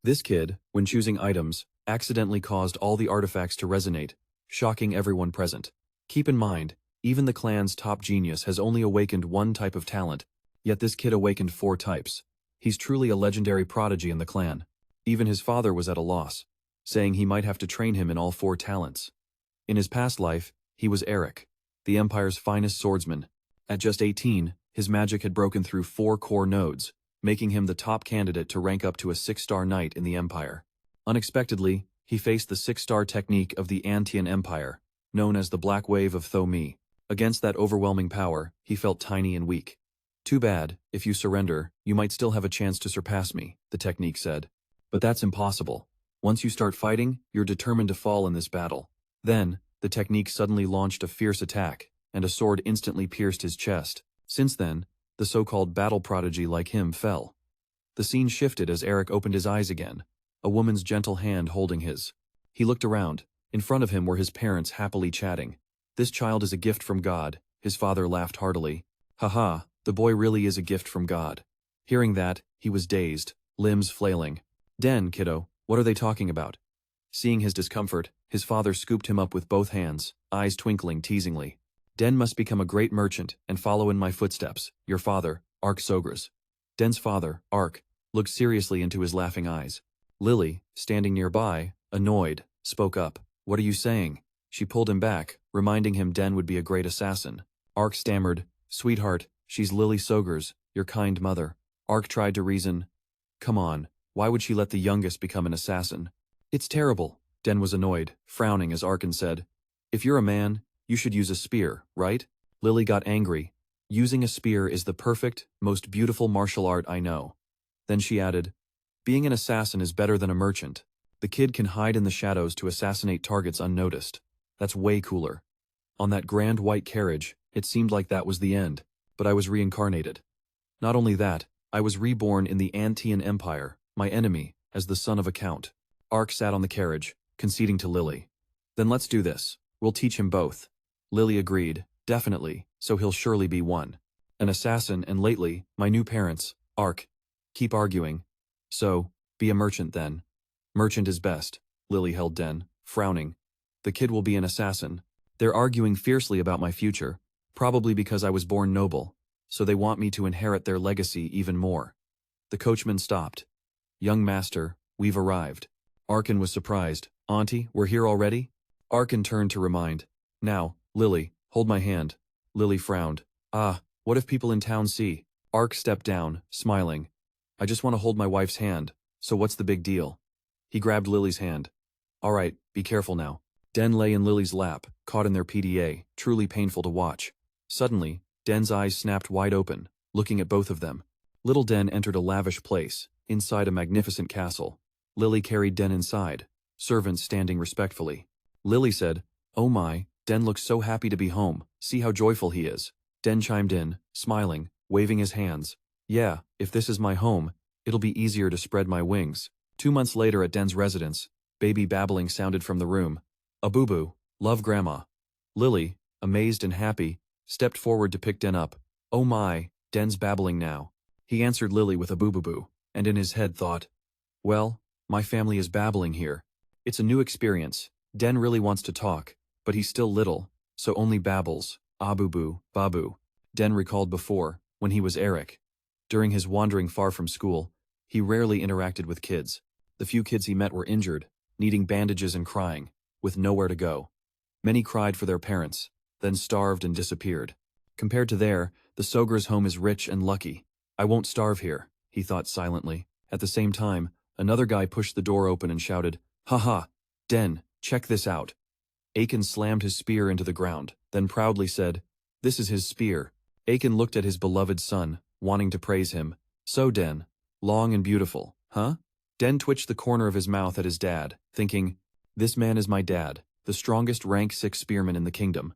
This kid, when choosing items, accidentally caused all the artifacts to resonate, shocking everyone present. Keep in mind, even the clan's top genius has only awakened one type of talent, yet this kid awakened 4 types. He's truly a legendary prodigy in the clan. Even his father was at a loss, saying he might have to train him in all 4 talents. In his past life, he was Arick, the Empire's finest swordsman. At just 18, his magic had broken through 4 core nodes, making him the top candidate to rank up to a 6-star knight in the Empire. Unexpectedly, he faced the 6-star technique of the Antian Empire, known as the Black Wave of Tho-Mi. Against that overwhelming power, he felt tiny and weak. Too bad, if you surrender, you might still have a chance to surpass me, the technique said. But that's impossible. Once you start fighting, you're determined to fall in this battle. Then, the technique suddenly launched a fierce attack, and a sword instantly pierced his chest. Since then, the so-called battle prodigy like him fell. The scene shifted as Arick opened his eyes again, a woman's gentle hand holding his. He looked around. In front of him were his parents happily chatting. This child is a gift from God, his father laughed heartily. Haha, the boy really is a gift from God. Hearing that, he was dazed, limbs flailing. Den, kiddo, what are they talking about? Seeing his discomfort, his father scooped him up with both hands, eyes twinkling teasingly. Den must become a great merchant and follow in my footsteps, your father, Arick Sogras. Den's father, Arick, looked seriously into his laughing eyes. Lily, standing nearby, annoyed, spoke up. What are you saying? She pulled him back, reminding him Den would be a great assassin. Arick stammered, Sweetheart, she's Lily Sogras, your kind mother. Arick tried to reason. Come on, why would she let the youngest become an assassin? It's terrible. Den was annoyed, frowning as Arick said. If you're a man, you should use a spear, right? Lily got angry. Using a spear is the perfect, most beautiful martial art I know. Then she added, being an assassin is better than a merchant. The kid can hide in the shadows to assassinate targets unnoticed. That's way cooler. On that grand white carriage, it seemed like that was the end, but I was reincarnated. Not only that, I was reborn in the Antian Empire, my enemy, as the son of a count. Arick sat on the carriage, conceding to Lily. Then let's do this. We'll teach him both. Lily agreed, definitely, so he'll surely be one. An assassin and lately, my new parents, Arick. Keep arguing. So, be a merchant then. Merchant is best, Lily held Den, frowning. The kid will be an assassin. They're arguing fiercely about my future, probably because I was born noble, so they want me to inherit their legacy even more. The coachman stopped. Young master, we've arrived. Arick was surprised. Auntie, we're here already? Arick turned to remind. Now, Lily, hold my hand. Lily frowned. Ah, what if people in town see? Arick stepped down, smiling. I just want to hold my wife's hand, so what's the big deal? He grabbed Lily's hand. All right, be careful now. Den lay in Lily's lap, caught in their PDA, truly painful to watch. Suddenly, Den's eyes snapped wide open, looking at both of them. Little Den entered a lavish place, inside a magnificent castle. Lily carried Den inside, servants standing respectfully. Lily said, Oh my, Den looks so happy to be home, see how joyful he is. Den chimed in, smiling, waving his hands. Yeah, if this is my home, it'll be easier to spread my wings. 2 months later at Den's residence, baby babbling sounded from the room. A boo-boo, love grandma. Lily, amazed and happy, stepped forward to pick Den up. Oh my, Den's babbling now. He answered Lily with a boo-boo-boo, and in his head thought, well, my family is babbling here. It's a new experience. Den really wants to talk, but he's still little, so only babbles. Ah-boo-boo, babu. Den recalled before, when he was Arick. During his wandering far from school, he rarely interacted with kids. The few kids he met were injured, needing bandages and crying, with nowhere to go. Many cried for their parents, then starved and disappeared. Compared to there, the Sogras' home is rich and lucky. I won't starve here, he thought silently. At the same time, another guy pushed the door open and shouted, Haha, Den, check this out. Awaken slammed his spear into the ground, then proudly said, This is his spear. Awaken looked at his beloved son, wanting to praise him. So Den, long and beautiful, huh? Den twitched the corner of his mouth at his dad, thinking, This man is my dad, the strongest rank 6 spearman in the kingdom.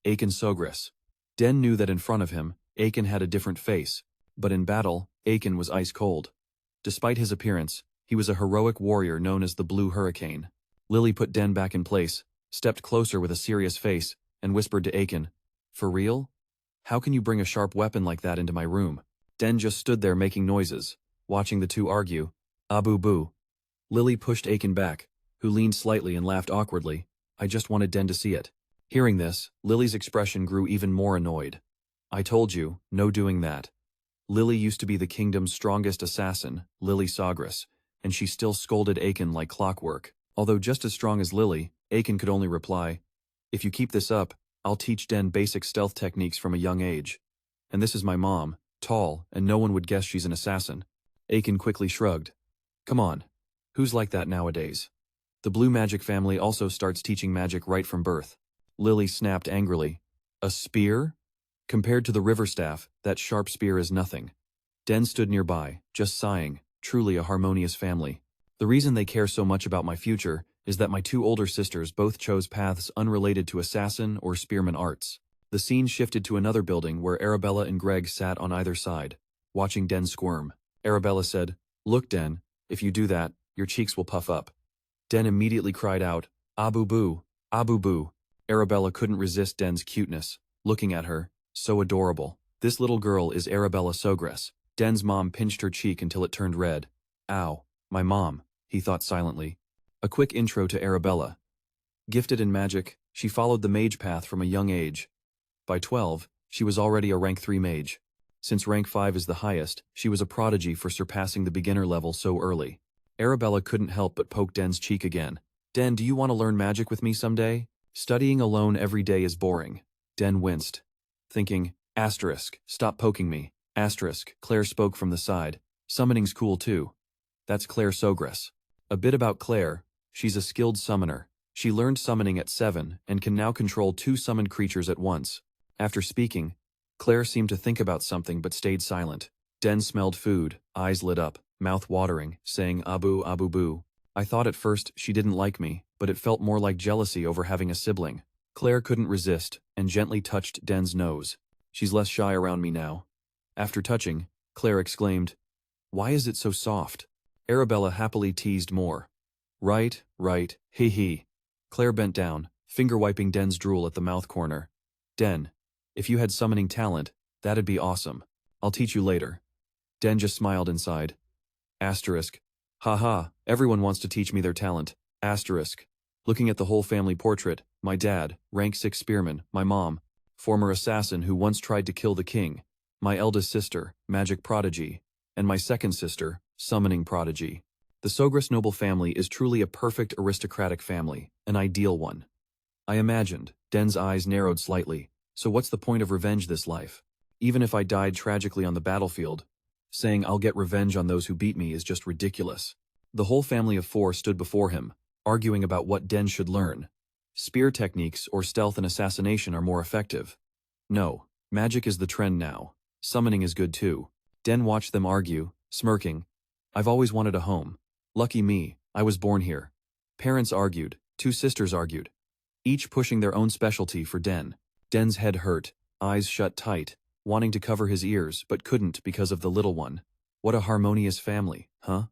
Awaken Sogras. Den knew that in front of him, Awaken had a different face, but in battle, Awaken was ice cold. Despite his appearance, he was a heroic warrior known as the Blue Hurricane. Lily put Den back in place, stepped closer with a serious face, and whispered to Awaken, For real? How can you bring a sharp weapon like that into my room? Den just stood there making noises, watching the two argue. Ah boo boo. Lily pushed Aiken back, who leaned slightly and laughed awkwardly. I just wanted Den to see it. Hearing this, Lily's expression grew even more annoyed. I told you, no doing that. Lily used to be the kingdom's strongest assassin, Lily Sagres, and she still scolded Aiken like clockwork. Although just as strong as Lily, Aiken could only reply, if you keep this up, I'll teach Den basic stealth techniques from a young age. And this is my mom, tall, and no one would guess she's an assassin. Aiken quickly shrugged. Come on. Who's like that nowadays? The Blue Magic family also starts teaching magic right from birth. Lily snapped angrily. A spear? Compared to the river staff, that sharp spear is nothing. Den stood nearby, just sighing, truly a harmonious family. The reason they care so much about my future is that my two older sisters both chose paths unrelated to assassin or spearman arts. The scene shifted to another building where Arabella and Greg sat on either side, watching Den squirm. Arabella said, Look, Den, if you do that, your cheeks will puff up. Den immediately cried out, Abu boo, Abu boo. Arabella couldn't resist Den's cuteness, looking at her, so adorable. This little girl is Arabella Sagres. Den's mom pinched her cheek until it turned red. Ow, my mom, he thought silently. A quick intro to Arabella. Gifted in magic, she followed the mage path from a young age. By 12, she was already a rank 3 mage. Since rank 5 is the highest, she was a prodigy for surpassing the beginner level so early. Arabella couldn't help but poke Den's cheek again. Den, do you want to learn magic with me someday? Studying alone every day is boring. Den winced, thinking, stop poking me. Claire spoke from the side. Summoning's cool too. That's Claire Sagres. A bit about Claire, she's a skilled summoner. She learned summoning at 7 and can now control 2 summoned creatures at once. After speaking, Claire seemed to think about something but stayed silent. Den smelled food, eyes lit up, mouth watering, saying Abu Abu boo. I thought at first she didn't like me, but it felt more like jealousy over having a sibling. Claire couldn't resist and gently touched Den's nose. She's less shy around me now. After touching, Claire exclaimed, Why is it so soft? Arabella happily teased more. Right, hee hee. Claire bent down, finger wiping Den's drool at the mouth corner. Den, if you had summoning talent, that'd be awesome. I'll teach you later. Den just smiled inside. Haha, everyone wants to teach me their talent. Looking at the whole family portrait, my dad, rank 6 spearman, my mom, former assassin who once tried to kill the king, my eldest sister, magic prodigy, and my second sister, summoning prodigy. The Sagres noble family is truly a perfect aristocratic family, an ideal one. I imagined. Den's eyes narrowed slightly. So what's the point of revenge this life? Even if I died tragically on the battlefield, saying I'll get revenge on those who beat me is just ridiculous. The whole family of 4 stood before him, arguing about what Den should learn. Spear techniques or stealth and assassination are more effective. No, magic is the trend now. Summoning is good too. Den watched them argue, smirking. I've always wanted a home. Lucky me, I was born here. Parents argued, 2 sisters argued, each pushing their own specialty for Den. Den's head hurt, eyes shut tight, wanting to cover his ears but couldn't because of the little one. What a harmonious family, huh?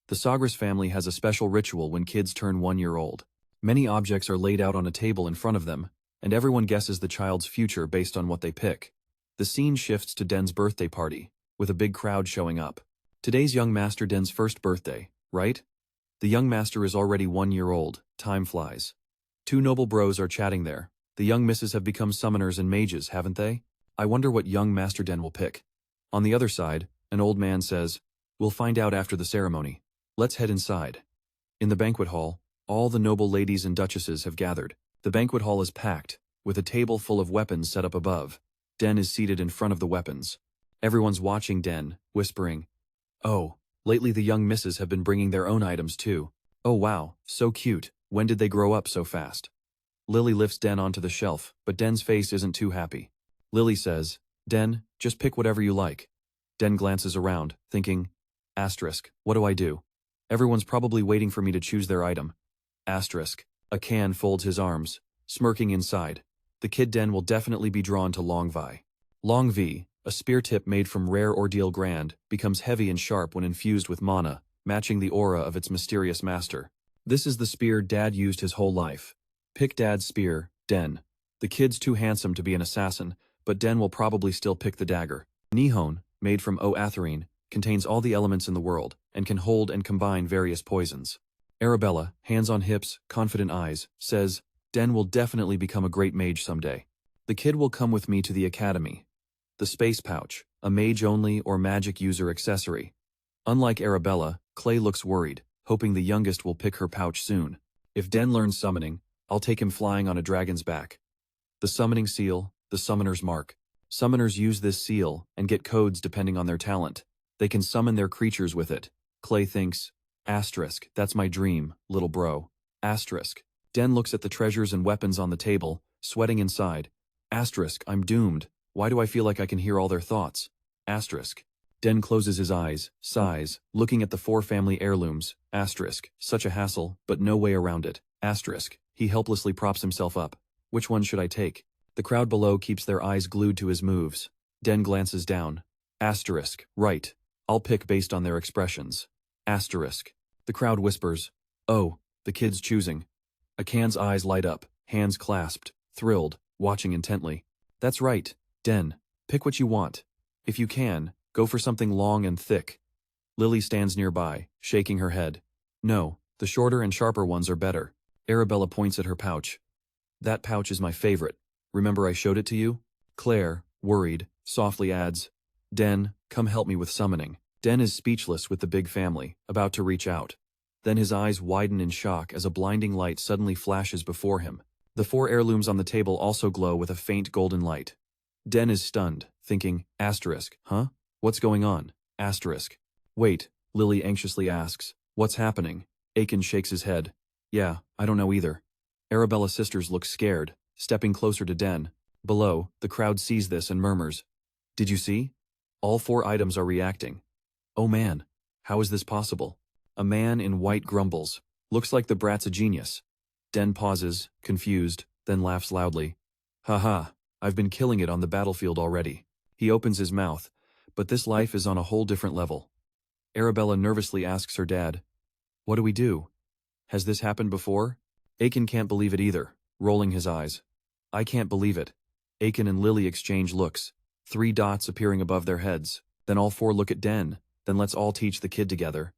The Sagres family has a special ritual when kids turn 1 year old. Many objects are laid out on a table in front of them, and everyone guesses the child's future based on what they pick. The scene shifts to Den's birthday party, with a big crowd showing up. Today's young master Den's first birthday, right? The young master is already 1 year old, time flies. 2 noble bros are chatting there. The young misses have become summoners and mages, haven't they? I wonder what young Master Den will pick. On the other side, an old man says, We'll find out after the ceremony. Let's head inside. In the banquet hall, all the noble ladies and duchesses have gathered. The banquet hall is packed, with a table full of weapons set up above. Den is seated in front of the weapons. Everyone's watching Den, whispering, Oh, lately the young misses have been bringing their own items too. Oh wow, so cute. When did they grow up so fast? Lily lifts Den onto the shelf, but Den's face isn't too happy. Lily says, Den, just pick whatever you like. Den glances around, thinking, what do I do? Everyone's probably waiting for me to choose their item. A can folds his arms, smirking inside. The kid Den will definitely be drawn to Long Vi. Long Vi, a spear tip made from rare Ordeal Grand, becomes heavy and sharp when infused with mana, matching the aura of its mysterious master. This is the spear Dad used his whole life. Pick Dad's spear, Den. The kid's too handsome to be an assassin, but Den will probably still pick the dagger. Nihon, made from O-Atherine, contains all the elements in the world, and can hold and combine various poisons. Arabella, hands on hips, confident eyes, says, Den will definitely become a great mage someday. The kid will come with me to the academy. The space pouch, a mage-only or magic user accessory. Unlike Arabella, Clay looks worried, hoping the youngest will pick her pouch soon. If Den learns summoning, I'll take him flying on a dragon's back. The summoning seal, the summoner's mark. Summoners use this seal and get codes depending on their talent. They can summon their creatures with it. Clay thinks, asterisk, that's my dream, little bro. Asterisk. Den looks at the treasures and weapons on the table, sweating inside. Asterisk, I'm doomed. Why do I feel like I can hear all their thoughts? Asterisk. Den closes his eyes, sighs, looking at the 4 family heirlooms. Asterisk. Such a hassle, but no way around it. Asterisk. He helplessly props himself up. Which one should I take? The crowd below keeps their eyes glued to his moves. Den glances down. Asterisk. Right. I'll pick based on their expressions. Asterisk. The crowd whispers. Oh, the kid's choosing. Akan's eyes light up, hands clasped, thrilled, watching intently. That's right, Den. Pick what you want. If you can, go for something long and thick. Lily stands nearby, shaking her head. No, the shorter and sharper ones are better. Arabella points at her pouch. That pouch is my favorite. Remember I showed it to you? Claire, worried, softly adds, Den, come help me with summoning. Den is speechless with the big family, about to reach out. Then his eyes widen in shock as a blinding light suddenly flashes before him. The 4 heirlooms on the table also glow with a faint golden light. Den is stunned, thinking, asterisk, huh? What's going on? Asterisk. Wait, Lily anxiously asks, what's happening? Awaken shakes his head. Yeah, I don't know either. Arabella's sisters look scared, stepping closer to Den. Below, the crowd sees this and murmurs. Did you see? All 4 items are reacting. Oh man, how is this possible? A man in white grumbles. Looks like the brat's a genius. Den pauses, confused, then laughs loudly. Haha, I've been killing it on the battlefield already. He opens his mouth, but this life is on a whole different level. Arabella nervously asks her dad, what do we do? Has this happened before? Awaken can't believe it either, rolling his eyes. I can't believe it. Awaken and Lily exchange looks, 3 dots appearing above their heads. Then all 4 look at Den, then let's all teach the kid together.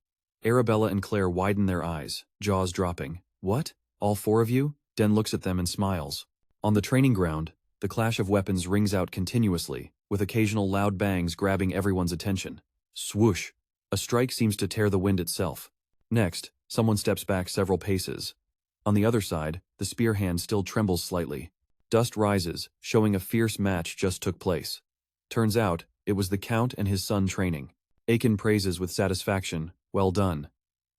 Arabella and Claire widen their eyes, jaws dropping. What? All 4 of you? Den looks at them and smiles. On the training ground, the clash of weapons rings out continuously, with occasional loud bangs grabbing everyone's attention. Swoosh! A strike seems to tear the wind itself. Next, someone steps back several paces. On the other side, the spear hand still trembles slightly. Dust rises, showing a fierce match just took place. Turns out, it was the Count and his son training. Awaken praises with satisfaction, well done.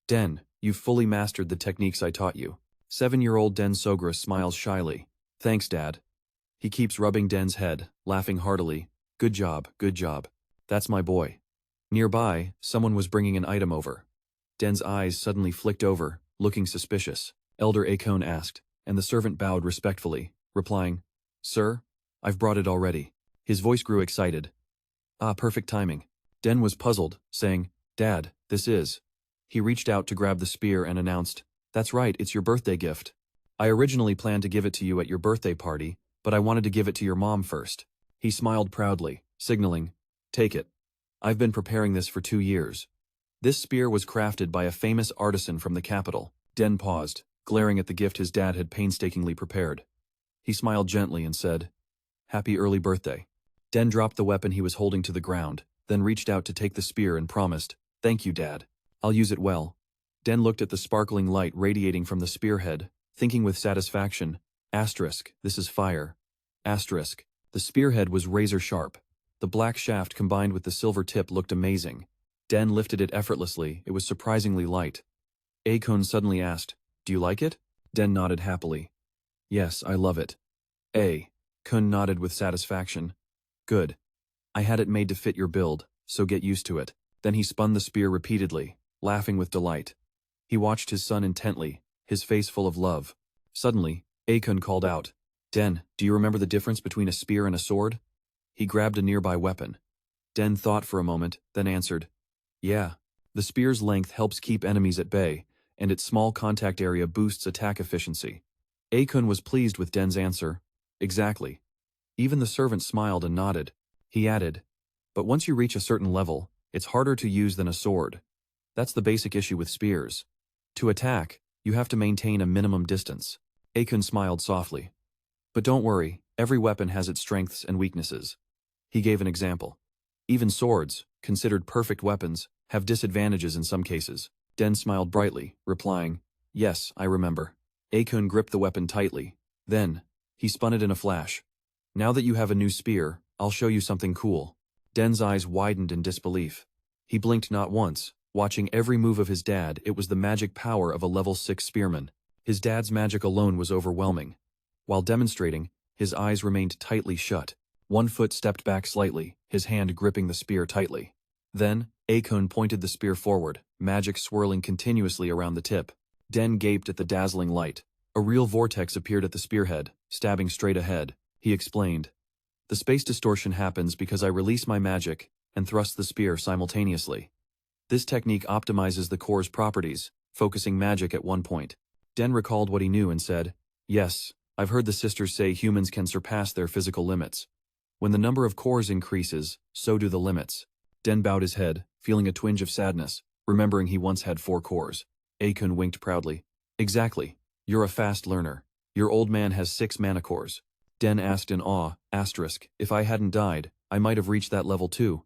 Den, you've fully mastered the techniques I taught you. 7-year-old Den Sogras smiles shyly. Thanks, Dad. He keeps rubbing Den's head, laughing heartily. Good job, good job. That's my boy. Nearby, someone was bringing an item over. Den's eyes suddenly flicked over, looking suspicious. Elder Akon asked, and the servant bowed respectfully, replying, Sir, I've brought it already. His voice grew excited. Ah, perfect timing. Den was puzzled, saying, Dad, this is. He reached out to grab the spear and announced, That's right, it's your birthday gift. I originally planned to give it to you at your birthday party, but I wanted to give it to your mom first. He smiled proudly, signaling, Take it. I've been preparing this for 2 years. This spear was crafted by a famous artisan from the capital. Den paused, glaring at the gift his dad had painstakingly prepared. He smiled gently and said, Happy early birthday. Den dropped the weapon he was holding to the ground, then reached out to take the spear and promised, Thank you, Dad. I'll use it well. Den looked at the sparkling light radiating from the spearhead, thinking with satisfaction, Asterisk, this is fire. Asterisk, the spearhead was razor sharp. The black shaft combined with the silver tip looked amazing. Den lifted it effortlessly, it was surprisingly light. Akon suddenly asked, Do you like it? Den nodded happily. Yes, I love it. Kun nodded with satisfaction. Good. I had it made to fit your build, so get used to it. Then he spun the spear repeatedly, laughing with delight. He watched his son intently, his face full of love. Suddenly, Akon called out, Den, do you remember the difference between a spear and a sword? He grabbed a nearby weapon. Den thought for a moment, then answered, Yeah. The spear's length helps keep enemies at bay, and its small contact area boosts attack efficiency. Akon was pleased with Den's answer. Exactly. Even the servant smiled and nodded. He added, But once you reach a certain level, it's harder to use than a sword. That's the basic issue with spears. To attack, you have to maintain a minimum distance. Awaken smiled softly. But don't worry, every weapon has its strengths and weaknesses. He gave an example. Even swords, considered perfect weapons, have disadvantages in some cases. Den smiled brightly, replying, "Yes, I remember." Awaken gripped the weapon tightly. Then, he spun it in a flash. "Now that you have a new spear, I'll show you something cool." Den's eyes widened in disbelief. He blinked not once, watching every move of his dad. It was the magic power of a level 6 spearman. His dad's magic alone was overwhelming. While demonstrating, his eyes remained tightly shut. One foot stepped back slightly, his hand gripping the spear tightly. Then, Awaken pointed the spear forward, magic swirling continuously around the tip. Den gaped at the dazzling light. A real vortex appeared at the spearhead, stabbing straight ahead. He explained, "The space distortion happens because I release my magic and thrust the spear simultaneously. This technique optimizes the core's properties, focusing magic at one point." Den recalled what he knew and said, "Yes, I've heard the sisters say humans can surpass their physical limits. When the number of cores increases, so do the limits." Den bowed his head, feeling a twinge of sadness, remembering he once had 4 cores. Awaken winked proudly. "Exactly. You're a fast learner. Your old man has 6 mana cores." Den asked in awe, "If I hadn't died, I might have reached that level too."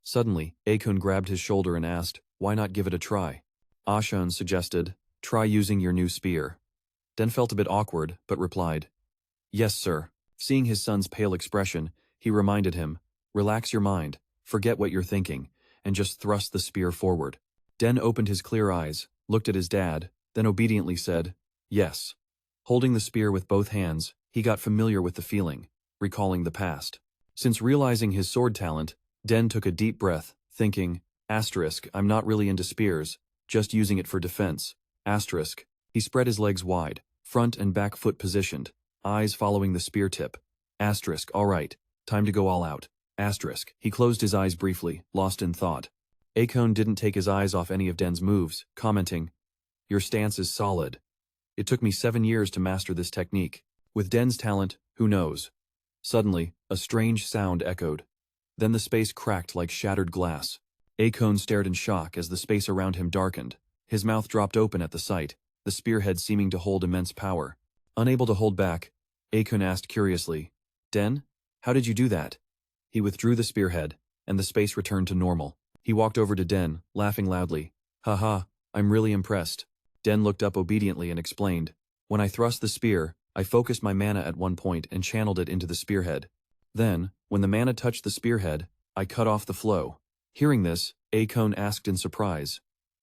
Suddenly, Awaken grabbed his shoulder and asked, "Why not give it a try?" Ashun suggested, "Try using your new spear." Den felt a bit awkward, but replied, "Yes, sir." Seeing his son's pale expression, he reminded him, "Relax your mind, forget what you're thinking, and just thrust the spear forward." Den opened his clear eyes, looked at his dad, then obediently said, "Yes." Holding the spear with both hands, he got familiar with the feeling, recalling the past. Since realizing his sword talent, Den took a deep breath, thinking, "I'm not really into spears, just using it for defense." He spread his legs wide, front and back foot positioned, eyes following the spear tip. All right, time to go all out. He closed his eyes briefly, lost in thought. Awaken didn't take his eyes off any of Den's moves, commenting, "Your stance is solid. It took me 7 years to master this technique. With Den's talent, who knows?" Suddenly, a strange sound echoed. Then the space cracked like shattered glass. Awaken stared in shock as the space around him darkened. His mouth dropped open at the sight, the spearhead seeming to hold immense power. Unable to hold back, Awaken asked curiously, "Den, how did you do that?" He withdrew the spearhead, and the space returned to normal. He walked over to Den, laughing loudly. "Haha, I'm really impressed." Den looked up obediently and explained, "When I thrust the spear, I focused my mana at one point and channeled it into the spearhead. Then, when the mana touched the spearhead, I cut off the flow." Hearing this, Awaken asked in surprise,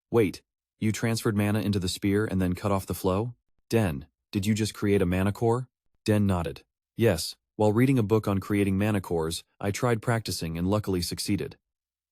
"Wait, you transferred mana into the spear and then cut off the flow? Den, did you just create a mana core?" Den nodded. "Yes, while reading a book on creating mana cores, I tried practicing and luckily succeeded.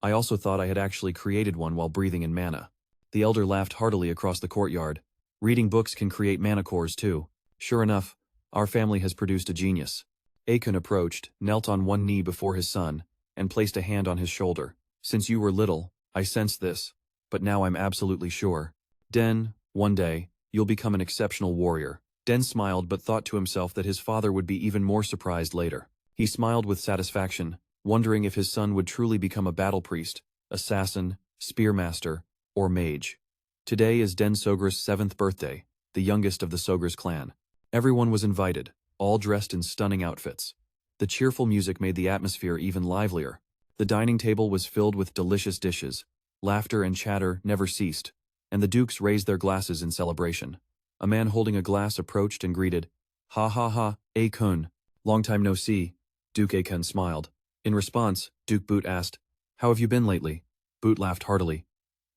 I also thought I had actually created one while breathing in mana." The elder laughed heartily across the courtyard. "Reading books can create mana cores too. Sure enough, our family has produced a genius." Awaken approached, knelt on one knee before his son, and placed a hand on his shoulder. "Since you were little, I sensed this, but now I'm absolutely sure. Den, one day, you'll become an exceptional warrior." Den smiled but thought to himself that his father would be even more surprised later. He smiled with satisfaction, wondering if his son would truly become a battle priest, assassin, spearmaster, or mage. Today is Den Sogra's 7th birthday, the youngest of the Sogra's clan. Everyone was invited, all dressed in stunning outfits. The cheerful music made the atmosphere even livelier. The dining table was filled with delicious dishes. Laughter and chatter never ceased, and the dukes raised their glasses in celebration. A man holding a glass approached and greeted, "Ha ha ha, Awaken. Long time no see." Duke Awaken smiled. In response, Duke Boot asked, "How have you been lately?" Boot laughed heartily.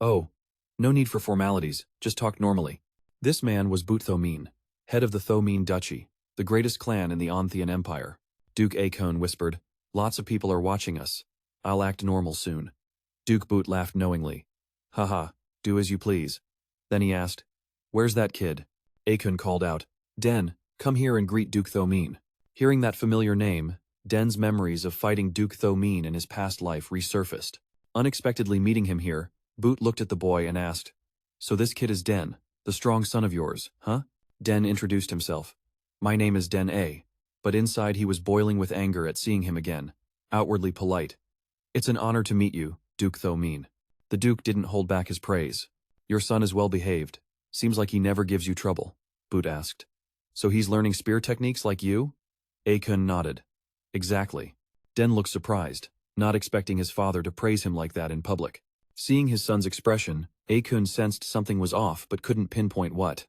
"Oh, no need for formalities, just talk normally." This man was Boot Thomin, head of the Thomin Duchy, the greatest clan in the Onthian Empire. Duke Awaken whispered, "Lots of people are watching us. I'll act normal soon." Duke Boot laughed knowingly. "Haha, do as you please." Then he asked, "Where's that kid?" Awaken called out, "Den, come here and greet Duke Thomin." Hearing that familiar name, Den's memories of fighting Duke Thomin in his past life resurfaced. Unexpectedly meeting him here, Boot looked at the boy and asked, "So this kid is Den, the strong son of yours, huh?" Den introduced himself. "My name is Den A," but inside he was boiling with anger at seeing him again, outwardly polite. "It's an honor to meet you, Duke Thomin." The Duke didn't hold back his praise. Your son is well behaved. Seems like he never gives you trouble, Boot asked. So he's learning spear techniques like you? Akun nodded. Exactly. Den looked surprised, not expecting his father to praise him like that in public. Seeing his son's expression, Akun sensed something was off but couldn't pinpoint what.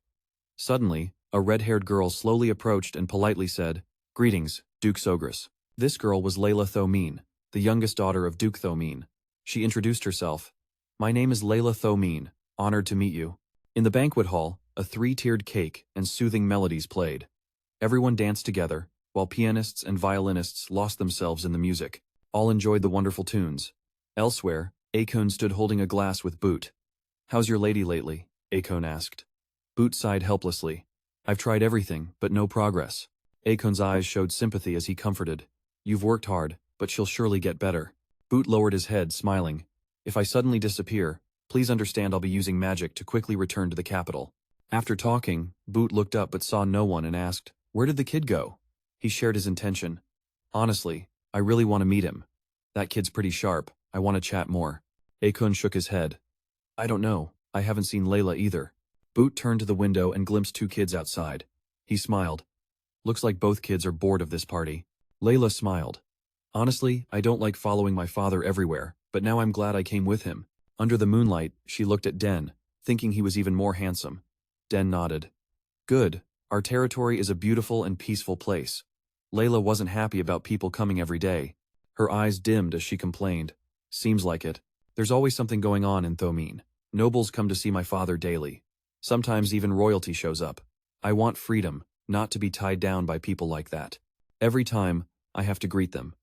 Suddenly, a red-haired girl slowly approached and politely said, "Greetings, Duke Sogris." This girl was Layla Thomin, the youngest daughter of Duke Thomin. She introduced herself. "My name is Layla Thomin, honored to meet you." In the banquet hall, a three-tiered cake and soothing melodies played. Everyone danced together, while pianists and violinists lost themselves in the music. All enjoyed the wonderful tunes. Elsewhere, Akun stood holding a glass with Boot. "How's your lady lately?" Akun asked. Boot sighed helplessly. "I've tried everything, but no progress." Akun's eyes showed sympathy as he comforted. "You've worked hard, but she'll surely get better." Boot lowered his head, smiling. "If I suddenly disappear, please understand I'll be using magic to quickly return to the capital." After talking, Boot looked up but saw no one and asked, "Where did the kid go?" He shared his intention. "Honestly, I really want to meet him. That kid's pretty sharp. I want to chat more." Akun shook his head. "I don't know. I haven't seen Layla either." Boot turned to the window and glimpsed two kids outside. He smiled. "Looks like both kids are bored of this party." Layla smiled. "Honestly, I don't like following my father everywhere, but now I'm glad I came with him." Under the moonlight, she looked at Den, thinking he was even more handsome. Den nodded. "Good. Our territory is a beautiful and peaceful place." Layla wasn't happy about people coming every day. Her eyes dimmed as she complained. "Seems like it. There's always something going on in Thomin. Nobles come to see my father daily. Sometimes even royalty shows up. I want freedom, not to be tied down by people like that. Every time, I have to greet them.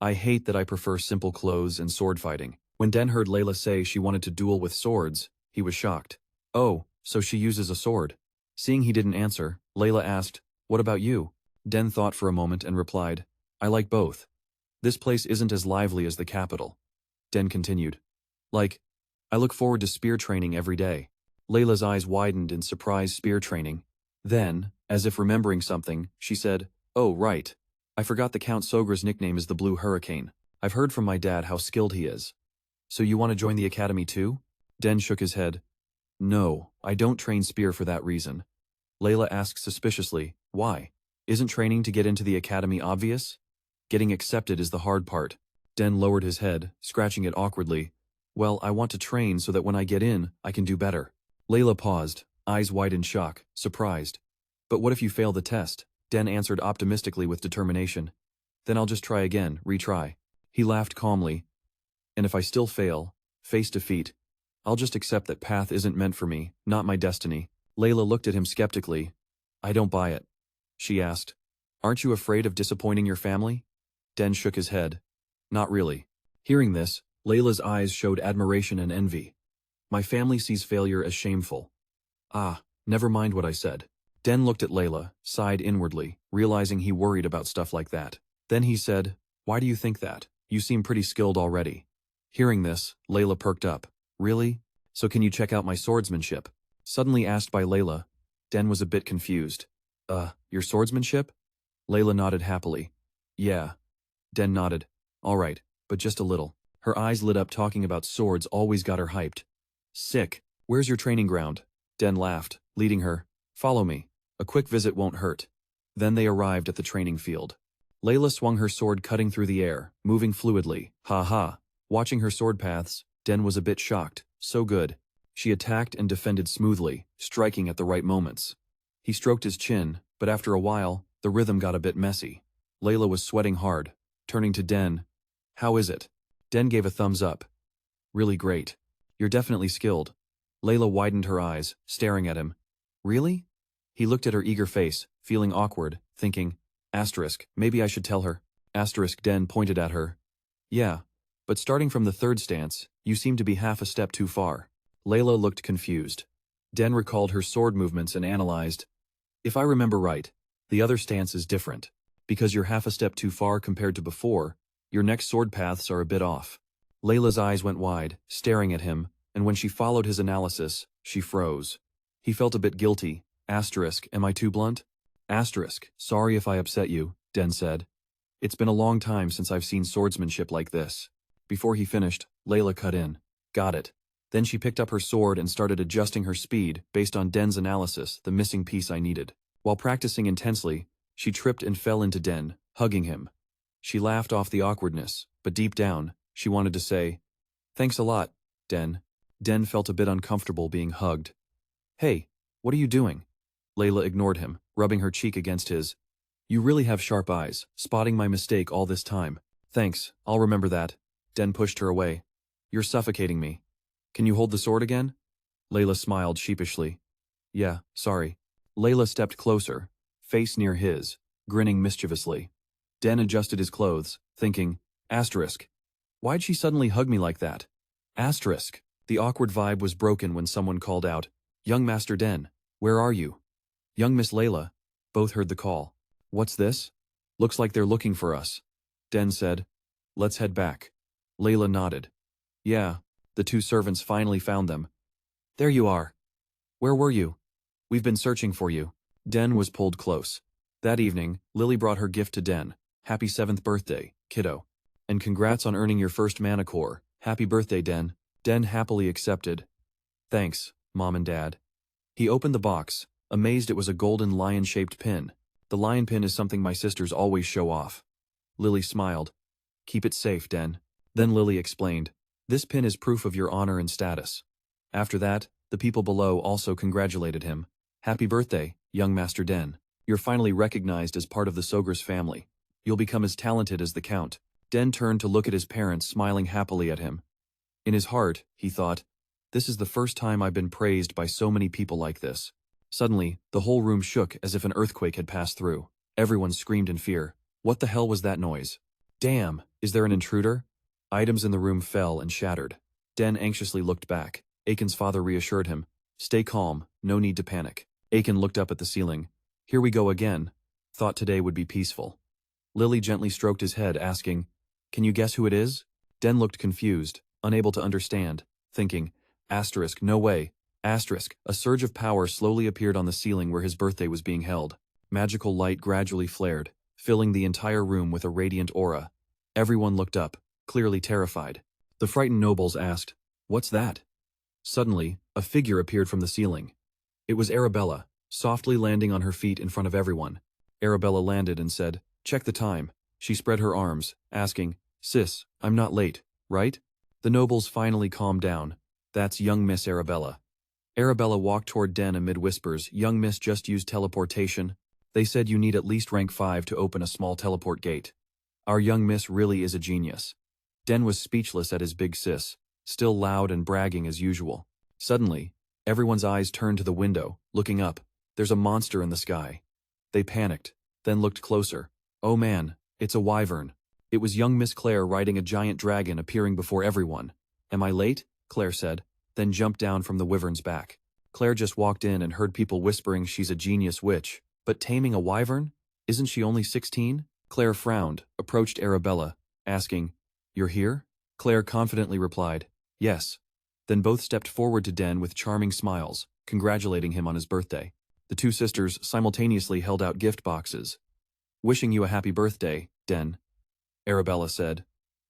I hate that I prefer simple clothes and sword fighting." When Den heard Layla say she wanted to duel with swords, he was shocked. "Oh, so she uses a sword." Seeing he didn't answer, Layla asked, "What about you?" Den thought for a moment and replied, "I like both. This place isn't as lively as the capital." Den continued, I look forward to spear training every day." Layla's eyes widened in surprised spear training. Then, as if remembering something, she said, "Oh, right. I forgot the Count Sogra's nickname is the Blue Hurricane. I've heard from my dad how skilled he is." "So you want to join the academy too?" Den shook his head. "No, I don't train spear for that reason." Layla asked suspiciously, "Why? Isn't training to get into the academy obvious? Getting accepted is the hard part." Den lowered his head, scratching it awkwardly. "Well, I want to train so that when I get in, I can do better." Layla paused, eyes wide in shock, surprised. "But what if you fail the test?" Den answered optimistically with determination. "Then I'll just try again, retry." He laughed calmly. "And if I still fail, face defeat, I'll just accept that path isn't meant for me, not my destiny." Layla looked at him skeptically. "I don't buy it." She asked, "Aren't you afraid of disappointing your family?" Den shook his head. "Not really." Hearing this, Layla's eyes showed admiration and envy. "My family sees failure as shameful." "Ah, never mind what I said." Den looked at Layla, sighed inwardly, realizing he worried about stuff like that. Then he said, "Why do you think that? You seem pretty skilled already." Hearing this, Layla perked up. "Really? So can you check out my swordsmanship?" Suddenly asked by Layla. Den was a bit confused. Your swordsmanship?" Layla nodded happily. "Yeah." Den nodded. "All right, but just a little." Her eyes lit up. Talking about swords always got her hyped. "Sick. Where's your training ground?" Den laughed, leading her. "Follow me. A quick visit won't hurt." Then they arrived at the training field. Layla swung her sword cutting through the air, moving fluidly. Ha ha. Watching her sword paths, Den was a bit shocked. So good. She attacked and defended smoothly, striking at the right moments. He stroked his chin, but after a while, the rhythm got a bit messy. Layla was sweating hard. Turning to Den, "How is it?" Den gave a thumbs up. "Really great. You're definitely skilled." Layla widened her eyes, staring at him. "Really?" He looked at her eager face, feeling awkward, thinking, maybe I should tell her. Den pointed at her. "Yeah, but starting from the third stance, you seem to be half a step too far." Layla looked confused. Den recalled her sword movements and analyzed. "If I remember right, the other stance is different. Because you're half a step too far compared to before, your next sword paths are a bit off." Layla's eyes went wide, staring at him, and when she followed his analysis, she froze. He felt a bit guilty. Am I too blunt? Sorry if I upset you, Den said. "It's been a long time since I've seen swordsmanship like this." Before he finished, Layla cut in. "Got it. Then she picked up her sword and started adjusting her speed based on Den's analysis, the missing piece I needed. While practicing intensely, she tripped and fell into Den, hugging him. She laughed off the awkwardness, but deep down, she wanted to say, "Thanks a lot, Den." Den felt a bit uncomfortable being hugged. "Hey, what are you doing?" Layla ignored him, rubbing her cheek against his. "You really have sharp eyes, spotting my mistake all this time." "Thanks, I'll remember that." Den pushed her away. "You're suffocating me. Can you hold the sword again?" Layla smiled sheepishly. "Yeah, sorry." Layla stepped closer, face near his, grinning mischievously. Den adjusted his clothes, thinking, asterisk. Why'd she suddenly hug me like that? Asterisk. The awkward vibe was broken when someone called out, "Young Master Den, where are you?" "Young Miss Layla." Both heard the call. "What's this?" "Looks like they're looking for us." Den said, "Let's head back." Layla nodded. "Yeah, the two servants finally found them." "There you are. Where were you?" "We've been searching for you." Den was pulled close. That evening, Lily brought her gift to Den. "Happy 7th birthday, kiddo. And congrats on earning your first mana core. Happy birthday, Den." Den happily accepted. "Thanks, Mom and Dad." He opened the box, amazed it was a golden lion-shaped pin. "The lion pin is something my sisters always show off." Lily smiled. "Keep it safe, Den." Then Lily explained, "This pin is proof of your honor and status." After that, the people below also congratulated him. "Happy birthday, young Master Den. You're finally recognized as part of the Sogre's family. You'll become as talented as the Count." Den turned to look at his parents smiling happily at him. In his heart, he thought, "This is the first time I've been praised by so many people like this." Suddenly, the whole room shook as if an earthquake had passed through. Everyone screamed in fear. What the hell was that noise? "Damn, is there an intruder?" Items in the room fell and shattered. Den anxiously looked back. Aiken's father reassured him, "Stay calm, no need to panic." Aiken looked up at the ceiling. "Here we go again. Thought today would be peaceful." Lily gently stroked his head, asking, "Can you guess who it is?" Den looked confused, unable to understand, thinking, asterisk, no way, asterisk. A surge of power slowly appeared on the ceiling where his birthday was being held. Magical light gradually flared, filling the entire room with a radiant aura. Everyone looked up, clearly terrified. The frightened nobles asked, "What's that?" Suddenly, a figure appeared from the ceiling. It was Arabella, softly landing on her feet in front of everyone. Arabella landed and said, "Check the time." She spread her arms, asking, "Sis, I'm not late, right?" The nobles finally calmed down. "That's young Miss Arabella." Arabella walked toward Den amid whispers. "Young Miss just used teleportation. They said you need at least rank 5 to open a small teleport gate. Our young Miss really is a genius." Den was speechless at his big sis, still loud and bragging as usual. Suddenly, everyone's eyes turned to the window, looking up. There's a monster in the sky. They panicked, then looked closer. Oh man, it's a wyvern. It was young Miss Claire riding a giant dragon appearing before everyone. "Am I late?" Claire said, then jumped down from the wyvern's back. Claire just walked in and heard people whispering she's a genius witch. But taming a wyvern? Isn't she only 16? Claire frowned, approached Arabella, asking, "You're here?" Claire confidently replied, "Yes." Then both stepped forward to Den with charming smiles, congratulating him on his birthday. The two sisters simultaneously held out gift boxes. "Wishing you a happy birthday, Den," Arabella said.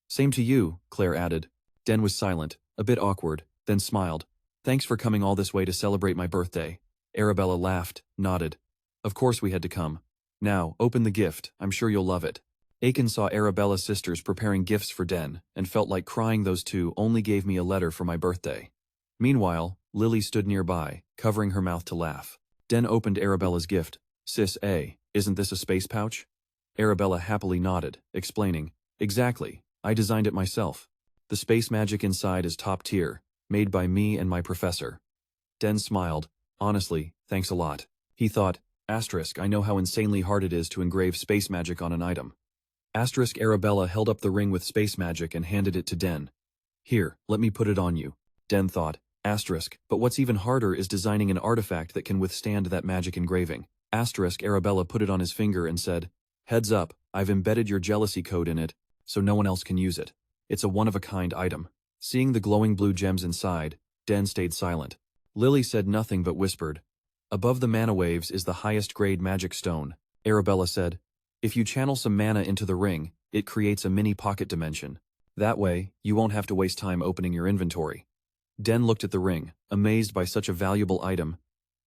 "Same to you," Claire added. Den was silent, a bit awkward, then smiled. "Thanks for coming all this way to celebrate my birthday." Arabella laughed, nodded. "Of course we had to come. Now, open the gift, I'm sure you'll love it." Aiken saw Arabella's sisters preparing gifts for Den, and felt like crying. "Those two only gave me a letter for my birthday." Meanwhile, Lily stood nearby, covering her mouth to laugh. Den opened Arabella's gift. "Sis A, isn't this a space pouch?" Arabella happily nodded, explaining, "Exactly, I designed it myself. The space magic inside is top tier, made by me and my professor." Den smiled. "Honestly, thanks a lot." He thought, asterisk, I know how insanely hard it is to engrave space magic on an item. Asterisk. Arabella held up the ring with space magic and handed it to Den. "Here, let me put it on you." Den thought, asterisk, but what's even harder is designing an artifact that can withstand that magic engraving. Asterisk. Arabella put it on his finger and said, "Heads up, I've embedded your jealousy code in it, so no one else can use it. It's a one-of-a-kind item." Seeing the glowing blue gems inside, Den stayed silent. Lily said nothing but whispered, "Above the mana waves is the highest grade magic stone." Arabella said, "If you channel some mana into the ring, it creates a mini pocket dimension. That way, you won't have to waste time opening your inventory." Den looked at the ring, amazed by such a valuable item.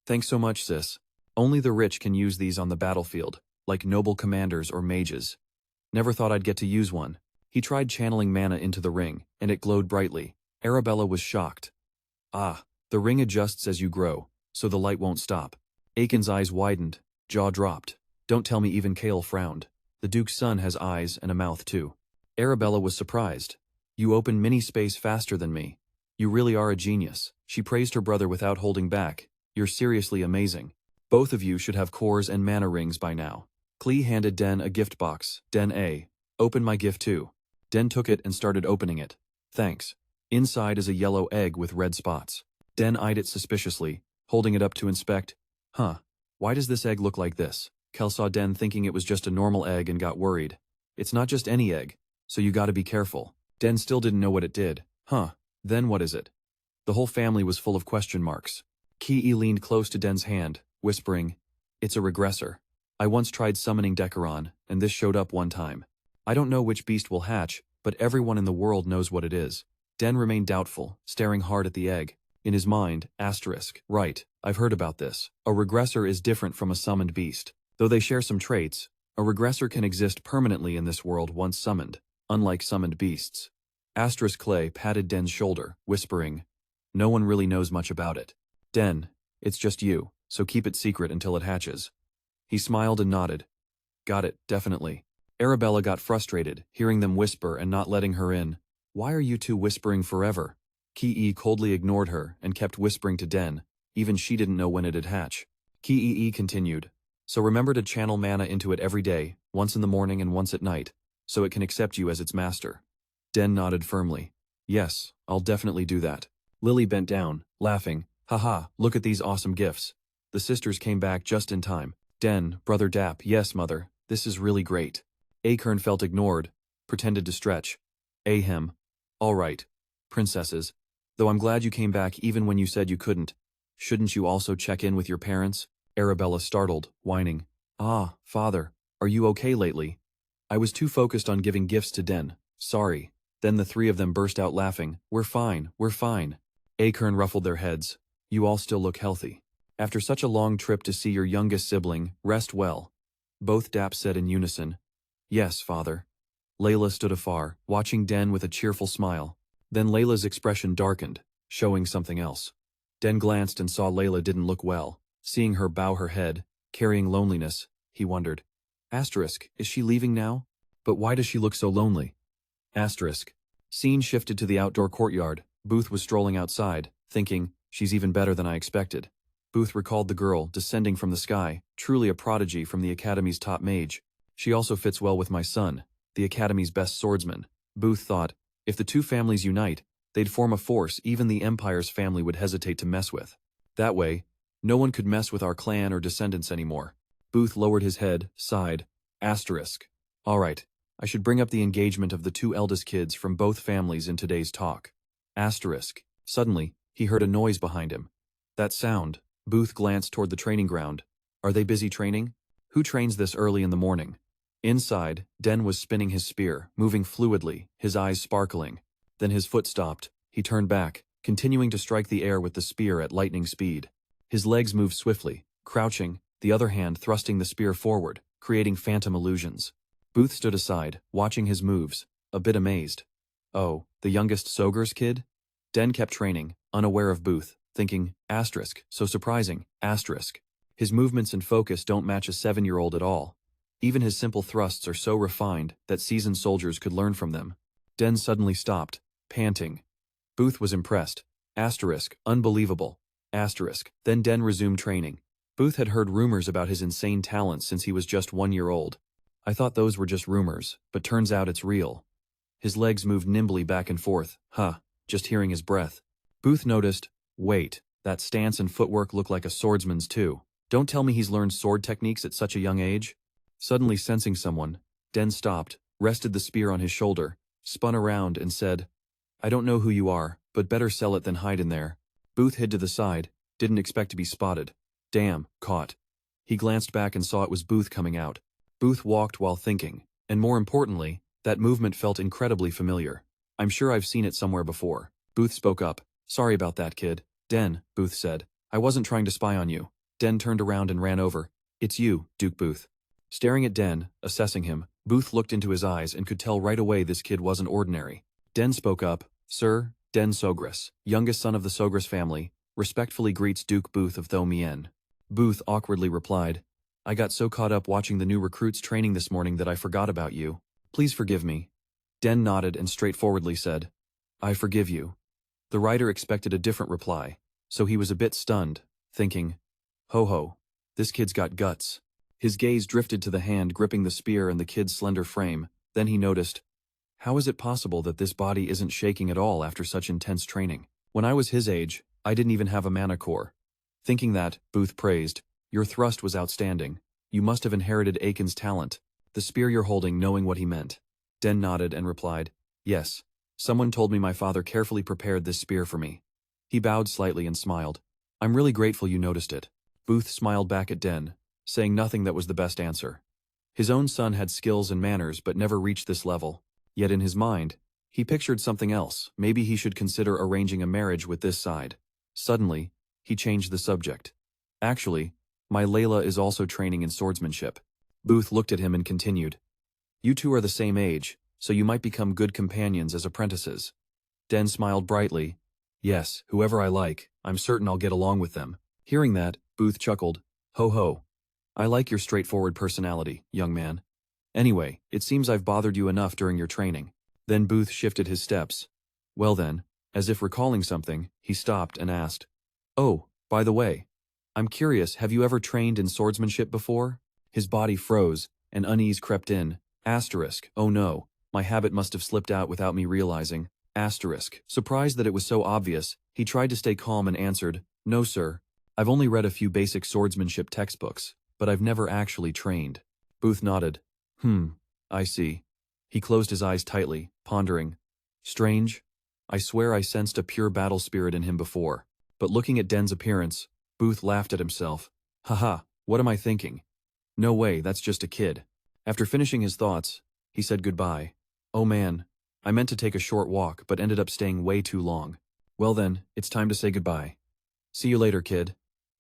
Thanks so much, sis. Only the rich can use these on the battlefield, like noble commanders or mages. Never thought I'd get to use one. He tried channeling mana into the ring, and it glowed brightly. Arabella was shocked. Ah, the ring adjusts as you grow, so the light won't stop. Aiken's eyes widened, jaw dropped. Don't tell me even Kale frowned. The Duke's son has eyes and a mouth too. Arabella was surprised. You open mini space faster than me. You really are a genius. She praised her brother without holding back. You're seriously amazing. Both of you should have cores and mana rings by now. Klee handed Den a gift box. Den, open my gift too. Den took it and started opening it. Thanks. Inside is a yellow egg with red spots. Den eyed it suspiciously, holding it up to inspect. Huh, why does this egg look like this? Kel saw Den thinking it was just a normal egg and got worried. It's not just any egg, so you gotta be careful. Den still didn't know what it did. Huh, then what is it? The whole family was full of question marks. Ki leaned close to Den's hand, whispering, It's a regressor. I once tried summoning Decaron, and this showed up one time. I don't know which beast will hatch, but everyone in the world knows what it is. Den remained doubtful, staring hard at the egg. In his mind, right, I've heard about this. A regressor is different from a summoned beast. Though they share some traits, a regressor can exist permanently in this world once summoned, unlike summoned beasts. Clay patted Den's shoulder, whispering, No one really knows much about it. Den, it's just you, so keep it secret until it hatches. He smiled and nodded. Got it, definitely. Arabella got frustrated, hearing them whisper and not letting her in. Why are you two whispering forever? Ki coldly ignored her and kept whispering to Den. Even she didn't know when it'd hatch. Ki continued. So remember to channel mana into it every day, once in the morning and once at night, so it can accept you as its master. Den nodded firmly. Yes, I'll definitely do that. Lily bent down, laughing. Haha, look at these awesome gifts. The sisters came back just in time. Den, Brother Dap, yes mother, this is really great. Acorn felt ignored, pretended to stretch. Ahem. All right, princesses. Though I'm glad you came back even when you said you couldn't. Shouldn't you also check in with your parents? Arabella startled, whining. Ah, father, are you okay lately? I was too focused on giving gifts to Den. Sorry. Then the three of them burst out laughing. We're fine, we're fine. Acorn ruffled their heads. You all still look healthy. After such a long trip to see your youngest sibling, rest well. Both Dap said in unison. Yes, father. Layla stood afar, watching Den with a cheerful smile. Then Layla's expression darkened, showing something else. Den glanced and saw Layla didn't look well. Seeing her bow her head, carrying loneliness, he wondered. Is she leaving now? But why does she look so lonely? Scene shifted to the outdoor courtyard. Booth was strolling outside, thinking, she's even better than I expected. Booth recalled the girl, descending from the sky, truly a prodigy from the Academy's top mage. She also fits well with my son, the Academy's best swordsman. Booth thought, if the two families unite, they'd form a force even the Empire's family would hesitate to mess with. That way, no one could mess with our clan or descendants anymore. Booth lowered his head, sighed. All right, I should bring up the engagement of the two eldest kids from both families in today's talk. Suddenly, he heard a noise behind him. That sound. Booth glanced toward the training ground. Are they busy training? Who trains this early in the morning? Inside, Den was spinning his spear, moving fluidly, his eyes sparkling. Then his foot stopped. He turned back, continuing to strike the air with the spear at lightning speed. His legs moved swiftly, crouching, the other hand thrusting the spear forward, creating phantom illusions. Booth stood aside, watching his moves, a bit amazed. Oh, the youngest Soger's kid? Den kept training, unaware of Booth, thinking, so surprising, His movements and focus don't match a 7-year-old at all. Even his simple thrusts are so refined that seasoned soldiers could learn from them. Den suddenly stopped, panting. Booth was impressed. Unbelievable. Then Den resumed training. Booth had heard rumors about his insane talents since he was just 1 year old. I thought those were just rumors, but turns out it's real. His legs moved nimbly back and forth, just hearing his breath. Booth noticed, wait, that stance and footwork look like a swordsman's too. Don't tell me he's learned sword techniques at such a young age? Suddenly sensing someone, Den stopped, rested the spear on his shoulder, spun around and said, I don't know who you are, but better sell it than hide in there. Booth hid to the side, didn't expect to be spotted. Damn, caught. He glanced back and saw it was Booth coming out. Booth walked while thinking, and more importantly, that movement felt incredibly familiar. I'm sure I've seen it somewhere before. Booth spoke up, Sorry about that, kid. Den, Booth said. I wasn't trying to spy on you. Den turned around and ran over. It's you, Duke Booth. Staring at Den, assessing him, Booth looked into his eyes and could tell right away this kid wasn't ordinary. Den spoke up. Sir, Den Sogras, youngest son of the Sogras family, respectfully greets Duke Booth of Tho Mien. Booth awkwardly replied, I got so caught up watching the new recruits training this morning that I forgot about you. Please forgive me. Den nodded and straightforwardly said, I forgive you. The writer expected a different reply, so he was a bit stunned, thinking, Ho ho, this kid's got guts. His gaze drifted to the hand gripping the spear and the kid's slender frame, then he noticed, how is it possible that this body isn't shaking at all after such intense training? When I was his age, I didn't even have a mana core. Thinking that, Booth praised, your thrust was outstanding. You must have inherited Aiken's talent. The spear you're holding knowing what he meant. Den nodded and replied, yes. Someone told me my father carefully prepared this spear for me. He bowed slightly and smiled. I'm really grateful you noticed it. Booth smiled back at Den, saying nothing that was the best answer. His own son had skills and manners but never reached this level. Yet in his mind, he pictured something else. Maybe he should consider arranging a marriage with this side. Suddenly, he changed the subject. Actually, my Layla is also training in swordsmanship. Booth looked at him and continued. You two are the same age, so you might become good companions as apprentices. Den smiled brightly. Yes, whoever I like, I'm certain I'll get along with them. Hearing that, Booth chuckled. Ho ho. I like your straightforward personality, young man. Anyway, it seems I've bothered you enough during your training. Then Booth shifted his steps. Well then, as if recalling something, he stopped and asked, oh, by the way, I'm curious, have you ever trained in swordsmanship before? His body froze, and unease crept in. Asterisk, oh no, my habit must have slipped out without me realizing. Asterisk, surprised that it was so obvious, he tried to stay calm and answered, no sir, I've only read a few basic swordsmanship textbooks, but I've never actually trained. Booth nodded. I see. He closed his eyes tightly, pondering. Strange. I swear I sensed a pure battle spirit in him before. But looking at Den's appearance, Booth laughed at himself. Haha, what am I thinking? No way, that's just a kid. After finishing his thoughts, he said goodbye. Oh man, I meant to take a short walk but ended up staying way too long. Well then, it's time to say goodbye. See you later, kid.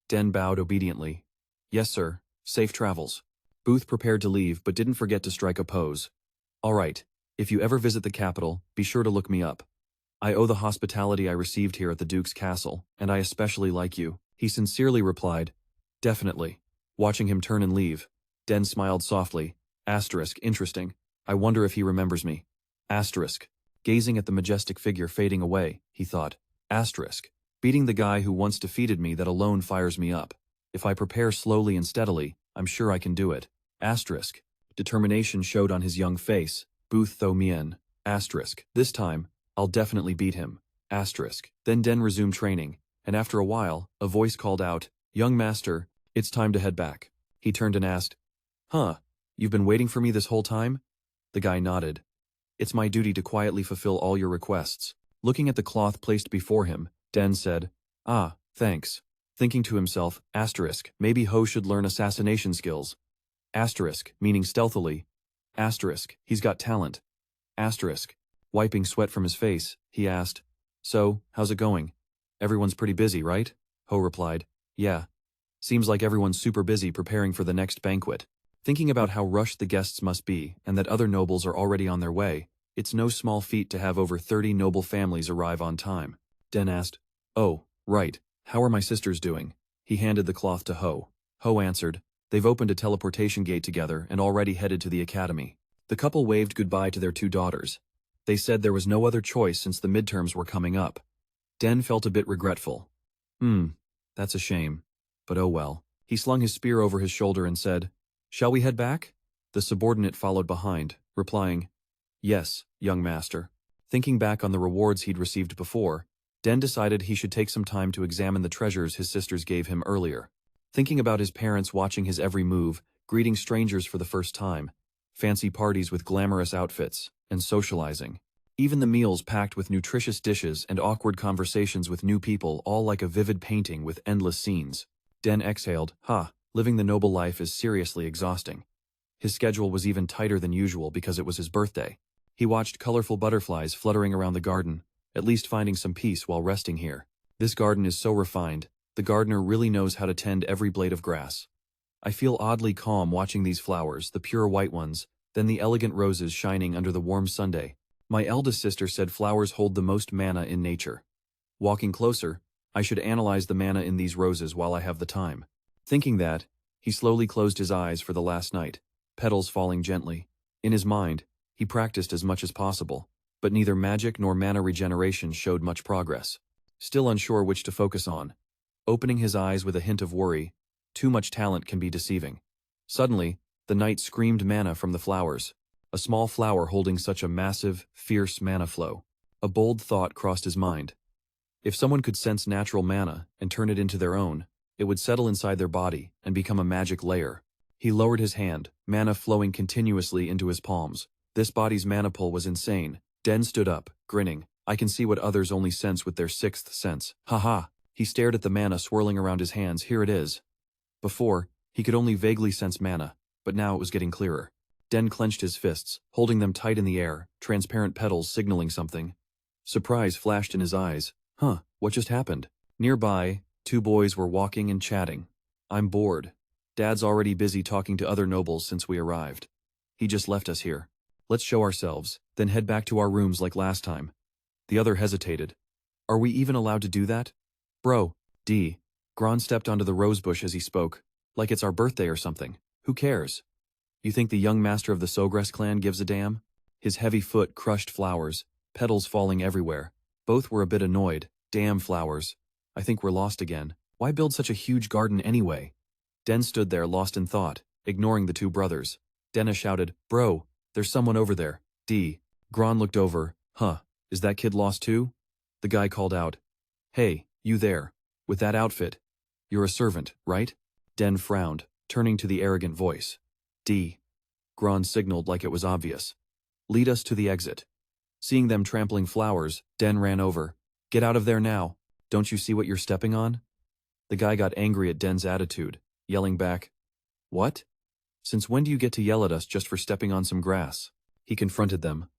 Den bowed obediently. Yes sir, safe travels. Booth prepared to leave but didn't forget to strike a pose. All right, if you ever visit the capital, be sure to look me up. I owe the hospitality I received here at the Duke's castle, and I especially like you. He sincerely replied, definitely. Watching him turn and leave, Den smiled softly. Asterisk, interesting. I wonder if he remembers me. Asterisk. Gazing at the majestic figure fading away, he thought. Asterisk. Beating the guy who once defeated me that alone fires me up. If I prepare slowly and steadily, I'm sure I can do it. Asterisk. Determination showed on his young face. Booth Tho Mien. Asterisk. This time, I'll definitely beat him. Asterisk. Then Den resumed training, and after a while, a voice called out, Young master, it's time to head back. He turned and asked, Huh, you've been waiting for me this whole time? The guy nodded. It's my duty to quietly fulfill all your requests. Looking at the cloth placed before him, Den said, Ah, thanks. Thinking to himself, asterisk, maybe Ho should learn assassination skills. Asterisk, meaning stealthily. Asterisk, he's got talent. Asterisk. Wiping sweat from his face, he asked, So, how's it going? Everyone's pretty busy, right? Ho replied, Yeah. Seems like everyone's super busy preparing for the next banquet. Thinking about how rushed the guests must be and that other nobles are already on their way, it's no small feat to have over 30 noble families arrive on time. Den asked, Oh, right. How are my sisters doing? He handed the cloth to Ho. Ho answered, They've opened a teleportation gate together and already headed to the academy. The couple waved goodbye to their 2 daughters. They said there was no other choice since the midterms were coming up. Den felt a bit regretful. That's a shame. But oh well. He slung his spear over his shoulder and said, Shall we head back? The subordinate followed behind, replying, Yes, young master. Thinking back on the rewards he'd received before, Den decided he should take some time to examine the treasures his sisters gave him earlier. Thinking about his parents watching his every move, greeting strangers for the first time, fancy parties with glamorous outfits, and socializing. Even the meals packed with nutritious dishes and awkward conversations with new people, all like a vivid painting with endless scenes. Den exhaled, living the noble life is seriously exhausting. His schedule was even tighter than usual because it was his birthday. He watched colorful butterflies fluttering around the garden, at least finding some peace while resting here. This garden is so refined, the gardener really knows how to tend every blade of grass. I feel oddly calm watching these flowers, the pure white ones, then the elegant roses shining under the warm Sunday. My eldest sister said flowers hold the most mana in nature. Walking closer, I should analyze the mana in these roses while I have the time. Thinking that, he slowly closed his eyes for the last night, petals falling gently. In his mind, he practiced as much as possible, but neither magic nor mana regeneration showed much progress. Still unsure which to focus on. Opening his eyes with a hint of worry, too much talent can be deceiving. Suddenly, the knight screamed mana from the flowers, a small flower holding such a massive, fierce mana flow. A bold thought crossed his mind. If someone could sense natural mana and turn it into their own, it would settle inside their body and become a magic layer. He lowered his hand, mana flowing continuously into his palms. This body's mana pull was insane. Den stood up, grinning. I can see what others only sense with their sixth sense. Haha. He stared at the mana swirling around his hands. Here it is. Before, he could only vaguely sense mana, but now it was getting clearer. Den clenched his fists, holding them tight in the air, transparent petals signaling something. Surprise flashed in his eyes. What just happened? Nearby, two boys were walking and chatting. I'm bored. Dad's already busy talking to other nobles since we arrived. He just left us here. Let's show ourselves, then head back to our rooms like last time. The other hesitated. Are we even allowed to do that? Bro, D. Gron stepped onto the rosebush as he spoke, like it's our birthday or something. Who cares? You think the young master of the Sogress clan gives a damn? His heavy foot crushed flowers, petals falling everywhere. Both were a bit annoyed. Damn flowers. I think we're lost again. Why build such a huge garden anyway? Den stood there lost in thought, ignoring the two brothers. Denna shouted, Bro, there's someone over there. D. Gron looked over. Is that kid lost too? The guy called out. Hey, you there. With that outfit. You're a servant, right? Den frowned, turning to the arrogant voice. D. Gron signaled like it was obvious. Lead us to the exit. Seeing them trampling flowers, Den ran over. Get out of there now. Don't you see what you're stepping on? The guy got angry at Den's attitude, yelling back. What? Since when do you get to yell at us just for stepping on some grass? He confronted them.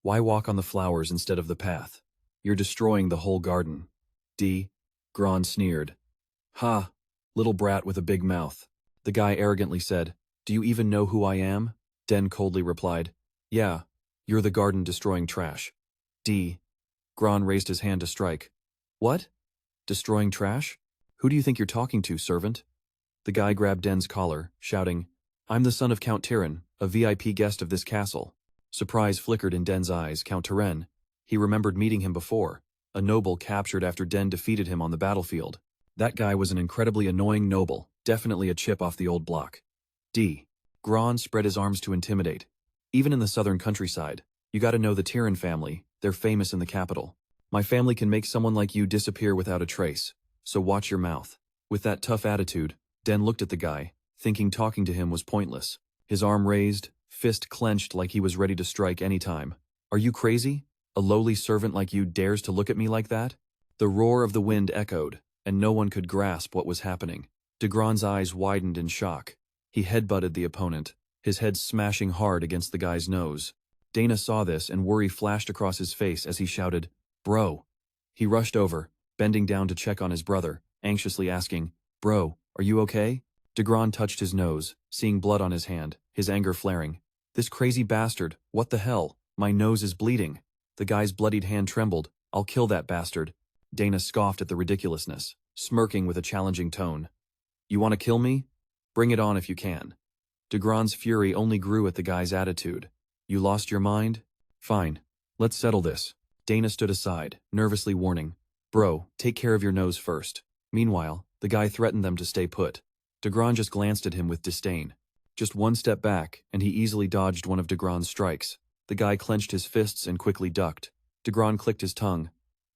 Why walk on the flowers instead of the path? You're destroying the whole garden. D. Gron sneered. Ha, little brat with a big mouth. The guy arrogantly said, Do you even know who I am? Den coldly replied, Yeah, you're the garden-destroying trash. D. Gron raised his hand to strike. What? Destroying trash? Who do you think you're talking to, servant? The guy grabbed Den's collar, shouting, I'm the son of Count Tyran, a VIP guest of this castle. Surprise flickered in Den's eyes. Count Tyran. He remembered meeting him before, a noble captured after Den defeated him on the battlefield. That guy was an incredibly annoying noble, definitely a chip off the old block. D. Gron spread his arms to intimidate. Even in the southern countryside, you gotta know the Tyran family, they're famous in the capital. My family can make someone like you disappear without a trace, so watch your mouth. With that tough attitude, Den looked at the guy, thinking talking to him was pointless. His arm raised, fist clenched like he was ready to strike any time. Are you crazy? A lowly servant like you dares to look at me like that? The roar of the wind echoed, and no one could grasp what was happening. Gron's eyes widened in shock. He headbutted the opponent, his head smashing hard against the guy's nose. Dana saw this and worry flashed across his face as he shouted, Bro. He rushed over, bending down to check on his brother, anxiously asking, Bro, are you okay? Gron touched his nose, seeing blood on his hand, his anger flaring. This crazy bastard, what the hell? My nose is bleeding. The guy's bloodied hand trembled. I'll kill that bastard. Dana scoffed at the ridiculousness, smirking with a challenging tone. You want to kill me? Bring it on if you can. Gron's fury only grew at the guy's attitude. You lost your mind? Fine. Let's settle this. Dana stood aside, nervously warning. Bro, take care of your nose first. Meanwhile, the guy threatened them to stay put. Gron just glanced at him with disdain. Just one step back, and he easily dodged one of Gron's strikes. The guy clenched his fists and quickly ducked. Gron clicked his tongue.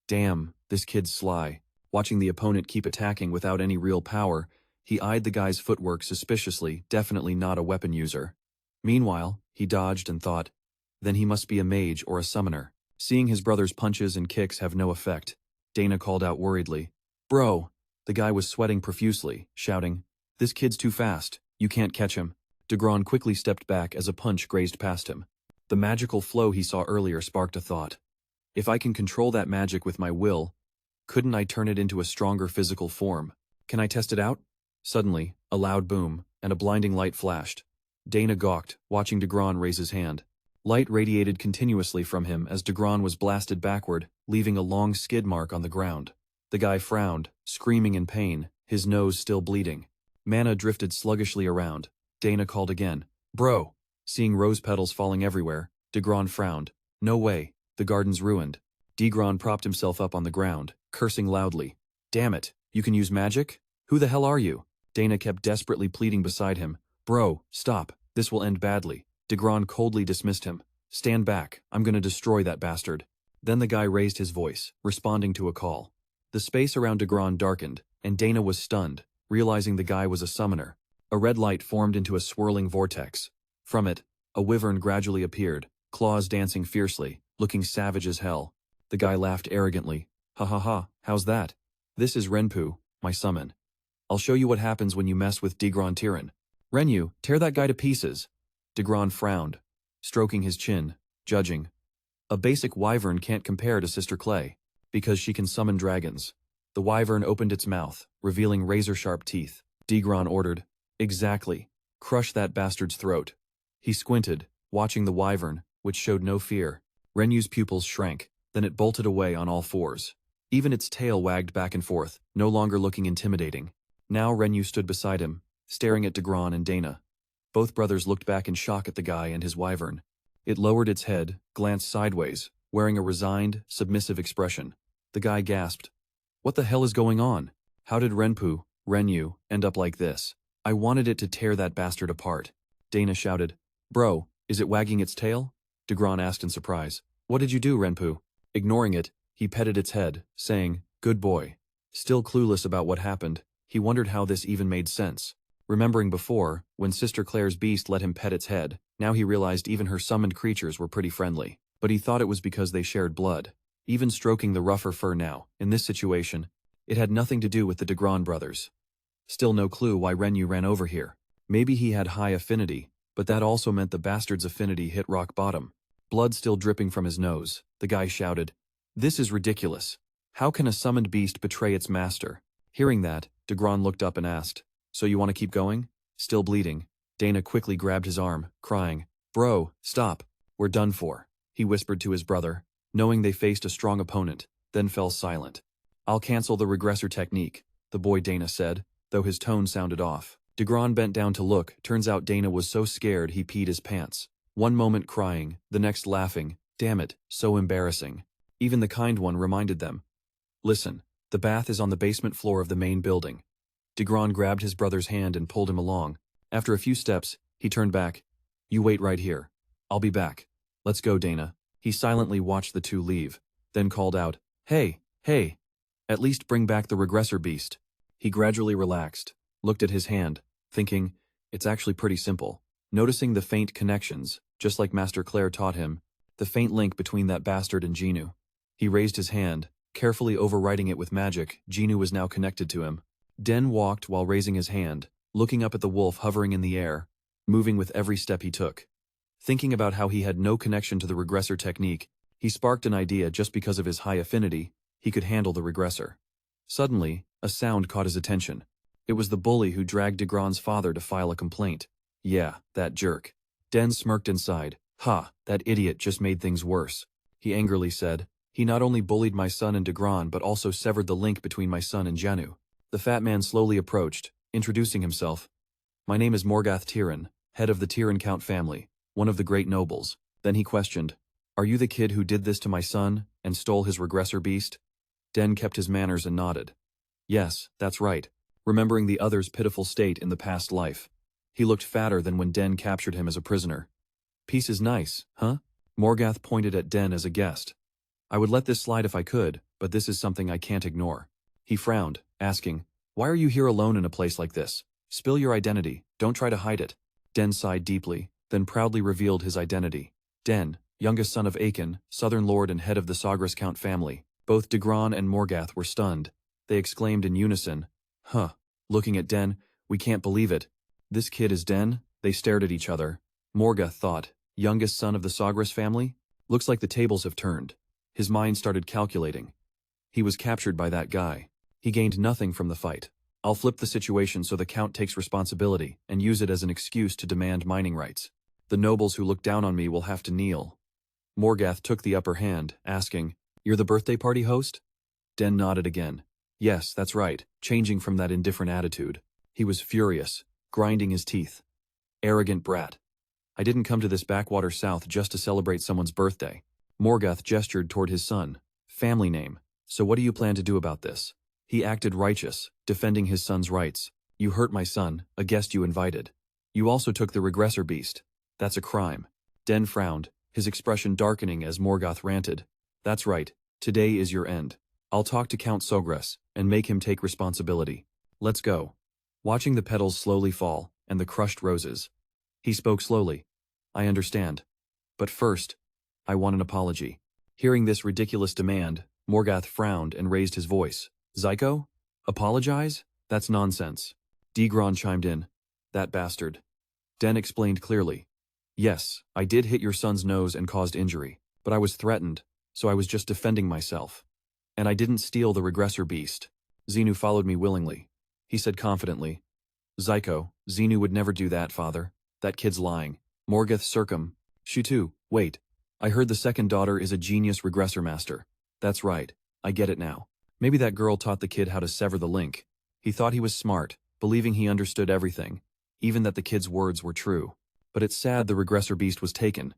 Damn, this kid's sly. Watching the opponent keep attacking without any real power, he eyed the guy's footwork suspiciously, definitely not a weapon user. Meanwhile, he dodged and thought, then he must be a mage or a summoner. Seeing his brother's punches and kicks have no effect, Dana called out worriedly. Bro! The guy was sweating profusely, shouting, This kid's too fast. You can't catch him. Gron quickly stepped back as a punch grazed past him. The magical flow he saw earlier sparked a thought. If I can control that magic with my will, couldn't I turn it into a stronger physical form? Can I test it out? Suddenly, a loud boom, and a blinding light flashed. Dana gawked, watching Degron raise his hand. Light radiated continuously from him as Degron was blasted backward, leaving a long skid mark on the ground. The guy frowned, screaming in pain, his nose still bleeding. Mana drifted sluggishly around. Dana called again. Bro! Seeing rose petals falling everywhere, Degron frowned. No way, the garden's ruined. Degron propped himself up on the ground, cursing loudly. Damn it, you can use magic? Who the hell are you? Dana kept desperately pleading beside him. Bro, stop, this will end badly. Degron coldly dismissed him. Stand back, I'm gonna destroy that bastard. Then the guy raised his voice, responding to a call. The space around Degron darkened, and Dana was stunned, realizing the guy was a summoner. A red light formed into a swirling vortex. From it, a wyvern gradually appeared, claws dancing fiercely, looking savage as hell. The guy laughed arrogantly. Ha ha ha, how's that? This is Renpu, my summon. I'll show you what happens when you mess with Degron Tyrann. Renyu, tear that guy to pieces. Degron frowned, stroking his chin, judging. A basic wyvern can't compare to Sister Clay, because she can summon dragons. The wyvern opened its mouth, revealing razor-sharp teeth. Degron ordered, exactly, crush that bastard's throat. He squinted, watching the wyvern, which showed no fear. Renyu's pupils shrank, then it bolted away on all fours. Even its tail wagged back and forth, no longer looking intimidating. Now Renyu stood beside him, staring at Degron and Dana. Both brothers looked back in shock at the guy and his wyvern. It lowered its head, glanced sideways, wearing a resigned, submissive expression. The guy gasped. What the hell is going on? How did Renyu, end up like this? I wanted it to tear that bastard apart. Dana shouted. Bro, is it wagging its tail? Degron asked in surprise. What did you do, Renpu? Ignoring it, he petted its head, saying, good boy. Still clueless about what happened, he wondered how this even made sense. Remembering before, when Sister Claire's beast let him pet its head, now he realized even her summoned creatures were pretty friendly. But he thought it was because they shared blood. Even stroking the rougher fur now, in this situation, it had nothing to do with the Degron brothers. Still no clue why Renyu ran over here. Maybe he had high affinity, but that also meant the bastard's affinity hit rock bottom. Blood still dripping from his nose, the guy shouted, This is ridiculous. How can a summoned beast betray its master? Hearing that, Degron looked up and asked, So you want to keep going? Still bleeding, Dana quickly grabbed his arm, crying, Bro, stop. We're done for. He whispered to his brother, knowing they faced a strong opponent, then fell silent. I'll cancel the regressor technique, the boy Dana said, though his tone sounded off. Degron bent down to look. Turns out Dana was so scared he peed his pants. One moment crying, the next laughing. Damn it, so embarrassing. Even the kind one reminded them. Listen, the bath is on the basement floor of the main building. Degron grabbed his brother's hand and pulled him along. After a few steps, he turned back. You wait right here. I'll be back. Let's go, Dana. He silently watched the two leave, then called out, Hey, hey! At least bring back the regressor beast. He gradually relaxed, looked at his hand, thinking, it's actually pretty simple. Noticing the faint connections, just like Master Claire taught him, the faint link between that bastard and Genu. He raised his hand, carefully overriding it with magic. Genu was now connected to him. Den walked while raising his hand, looking up at the wolf hovering in the air, moving with every step he took. Thinking about how he had no connection to the regressor technique, he sparked an idea. Just because of his high affinity, he could handle the regressor. Suddenly, a sound caught his attention. It was the bully who dragged Degron's father to file a complaint. Yeah, that jerk. Den smirked inside. Ha, that idiot just made things worse. He angrily said, he not only bullied my son and Degron but also severed the link between my son and Janu. The fat man slowly approached, introducing himself. My name is Morgath Tyrann, head of the Tyrann Count family, one of the great nobles. Then he questioned, Are you the kid who did this to my son and stole his regressor beast? Den kept his manners and nodded. Yes, that's right, remembering the other's pitiful state in the past life. He looked fatter than when Den captured him as a prisoner. Peace is nice, huh? Morgath pointed at Den as a guest. I would let this slide if I could, but this is something I can't ignore. He frowned, asking, Why are you here alone in a place like this? Spill your identity, don't try to hide it. Den sighed deeply, then proudly revealed his identity. Den, youngest son of Awaken, Southern Lord and head of the Sagres Count family. Both Degron and Morgath were stunned. They exclaimed in unison, Huh. Looking at Den, we can't believe it. This kid is Den? They stared at each other. Morgath thought, youngest son of the Sagres family? Looks like the tables have turned. His mind started calculating. He was captured by that guy. He gained nothing from the fight. I'll flip the situation so the Count takes responsibility and use it as an excuse to demand mining rights. The nobles who look down on me will have to kneel. Morgath took the upper hand, asking, "You're the birthday party host?" Den nodded again. Yes, that's right, changing from that indifferent attitude. He was furious, grinding his teeth. Arrogant brat. I didn't come to this backwater south just to celebrate someone's birthday. Morgath gestured toward his son. Family name. So what do you plan to do about this? He acted righteous, defending his son's rights. You hurt my son, a guest you invited. You also took the regressor beast. That's a crime. Den frowned, his expression darkening as Morgoth ranted. That's right, today is your end. I'll talk to Count Sogres and make him take responsibility. Let's go. Watching the petals slowly fall and the crushed roses, he spoke slowly. I understand. But first, I want an apology. Hearing this ridiculous demand, Morgoth frowned and raised his voice. Zyko? Apologize? That's nonsense. Degron chimed in. That bastard. Den explained clearly. Yes, I did hit your son's nose and caused injury, but I was threatened, so I was just defending myself. And I didn't steal the regressor beast. Xenu followed me willingly. He said confidently. Zyko, Xenu would never do that, father. That kid's lying. Morgoth Circum. Shutu, wait. I heard the second daughter is a genius regressor master. That's right, I get it now. Maybe that girl taught the kid how to sever the link. He thought he was smart, believing he understood everything, even that the kid's words were true. But it's sad the regressor beast was taken.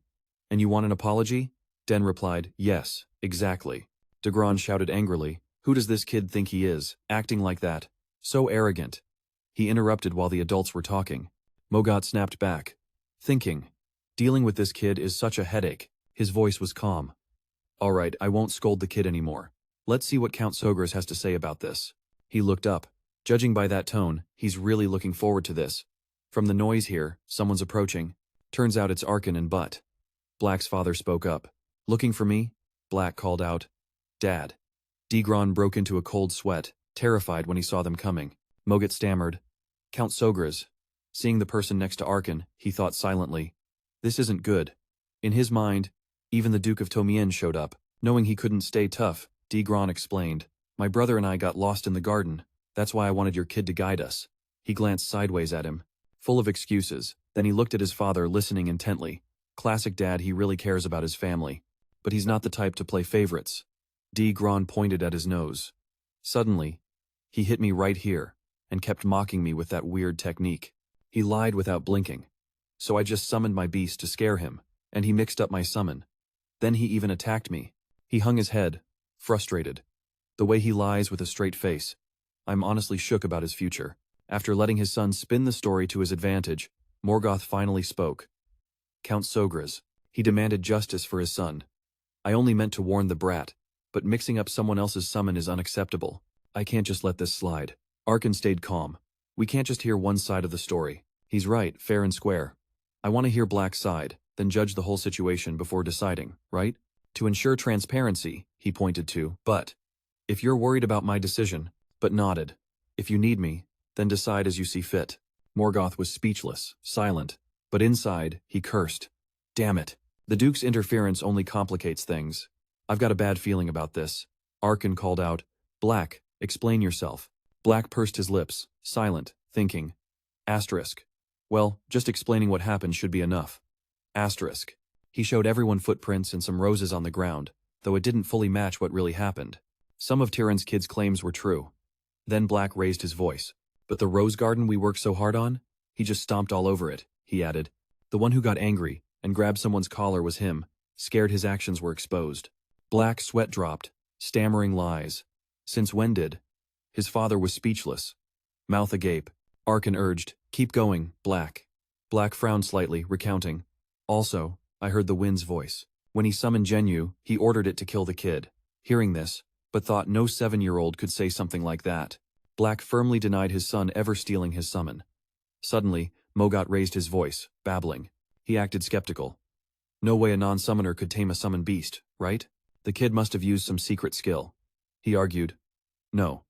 And you want an apology? Den replied, yes, exactly. Degron shouted angrily, who does this kid think he is, acting like that? So arrogant. He interrupted while the adults were talking. Morgoth snapped back, thinking, dealing with this kid is such a headache. His voice was calm. All right, I won't scold the kid anymore. Let's see what Count Sogres has to say about this. He looked up. Judging by that tone, he's really looking forward to this. From the noise here, someone's approaching. Turns out it's Arkin and Butt. Black's father spoke up. Looking for me? Black called out. Dad. Degron broke into a cold sweat, terrified when he saw them coming. Morgoth stammered. Count Sogres. Seeing the person next to Arkin, he thought silently. This isn't good. In his mind, even the Duke of Tomien showed up. Knowing he couldn't stay tough, Degron explained. My brother and I got lost in the garden. That's why I wanted your kid to guide us. He glanced sideways at him, full of excuses. Then he looked at his father, listening intently. Classic dad, he really cares about his family. But he's not the type to play favorites. Degron pointed at his nose. Suddenly, he hit me right here, and kept mocking me with that weird technique. He lied without blinking. So I just summoned my beast to scare him, and he mixed up my summon. Then he even attacked me. He hung his head, frustrated. The way he lies with a straight face. I'm honestly shook about his future. After letting his son spin the story to his advantage, Morgoth finally spoke. Count Sogres. He demanded justice for his son. I only meant to warn the brat, but mixing up someone else's summon is unacceptable. I can't just let this slide. Arkin stayed calm. We can't just hear one side of the story. He's right, fair and square. I want to hear Black's side, then judge the whole situation before deciding, right? To ensure transparency, he pointed to, but if you're worried about my decision, but nodded. If you need me, then decide as you see fit. Morgoth was speechless, silent, but inside, he cursed. Damn it. The Duke's interference only complicates things. I've got a bad feeling about this. Arkin called out, Black, explain yourself. Black pursed his lips, silent, thinking. Asterisk. Well, just explaining what happened should be enough. Asterisk. He showed everyone footprints and some roses on the ground, though it didn't fully match what really happened. Some of Tyrion's kids' claims were true. Then Black raised his voice. But the rose garden we worked so hard on? He just stomped all over it, he added. The one who got angry and grabbed someone's collar was him, scared his actions were exposed. Black's sweat dropped, stammering lies. Since when did? His father was speechless. Mouth agape. Arkin urged, keep going, Black. Black frowned slightly, recounting. Also, I heard the wind's voice. When he summoned Genyu, he ordered it to kill the kid. Hearing this, but thought no 7-year-old could say something like that. Black firmly denied his son ever stealing his summon. Suddenly, Morgoth raised his voice, babbling. He acted skeptical. No way a non-summoner could tame a summoned beast, right? The kid must have used some secret skill. He argued. No.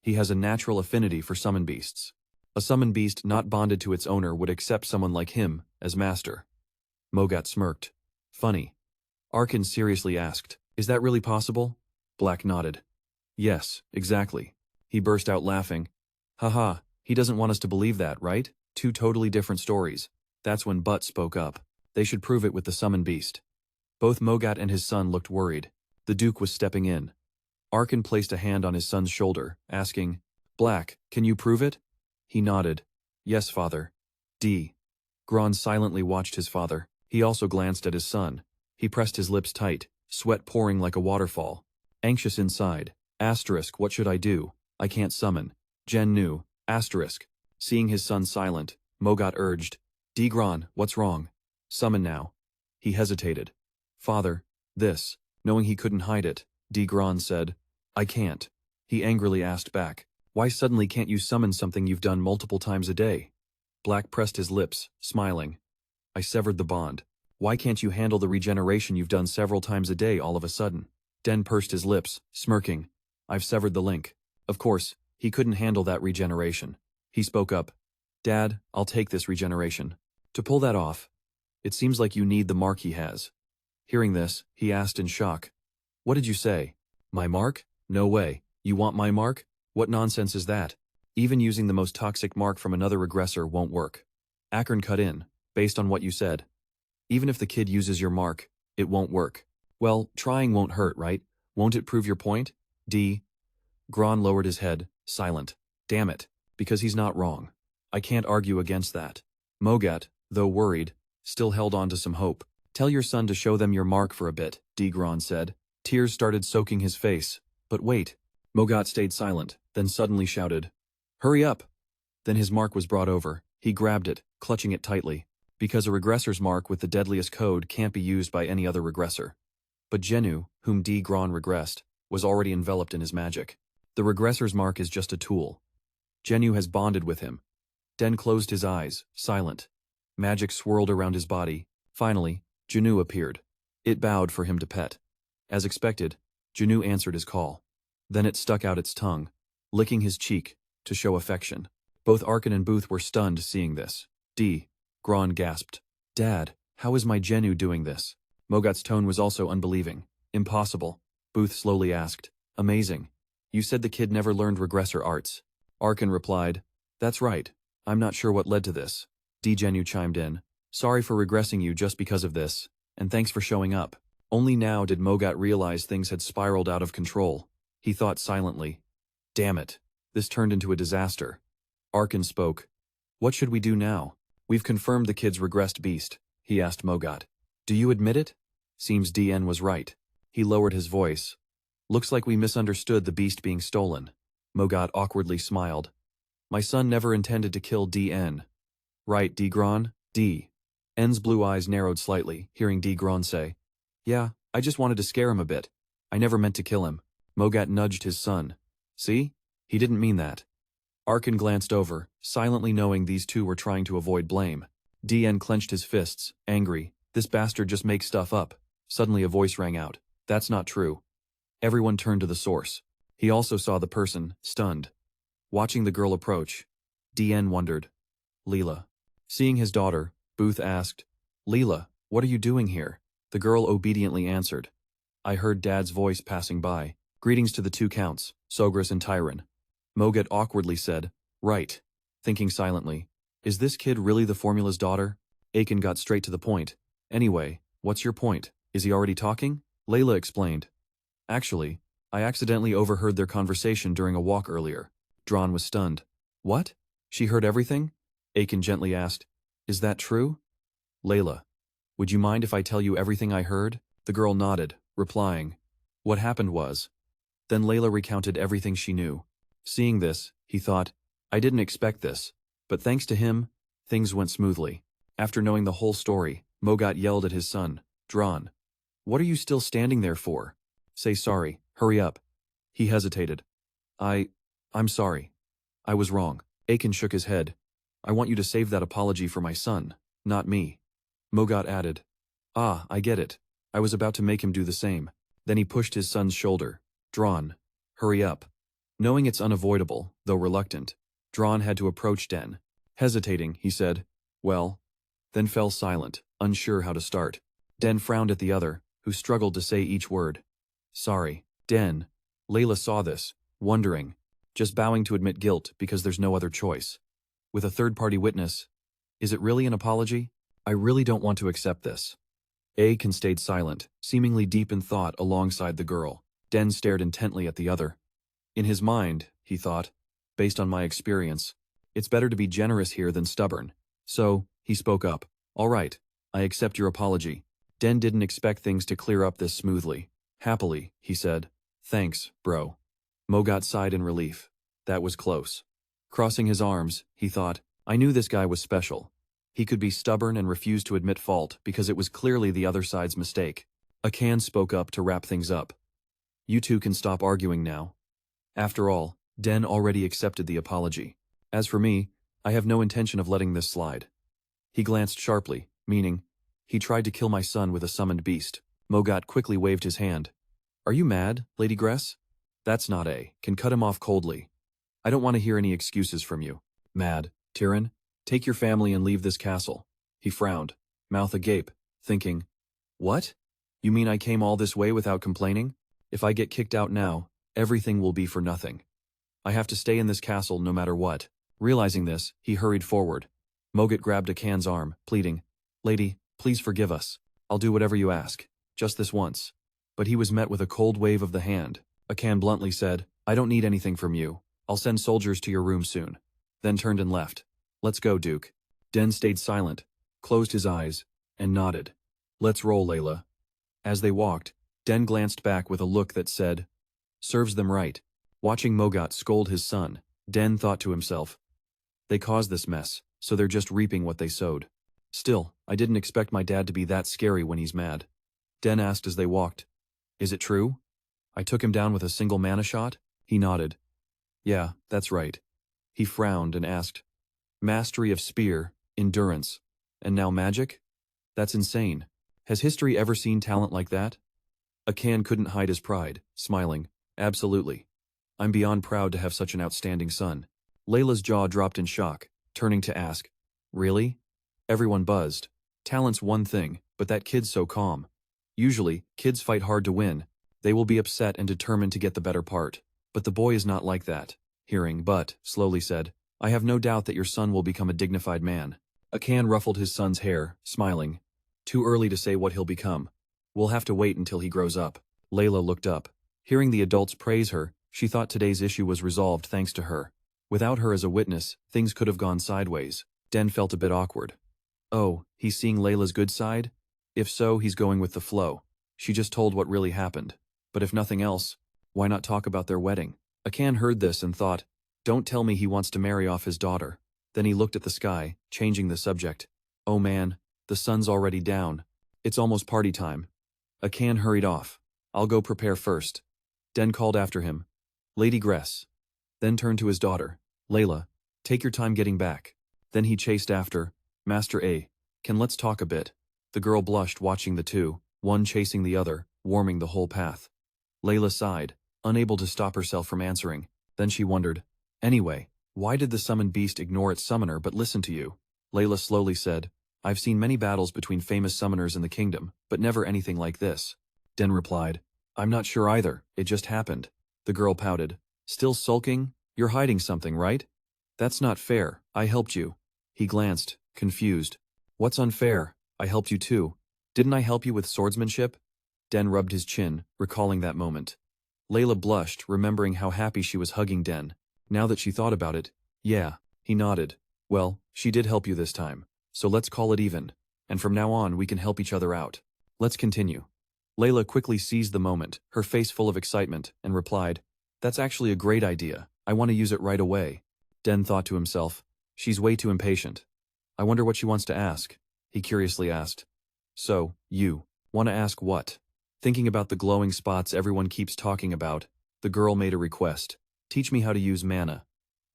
He has a natural affinity for summon beasts. A summon beast not bonded to its owner would accept someone like him as master. Morgoth smirked. Funny. Arkin seriously asked, Is that really possible? Black nodded. Yes, exactly. He burst out laughing. Haha, he doesn't want us to believe that, right? Two totally different stories. That's when Butt spoke up. They should prove it with the summon beast. Both Mogat and his son looked worried. The Duke was stepping in. Arkin placed a hand on his son's shoulder, asking, Black, can you prove it? He nodded. Yes, father. D. Gron silently watched his father. He also glanced at his son. He pressed his lips tight, sweat pouring like a waterfall. Anxious inside. Asterisk, what should I do? I can't summon. Jen knew. Asterisk. Seeing his son silent, Mogat urged, D. Gron, what's wrong? Summon now. He hesitated. Father, this. Knowing he couldn't hide it, D. Gron said, I can't. He angrily asked back, why suddenly can't you summon something you've done multiple times a day? Black pressed his lips, smiling. I severed the bond. Why can't you handle the regeneration you've done several times a day all of a sudden? Den pursed his lips, smirking. I've severed the link. Of course, he couldn't handle that regeneration. He spoke up. Dad, I'll take this regeneration. To pull that off, it seems like you need the mark he has. Hearing this, he asked in shock. What did you say? My mark? No way. You want my mark? What nonsense is that? Even using the most toxic mark from another regressor won't work. Akron cut in, based on what you said. Even if the kid uses your mark, it won't work. Well, trying won't hurt, right? Won't it prove your point? D. Gron lowered his head, silent. Damn it, because he's not wrong. I can't argue against that. Mogat, though worried, still held on to some hope. Tell your son to show them your mark for a bit, D. Gron said. Tears started soaking his face. But wait. Mogat stayed silent, then suddenly shouted, Hurry up! Then his mark was brought over. He grabbed it, clutching it tightly. Because a regressor's mark with the deadliest code can't be used by any other regressor. But Genu, whom D. Gron regressed, was already enveloped in his magic. The regressor's mark is just a tool. Genu has bonded with him. Den closed his eyes, silent. Magic swirled around his body. Finally, Genu appeared. It bowed for him to pet. As expected, Genu answered his call. Then it stuck out its tongue, licking his cheek, to show affection. Both Arkin and Booth were stunned seeing this. D. Gron gasped. Dad, how is my Genu doing this? Mogat's tone was also unbelieving. Impossible. Booth slowly asked. Amazing. You said the kid never learned regressor arts. Arkin replied. That's right. I'm not sure what led to this. D. Genu chimed in. Sorry for regressing you just because of this, and thanks for showing up. Only now did Mogat realize things had spiraled out of control. He thought silently. Damn it. This turned into a disaster. Arkin spoke. What should we do now? We've confirmed the kid's regressed beast, he asked Mogat. Do you admit it? Seems DN was right. He lowered his voice. Looks like we misunderstood the beast being stolen. Mogat awkwardly smiled. My son never intended to kill DN. Right, D. Gron? D. N's blue eyes narrowed slightly, hearing D. Gron say, Yeah, I just wanted to scare him a bit. I never meant to kill him. Mogat nudged his son. See? He didn't mean that. Arkin glanced over, silently knowing these two were trying to avoid blame. DN clenched his fists, angry. This bastard just makes stuff up. Suddenly a voice rang out. That's not true. Everyone turned to the source. He also saw the person, stunned. Watching the girl approach, DN wondered. Leela. Seeing his daughter, Booth asked, Leela, what are you doing here? The girl obediently answered. I heard Dad's voice passing by. Greetings to the two counts, Sogris and Tyron. Mogat awkwardly said, Right. Thinking silently. Is this kid really the formula's daughter? Aiken got straight to the point. Anyway, what's your point? Is he already talking? Layla explained. Actually, I accidentally overheard their conversation during a walk earlier. Drawn was stunned. What? She heard everything? Aiken gently asked. Is that true? Layla. Would you mind if I tell you everything I heard? The girl nodded, replying. What happened was. Then Layla recounted everything she knew. Seeing this, he thought, I didn't expect this. But thanks to him, things went smoothly. After knowing the whole story, Mogat yelled at his son, Drawn. What are you still standing there for? Say sorry, hurry up. He hesitated. I'm sorry. I was wrong. Aiken shook his head. I want you to save that apology for my son, not me. Mogat added. Ah, I get it. I was about to make him do the same. Then he pushed his son's shoulder. Drawn. Hurry up. Knowing it's unavoidable, though reluctant, Drawn had to approach Den. Hesitating, he said, Well, then fell silent, unsure how to start. Den frowned at the other, who struggled to say each word. Sorry. Den. Layla saw this, wondering, just bowing to admit guilt because there's no other choice. With a third-party witness, is it really an apology? I really don't want to accept this. Aiken stayed silent, seemingly deep in thought alongside the girl. Den stared intently at the other. In his mind, he thought, based on my experience, it's better to be generous here than stubborn. So, he spoke up. All right, I accept your apology. Den didn't expect things to clear up this smoothly. Happily, he said. Thanks, bro. Mogot sighed in relief. That was close. Crossing his arms, he thought, I knew this guy was special. He could be stubborn and refuse to admit fault because it was clearly the other side's mistake. Akan spoke up to wrap things up. You two can stop arguing now. After all, Den already accepted the apology. As for me, I have no intention of letting this slide. He glanced sharply, meaning, he tried to kill my son with a summoned beast. Mogot quickly waved his hand. Are you mad, Lady Gress? That's not can cut him off coldly. I don't want to hear any excuses from you. Mad, Tyrann? Take your family and leave this castle. He frowned, mouth agape, thinking, what? You mean I came all this way without complaining? If I get kicked out now, everything will be for nothing. I have to stay in this castle no matter what. Realizing this, he hurried forward. Mogot grabbed Akan's arm, pleading, Lady, please forgive us. I'll do whatever you ask. Just this once. But he was met with a cold wave of the hand. Akan bluntly said, I don't need anything from you. I'll send soldiers to your room soon. Then turned and left. Let's go, Duke. Den stayed silent, closed his eyes, and nodded. Let's roll, Layla. As they walked, Den glanced back with a look that said, serves them right. Watching Mogot scold his son, Den thought to himself, they caused this mess, so they're just reaping what they sowed. Still, I didn't expect my dad to be that scary when he's mad. Den asked as they walked, is it true? I took him down with a single mana shot? He nodded. Yeah, that's right. He frowned and asked, mastery of spear, endurance, and now magic? That's insane. Has history ever seen talent like that? Akan couldn't hide his pride, smiling. Absolutely. I'm beyond proud to have such an outstanding son. Layla's jaw dropped in shock, turning to ask, really? Everyone buzzed. Talent's one thing, but that kid's so calm. Usually, kids fight hard to win. They will be upset and determined to get the better part. But the boy is not like that. Hearing but, slowly said, I have no doubt that your son will become a dignified man. Akan ruffled his son's hair, smiling. Too early to say what he'll become. We'll have to wait until he grows up. Layla looked up. Hearing the adults praise her, she thought today's issue was resolved thanks to her. Without her as a witness, things could have gone sideways. Den felt a bit awkward. Oh, he's seeing Layla's good side? If so, he's going with the flow. She just told what really happened. But if nothing else, why not talk about their wedding? Akan heard this and thought, don't tell me he wants to marry off his daughter. Then he looked at the sky, changing the subject. Oh man, the sun's already down. It's almost party time. Akan hurried off. I'll go prepare first. Den called after him. Lady Gress. Then turned to his daughter. Layla, take your time getting back. Then he chased after, Master can let's talk a bit. The girl blushed watching the two, one chasing the other, warming the whole path. Layla sighed, unable to stop herself from answering. Then she wondered, anyway, why did the summoned beast ignore its summoner but listen to you? Layla slowly said, I've seen many battles between famous summoners in the kingdom, but never anything like this. Den replied, I'm not sure either, it just happened. The girl pouted. Still sulking? You're hiding something, right? That's not fair, I helped you. He glanced, confused. What's unfair? I helped you too. Didn't I help you with swordsmanship? Den rubbed his chin, recalling that moment. Layla blushed, remembering how happy she was hugging Den. Now that she thought about it, yeah, he nodded. Well, she did help you this time, so let's call it even. And from now on we can help each other out. Let's continue. Layla quickly seized the moment, her face full of excitement, and replied, That's actually a great idea. I want to use it right away. Den thought to himself, she's way too impatient. I wonder what she wants to ask, he curiously asked. So, you want to ask what? Thinking about the glowing spots everyone keeps talking about, the girl made a request. Teach me how to use mana.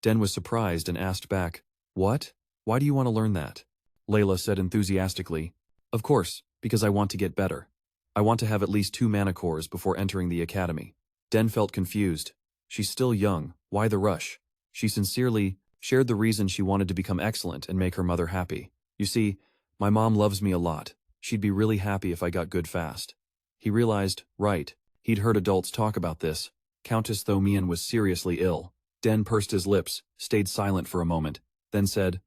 Den was surprised and asked back, What? Why do you want to learn that? Layla said enthusiastically, Of course, because I want to get better. I want to have at least 2 mana cores before entering the academy. Den felt confused. She's still young, why the rush? She sincerely shared the reason she wanted to become excellent and make her mother happy. You see, my mom loves me a lot. She'd be really happy if I got good fast. He realized, right, He'd heard adults talk about this. Countess Thomian was seriously ill. Den pursed his lips, stayed silent for a moment, then said,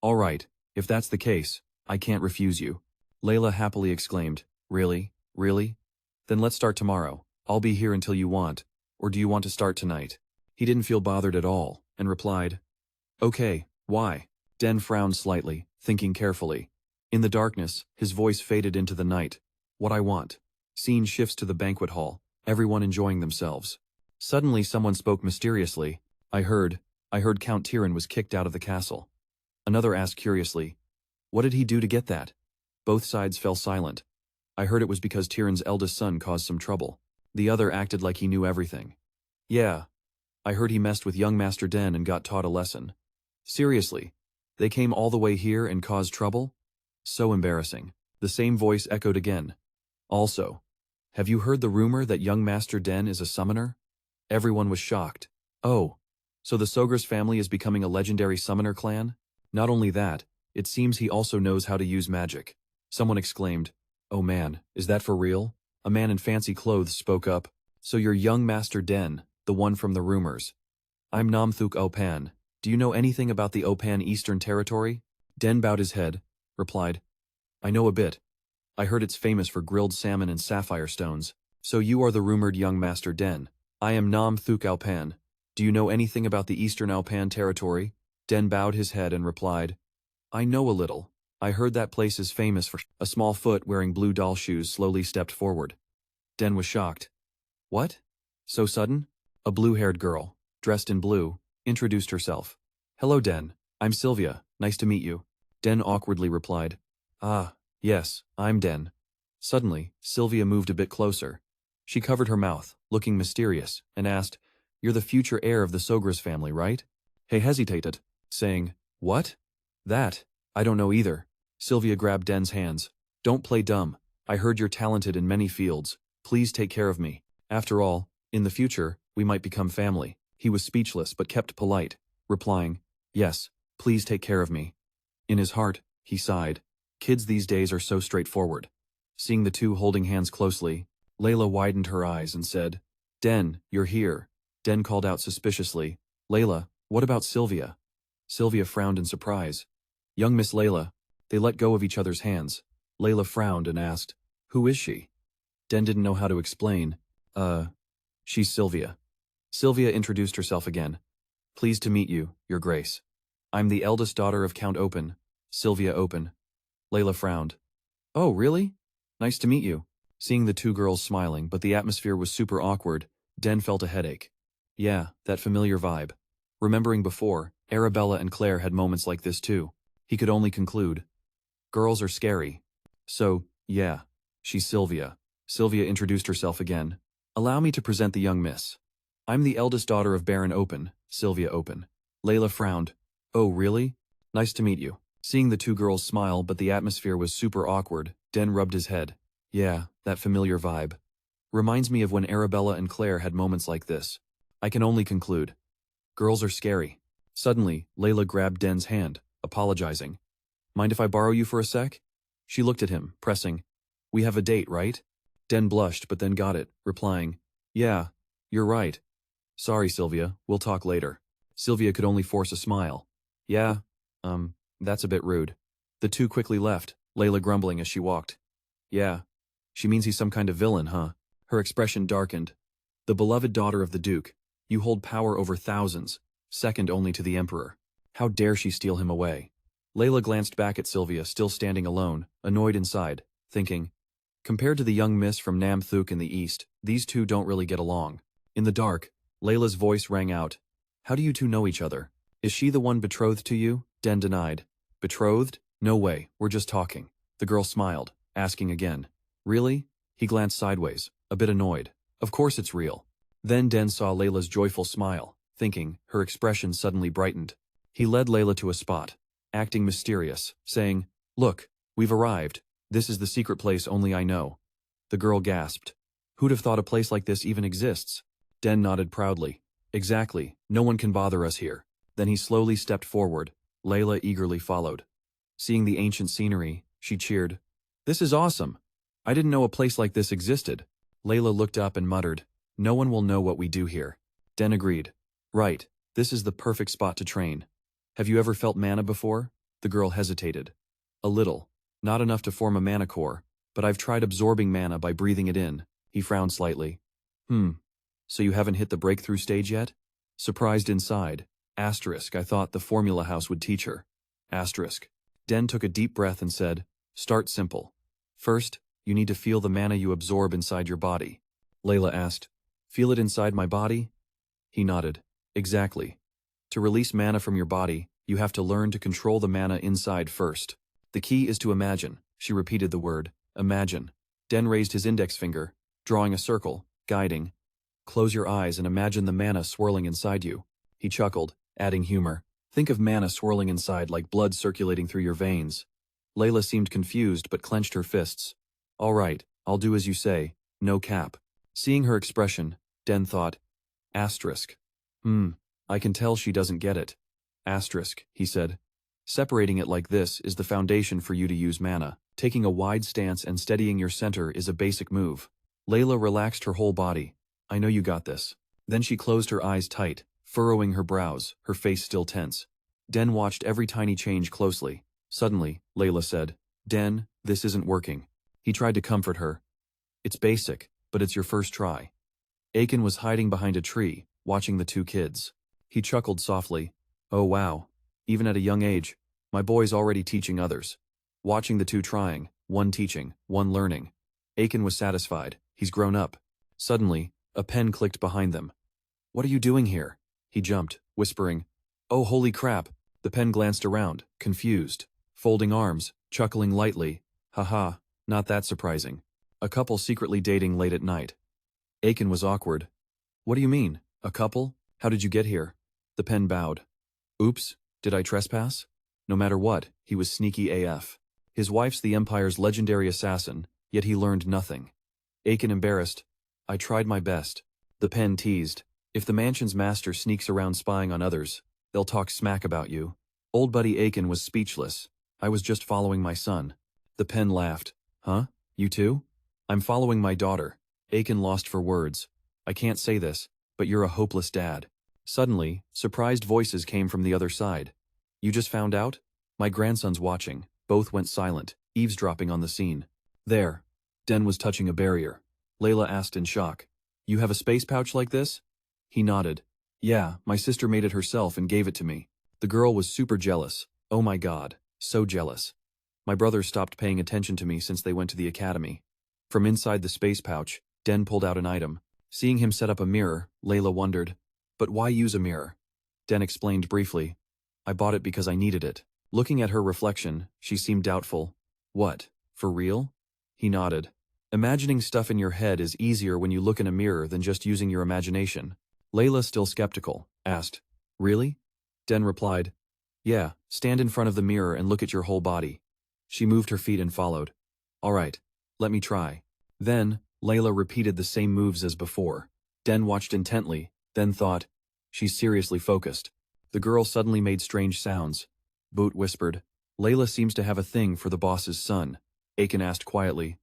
"All right, if that's the case, I can't refuse you." Layla happily exclaimed, "Really? Really? Then let's start tomorrow. I'll be here until you want. Or do you want to start tonight?" He didn't feel bothered at all, and replied, "Okay, why?" Den frowned slightly, thinking carefully. In the darkness, his voice faded into the night. "What I want." Scene shifts to the banquet hall, everyone enjoying themselves. Suddenly someone spoke mysteriously. I heard Count Tyrann was kicked out of the castle." Another asked curiously, "What did he do to get that?" Both sides fell silent. "I heard it was because Tyrann's eldest son caused some trouble." The other acted like he knew everything. "Yeah. I heard he messed with young Master Den and got taught a lesson." "Seriously? They came all the way here and caused trouble? So embarrassing." The same voice echoed again. "Also, have you heard the rumor that young Master Den is a summoner?" Everyone was shocked. "Oh, so the Sogras family is becoming a legendary summoner clan? Not only that, it seems he also knows how to use magic." Someone exclaimed, "Oh man, is that for real?" A man in fancy clothes spoke up, "So you're young Master Den, the one from the rumors." "I'm Namthuk Opan. Do you know anything about the Opan Eastern Territory?" Den bowed his head, replied, "I know a bit. I heard it's famous for grilled salmon and sapphire stones." "So you are the rumored young Master Den." "I am Namthuk Alpan. Do you know anything about the Eastern Alpan Territory?" Den bowed his head and replied, "I know a little. I heard that place is famous for..." A small foot wearing blue doll shoes slowly stepped forward. Den was shocked. "What? So sudden?" A blue-haired girl, dressed in blue, introduced herself. "Hello Den, I'm Sylvia, nice to meet you." Den awkwardly replied, "Ah, yes, I'm Den." Suddenly, Sylvia moved a bit closer. She covered her mouth, looking mysterious, and asked, "You're the future heir of the Sogras family, right?" He hesitated, saying, "What?" "That, I don't know either." Sylvia grabbed Den's hands. "Don't play dumb. I heard you're talented in many fields. Please take care of me. After all, in the future, we might become family." He was speechless but kept polite, replying, "Yes, please take care of me." In his heart, he sighed. Kids these days are so straightforward. Seeing the two holding hands closely, Layla widened her eyes and said, "Den, you're here." Den called out suspiciously, "Layla, what about Sylvia?" Sylvia frowned in surprise. "Young Miss Layla." They let go of each other's hands. Layla frowned and asked, "Who is she?" Den didn't know how to explain. She's Sylvia." Sylvia introduced herself again. "Pleased to meet you, Your Grace. I'm the eldest daughter of Count Open, Sylvia Open." Layla frowned. "Oh, really? Nice to meet you." Seeing the two girls smiling, but the atmosphere was super awkward, Den felt a headache. Yeah, that familiar vibe. Remembering before, Arabella and Claire had moments like this too. He could only conclude, girls are scary. "So, yeah, she's Sylvia." Sylvia introduced herself again. "Allow me to present the young miss. I'm the eldest daughter of Baron Open, Sylvia Open." Layla frowned. "Oh, really? Nice to meet you." Seeing the two girls smile but the atmosphere was super awkward, Den rubbed his head. Yeah, that familiar vibe. Reminds me of when Arabella and Claire had moments like this. I can only conclude, girls are scary. Suddenly, Layla grabbed Den's hand, apologizing. "Mind if I borrow you for a sec?" She looked at him, pressing, "We have a date, right?" Den blushed but then got it, replying, "Yeah, you're right. Sorry, Sylvia, we'll talk later." Sylvia could only force a smile. "Yeah, that's a bit rude." The two quickly left, Layla grumbling as she walked. "Yeah, she means he's some kind of villain, huh?" Her expression darkened. "The beloved daughter of the Duke. You hold power over thousands, second only to the Emperor. How dare she steal him away?" Layla glanced back at Sylvia, still standing alone, annoyed inside, thinking, compared to the young miss from Namthuk in the east, these two don't really get along. In the dark, Layla's voice rang out, "How do you two know each other? Is she the one betrothed to you?" Den denied. "Betrothed? No way, we're just talking." The girl smiled, asking again, "Really?" He glanced sideways, a bit annoyed. Of course it's real. Then Den saw Layla's joyful smile, thinking, her expression suddenly brightened. He led Layla to a spot, acting mysterious, saying, "Look, we've arrived. This is the secret place only I know." The girl gasped. "Who'd have thought a place like this even exists?" Den nodded proudly. "Exactly, no one can bother us here." Then he slowly stepped forward. Layla eagerly followed. Seeing the ancient scenery, she cheered, "This is awesome. I didn't know a place like this existed." Layla looked up and muttered, "No one will know what we do here." Den agreed. "Right, this is the perfect spot to train. Have you ever felt mana before?" The girl hesitated. "A little. Not enough to form a mana core, but I've tried absorbing mana by breathing it in." He frowned slightly. So you haven't hit the breakthrough stage yet?" Surprised inside. Asterisk, I thought the formula house would teach her. Asterisk. Den took a deep breath and said, "Start simple. First, you need to feel the mana you absorb inside your body." Layla asked, "Feel it inside my body?" He nodded. "Exactly. To release mana from your body, you have to learn to control the mana inside first. The key is to imagine." She repeated the word, imagine. Den raised his index finger, drawing a circle, guiding. "Close your eyes and imagine the mana swirling inside you." He chuckled, adding humor. "Think of mana swirling inside like blood circulating through your veins." Layla seemed confused but clenched her fists. "All right, I'll do as you say, no cap." Seeing her expression, Den thought, asterisk. I can tell she doesn't get it. Asterisk, he said. "Separating it like this is the foundation for you to use mana. Taking a wide stance and steadying your center is a basic move." Layla relaxed her whole body. "I know you got this." Then she closed her eyes tight, furrowing her brows, her face still tense. Den watched every tiny change closely. Suddenly, Layla said, "Den, this isn't working." He tried to comfort her. "It's basic, but it's your first try." Aiken was hiding behind a tree, watching the two kids. He chuckled softly. "Oh wow. Even at a young age, my boy's already teaching others." Watching the two trying, one teaching, one learning. Aiken was satisfied. He's grown up. Suddenly, a pen clicked behind them. "What are you doing here?" He jumped, whispering, "Oh holy crap." The pen glanced around, confused, folding arms, chuckling lightly. "Haha, not that surprising. A couple secretly dating late at night." Aiken was awkward. "What do you mean, a couple? How did you get here?" The pen bowed. "Oops, did I trespass?" No matter what, he was sneaky AF. His wife's the Empire's legendary assassin, yet he learned nothing. Aiken embarrassed. "I tried my best." The pen teased. "If the mansion's master sneaks around spying on others, they'll talk smack about you." Old buddy Aiken was speechless. "I was just following my son." The pen laughed. "Huh? You too?" "I'm following my daughter." Aiken lost for words. "I can't say this, but you're a hopeless dad." Suddenly, surprised voices came from the other side. "You just found out? My grandson's watching." Both went silent, eavesdropping on the scene. "There." Den was touching a barrier. Layla asked in shock, "You have a space pouch like this?" He nodded. "Yeah, my sister made it herself and gave it to me." The girl was super jealous. Oh my god, so jealous. "My brother stopped paying attention to me since they went to the academy." From inside the space pouch, Den pulled out an item. Seeing him set up a mirror, Layla wondered, "But why use a mirror?" Den explained briefly, "I bought it because I needed it." Looking at her reflection, she seemed doubtful. "What, for real?" He nodded. "Imagining stuff in your head is easier when you look in a mirror than just using your imagination." Layla, still skeptical, asked, "Really?" Den replied, "Yeah, stand in front of the mirror and look at your whole body." She moved her feet and followed. "All right, let me try." Then, Layla repeated the same moves as before. Den watched intently, then thought, "She's seriously focused." The girl suddenly made strange sounds. Boot whispered, "Layla seems to have a thing for the boss's son." Aiken asked quietly,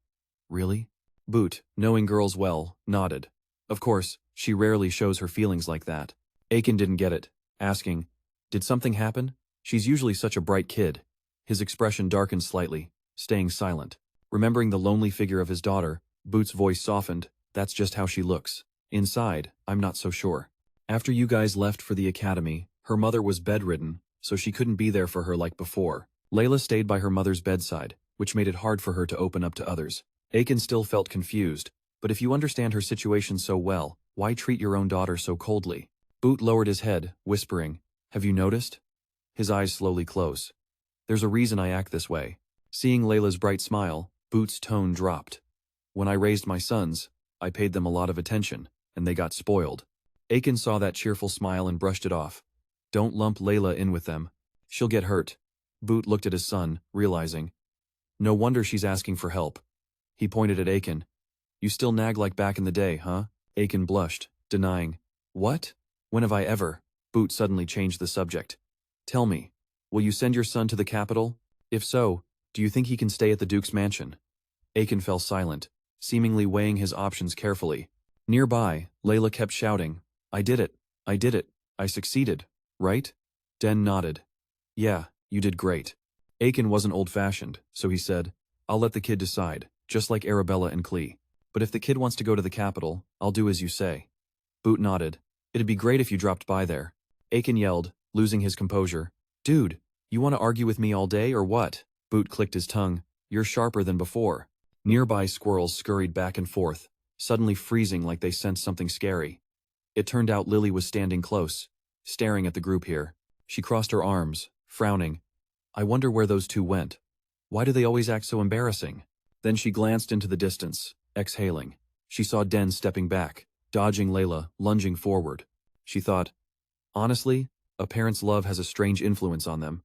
"Really?" Boot, knowing girls well, nodded. Of course, she rarely shows her feelings like that. Aiken didn't get it, asking, "Did something happen? She's usually such a bright kid." His expression darkened slightly, staying silent. Remembering the lonely figure of his daughter, Boot's voice softened. "That's just how she looks. Inside, I'm not so sure. After you guys left for the academy, her mother was bedridden, so she couldn't be there for her like before." Layla stayed by her mother's bedside, which made it hard for her to open up to others. Aiken still felt confused, but if you understand her situation so well, why treat your own daughter so coldly? Boot lowered his head, whispering, "Have you noticed?" His eyes slowly closed. "There's a reason I act this way." Seeing Layla's bright smile, Boot's tone dropped. "When I raised my sons, I paid them a lot of attention, and they got spoiled." Aiken saw that cheerful smile and brushed it off. "Don't lump Layla in with them. She'll get hurt." Boot looked at his son, realizing. "No wonder she's asking for help." He pointed at Aiken. "You still nag like back in the day, huh?" Aiken blushed, denying. "What? When have I ever?" Boot suddenly changed the subject. "Tell me, will you send your son to the capital? If so, do you think he can stay at the Duke's mansion?" Aiken fell silent. seemingly weighing his options carefully. Nearby, Layla kept shouting, I did it, I did it, I succeeded, right? Den nodded. Yeah, you did great. Aiken wasn't old-fashioned, so he said, I'll let the kid decide, just like Arabella and Klee. But if the kid wants to go to the capital, I'll do as you say. Boot nodded. It'd be great if you dropped by there. Aiken yelled, losing his composure. Dude, you want to argue with me all day or what? Boot clicked his tongue. You're sharper than before. Nearby squirrels scurried back and forth, suddenly freezing like they sensed something scary. It turned out Lily was standing close, staring at the group here. She crossed her arms, frowning. I wonder where those two went. Why do they always act so embarrassing? Then she glanced into the distance, exhaling. She saw Den stepping back, dodging Layla, lunging forward. She thought, honestly, a parent's love has a strange influence on them.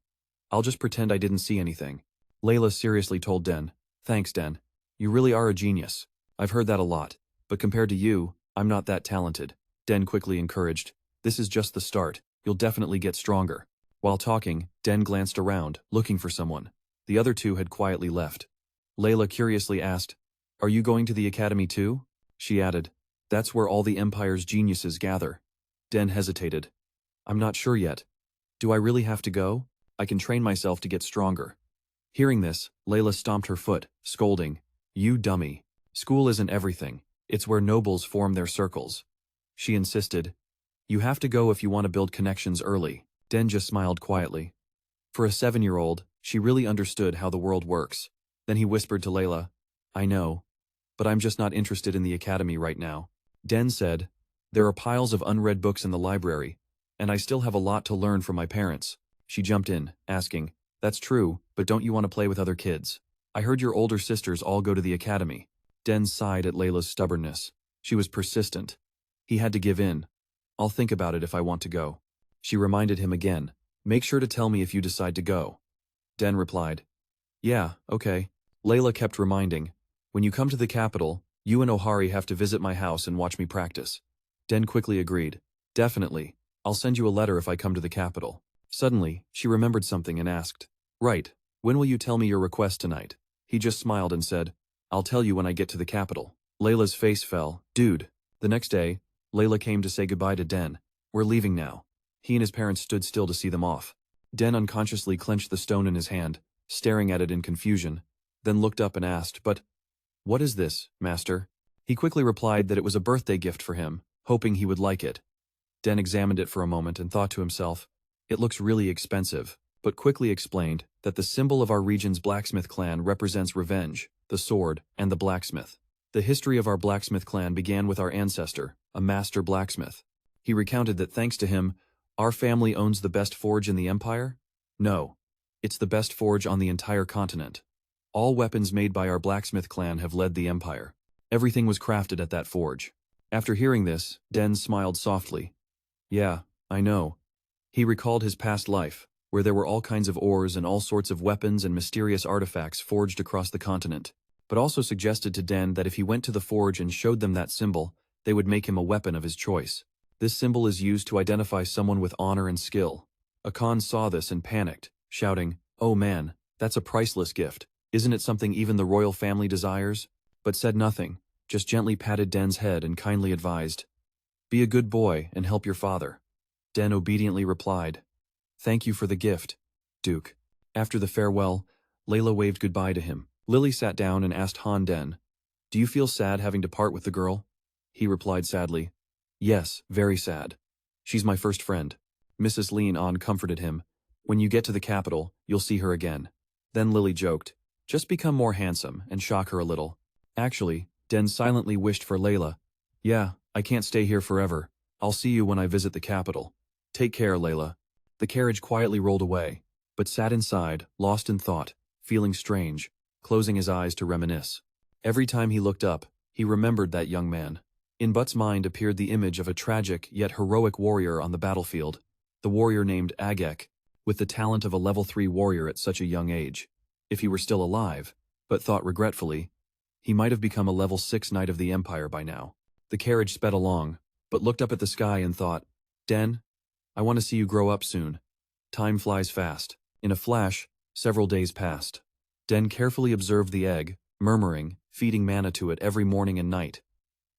I'll just pretend I didn't see anything. Layla seriously told Den, thanks Den. You really are a genius. I've heard that a lot, but compared to you, I'm not that talented. Den quickly encouraged, this is just the start, you'll definitely get stronger. While talking, Den glanced around, looking for someone. The other two had quietly left. Layla curiously asked, are you going to the academy too? She added, that's where all the Empire's geniuses gather. Den hesitated. I'm not sure yet. Do I really have to go? I can train myself to get stronger. Hearing this, Layla stomped her foot, scolding, you dummy. School isn't everything. It's where nobles form their circles. She insisted, you have to go if you want to build connections early. Den just smiled quietly. For a 7-year-old, she really understood how the world works. Then he whispered to Layla, I know, but I'm just not interested in the academy right now. Den said, there are piles of unread books in the library, and I still have a lot to learn from my parents. She jumped in, asking, that's true, but don't you want to play with other kids? I heard your older sisters all go to the academy. Den sighed at Layla's stubbornness. She was persistent. He had to give in. I'll think about it if I want to go. She reminded him again, make sure to tell me if you decide to go. Den replied, yeah, okay. Layla kept reminding, when you come to the capital, you and Ohari have to visit my house and watch me practice. Den quickly agreed, definitely. I'll send you a letter if I come to the capital. Suddenly, she remembered something and asked, right, when will you tell me your request tonight? He just smiled and said, I'll tell you when I get to the capital. Layla's face fell. Dude. The next day, Layla came to say goodbye to Den. We're leaving now. He and his parents stood still to see them off. Den unconsciously clenched the stone in his hand, staring at it in confusion, then looked up and asked, but, what is this, master? He quickly replied that it was a birthday gift for him, hoping he would like it. Den examined it for a moment and thought to himself, it looks really expensive, but quickly explained that the symbol of our region's blacksmith clan represents revenge, the sword, and the blacksmith. The history of our blacksmith clan began with our ancestor, a master blacksmith. He recounted that thanks to him, our family owns the best forge in the Empire? No. It's the best forge on the entire continent. All weapons made by our blacksmith clan have led the Empire. Everything was crafted at that forge. After hearing this, Den smiled softly. Yeah, I know. He recalled his past life, where there were all kinds of ores and all sorts of weapons and mysterious artifacts forged across the continent, but also suggested to Den that if he went to the forge and showed them that symbol, they would make him a weapon of his choice. This symbol is used to identify someone with honor and skill. Akan saw this and panicked, shouting, oh man, that's a priceless gift. Isn't it something even the royal family desires? But said nothing, just gently patted Den's head and kindly advised, be a good boy and help your father. Den obediently replied, thank you for the gift, Duke. After the farewell, Layla waved goodbye to him. Lily sat down and asked Han Den, do you feel sad having to part with the girl? He replied sadly, yes, very sad. She's my first friend. Mrs. Lean On comforted him. When you get to the capital, you'll see her again. Then Lily joked, just become more handsome and shock her a little. Actually, Den silently wished for Layla. Yeah, I can't stay here forever. I'll see you when I visit the capital. Take care, Layla. The carriage quietly rolled away, but sat inside, lost in thought, feeling strange, closing his eyes to reminisce. Every time he looked up, he remembered that young man. In Butt's mind appeared the image of a tragic yet heroic warrior on the battlefield, the warrior named Arick, with the talent of a level 3 warrior at such a young age. If he were still alive, but thought regretfully, he might have become a level 6 knight of the Empire by now. The carriage sped along, but looked up at the sky and thought, Den, I want to see you grow up soon. Time flies fast. In a flash, several days passed. Den carefully observed the egg, murmuring, feeding mana to it every morning and night.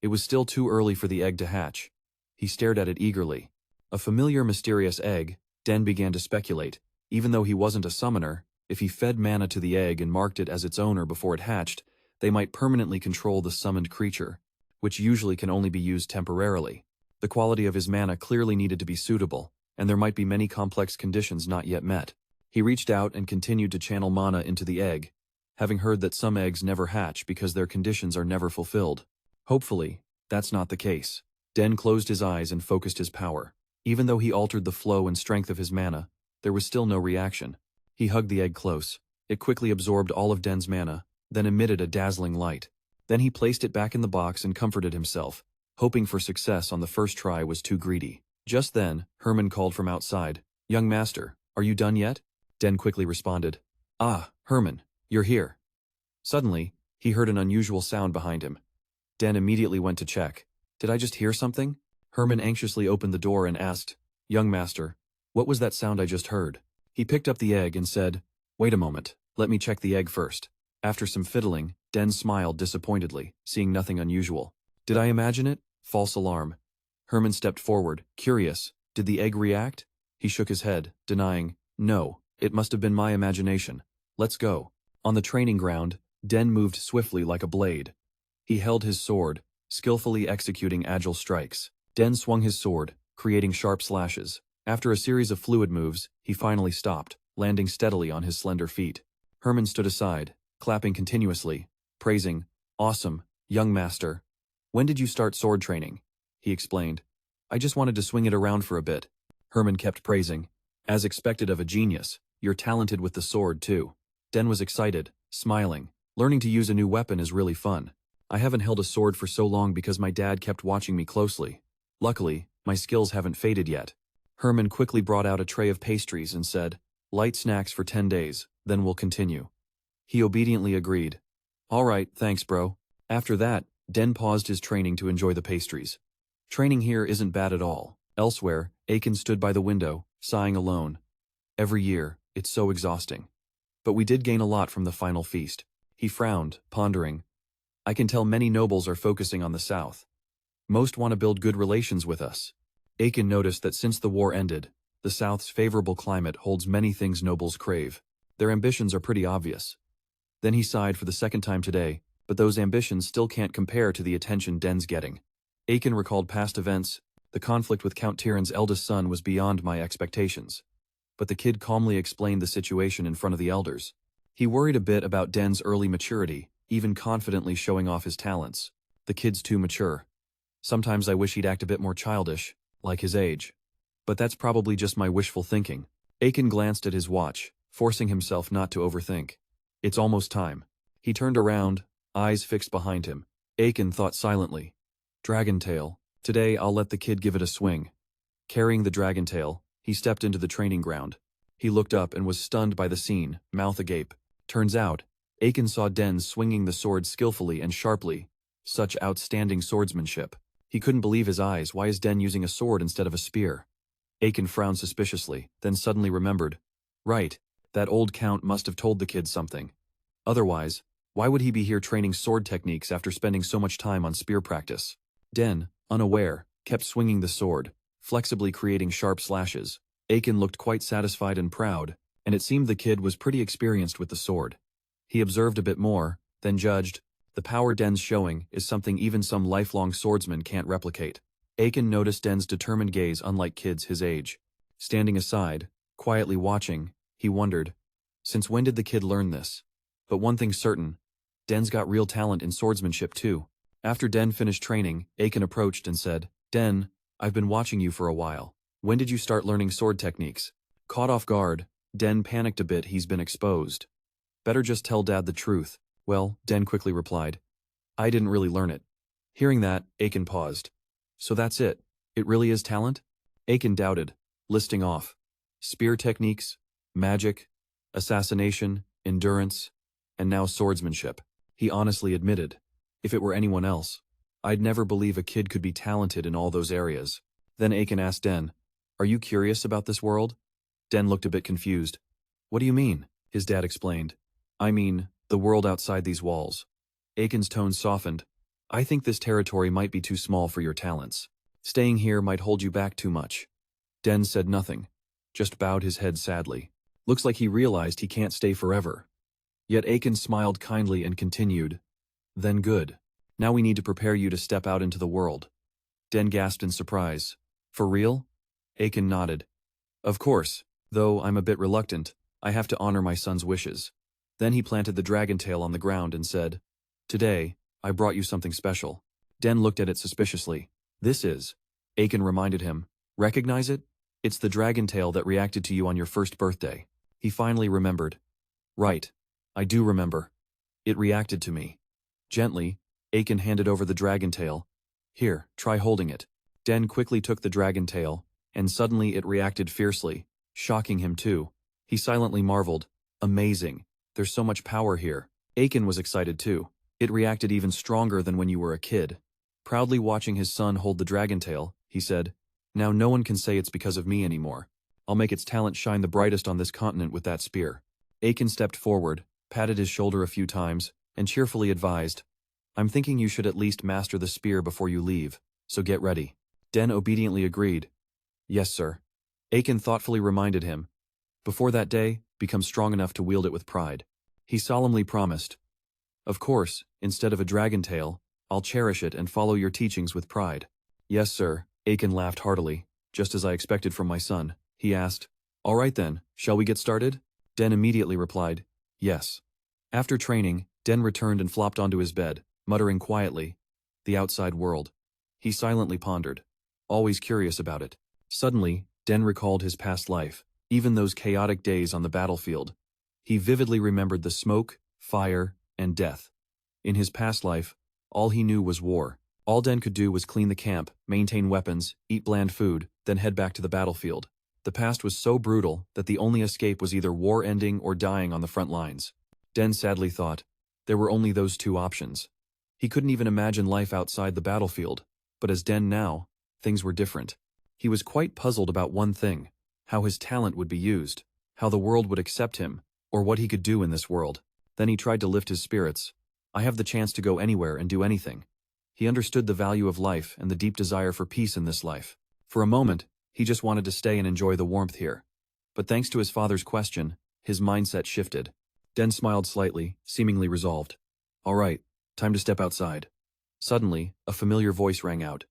It was still too early for the egg to hatch. He stared at it eagerly. A familiar mysterious egg, Den began to speculate. Even though he wasn't a summoner, if he fed mana to the egg and marked it as its owner before it hatched, they might permanently control the summoned creature, which usually can only be used temporarily. The quality of his mana clearly needed to be suitable, and there might be many complex conditions not yet met. He reached out and continued to channel mana into the egg, having heard that some eggs never hatch because their conditions are never fulfilled. Hopefully, that's not the case. Den closed his eyes and focused his power. Even though he altered the flow and strength of his mana, there was still no reaction. He hugged the egg close. It quickly absorbed all of Den's mana, then emitted a dazzling light. Then he placed it back in the box and comforted himself. Hoping for success on the first try was too greedy. Just then, Herman called from outside. "Young master, are you done yet?" Den quickly responded. "Ah, Herman, you're here." Suddenly, he heard an unusual sound behind him. Den immediately went to check. "Did I just hear something?" Herman anxiously opened the door and asked, "Young master, what was that sound I just heard?" He picked up the egg and said, "Wait a moment, let me check the egg first." After some fiddling, Den smiled disappointedly, seeing nothing unusual. "Did I imagine it? False alarm." Herman stepped forward, curious. Did the egg react? He shook his head, denying, "No, it must have been my imagination. Let's go." On the training ground, Den moved swiftly like a blade. He held his sword, skillfully executing agile strikes. Den swung his sword, creating sharp slashes. After a series of fluid moves, he finally stopped, landing steadily on his slender feet. Herman stood aside, clapping continuously, praising, "Awesome, young master. When did you start sword training?" He explained. "I just wanted to swing it around for a bit." Herman kept praising. "As expected of a genius, you're talented with the sword too." Den was excited, smiling. "Learning to use a new weapon is really fun. I haven't held a sword for so long because my dad kept watching me closely. Luckily, my skills haven't faded yet." Herman quickly brought out a tray of pastries and said, "Light snacks for 10 days, then we'll continue." He obediently agreed. "All right, thanks bro." After that, Den paused his training to enjoy the pastries. Training here isn't bad at all. Elsewhere, Aiken stood by the window, sighing alone. Every year, it's so exhausting. But we did gain a lot from the final feast. He frowned, pondering. "I can tell many nobles are focusing on the south. Most want to build good relations with us." Aiken noticed that since the war ended, the South's favorable climate holds many things nobles crave. Their ambitions are pretty obvious. Then he sighed for the second time today, but those ambitions still can't compare to the attention Den's getting. Aiken recalled past events. The conflict with Count Tyrann's eldest son was beyond my expectations. But the kid calmly explained the situation in front of the elders. He worried a bit about Den's early maturity, even confidently showing off his talents. The kid's too mature. Sometimes I wish he'd act a bit more childish, like his age. But that's probably just my wishful thinking. Aiken glanced at his watch, forcing himself not to overthink. It's almost time. He turned around, eyes fixed behind him. Aiken thought silently. Dragon tail. Today I'll let the kid give it a swing. Carrying the dragon tail, he stepped into the training ground. He looked up and was stunned by the scene, mouth agape. Turns out, Aiken saw Den swinging the sword skillfully and sharply. Such outstanding swordsmanship. He couldn't believe his eyes. Why is Den using a sword instead of a spear? Aiken frowned suspiciously, then suddenly remembered. Right, that old count must have told the kid something. Otherwise, why would he be here training sword techniques after spending so much time on spear practice? Den, unaware, kept swinging the sword, flexibly creating sharp slashes. Aiken looked quite satisfied and proud, and it seemed the kid was pretty experienced with the sword. He observed a bit more, then judged. The power Den's showing is something even some lifelong swordsman can't replicate. Aiken noticed Den's determined gaze unlike kids his age. Standing aside, quietly watching, he wondered, since when did the kid learn this? But one thing's certain, Den's got real talent in swordsmanship too. After Den finished training, Aiken approached and said, Den, I've been watching you for a while. When did you start learning sword techniques? Caught off guard, Den panicked a bit. He's been exposed. Better just tell Dad the truth. Well, Den quickly replied. I didn't really learn it. Hearing that, Aiken paused. So that's it? It really is talent? Aiken doubted, listing off. Spear techniques, magic, assassination, endurance, and now swordsmanship. He honestly admitted, if it were anyone else, I'd never believe a kid could be talented in all those areas. Then Aiken asked Den, are you curious about this world? Den looked a bit confused. What do you mean? His dad explained. I mean, The world outside these walls. Aiken's tone softened. I think this territory might be too small for your talents. Staying here might hold you back too much. Den said nothing, just bowed his head sadly. Looks like he realized he can't stay forever. Yet Aiken smiled kindly and continued, Then good. Now we need to prepare you to step out into the world. Den gasped in surprise. For real? Aiken nodded. Of course, though I'm a bit reluctant. I have to honor my son's wishes. Then he planted the dragon tail on the ground and said, Today, I brought you something special. Den looked at it suspiciously. This is. Aiken reminded him. Recognize it? It's the dragon tail that reacted to you on your first birthday. He finally remembered. Right. I do remember. It reacted to me. Gently, Aiken handed over the dragon tail. Here, try holding it. Den quickly took the dragon tail, and suddenly it reacted fiercely, shocking him too. He silently marveled. Amazing. There's so much power here. Aiken was excited too. It reacted even stronger than when you were a kid. Proudly watching his son hold the dragon tail, he said, Now no one can say it's because of me anymore. I'll make its talent shine the brightest on this continent with that spear. Aiken stepped forward, patted his shoulder a few times, and cheerfully advised, I'm thinking you should at least master the spear before you leave, so get ready. Den obediently agreed. Yes, sir. Aiken thoughtfully reminded him. Before that day, become strong enough to wield it with pride. He solemnly promised. Of course, instead of a dragon tail, I'll cherish it and follow your teachings with pride. Yes, sir. Aiken laughed heartily, just as I expected from my son. He asked, All right then, shall we get started? Den immediately replied, Yes. After training, Den returned and flopped onto his bed, muttering quietly, The outside world. He silently pondered, always curious about it. Suddenly, Den recalled his past life, even those chaotic days on the battlefield. He vividly remembered the smoke, fire, and death. In his past life, all he knew was war. All Den could do was clean the camp, maintain weapons, eat bland food, then head back to the battlefield. The past was so brutal that the only escape was either war ending or dying on the front lines. Den sadly thought, there were only those two options. He couldn't even imagine life outside the battlefield, but as Den now, things were different. He was quite puzzled about one thing, how his talent would be used, how the world would accept him, or what he could do in this world. Then he tried to lift his spirits. I have the chance to go anywhere and do anything. He understood the value of life and the deep desire for peace in this life. For a moment, he just wanted to stay and enjoy the warmth here. But thanks to his father's question, his mindset shifted. Den smiled slightly, seemingly resolved. All right, time to step outside. Suddenly, a familiar voice rang out.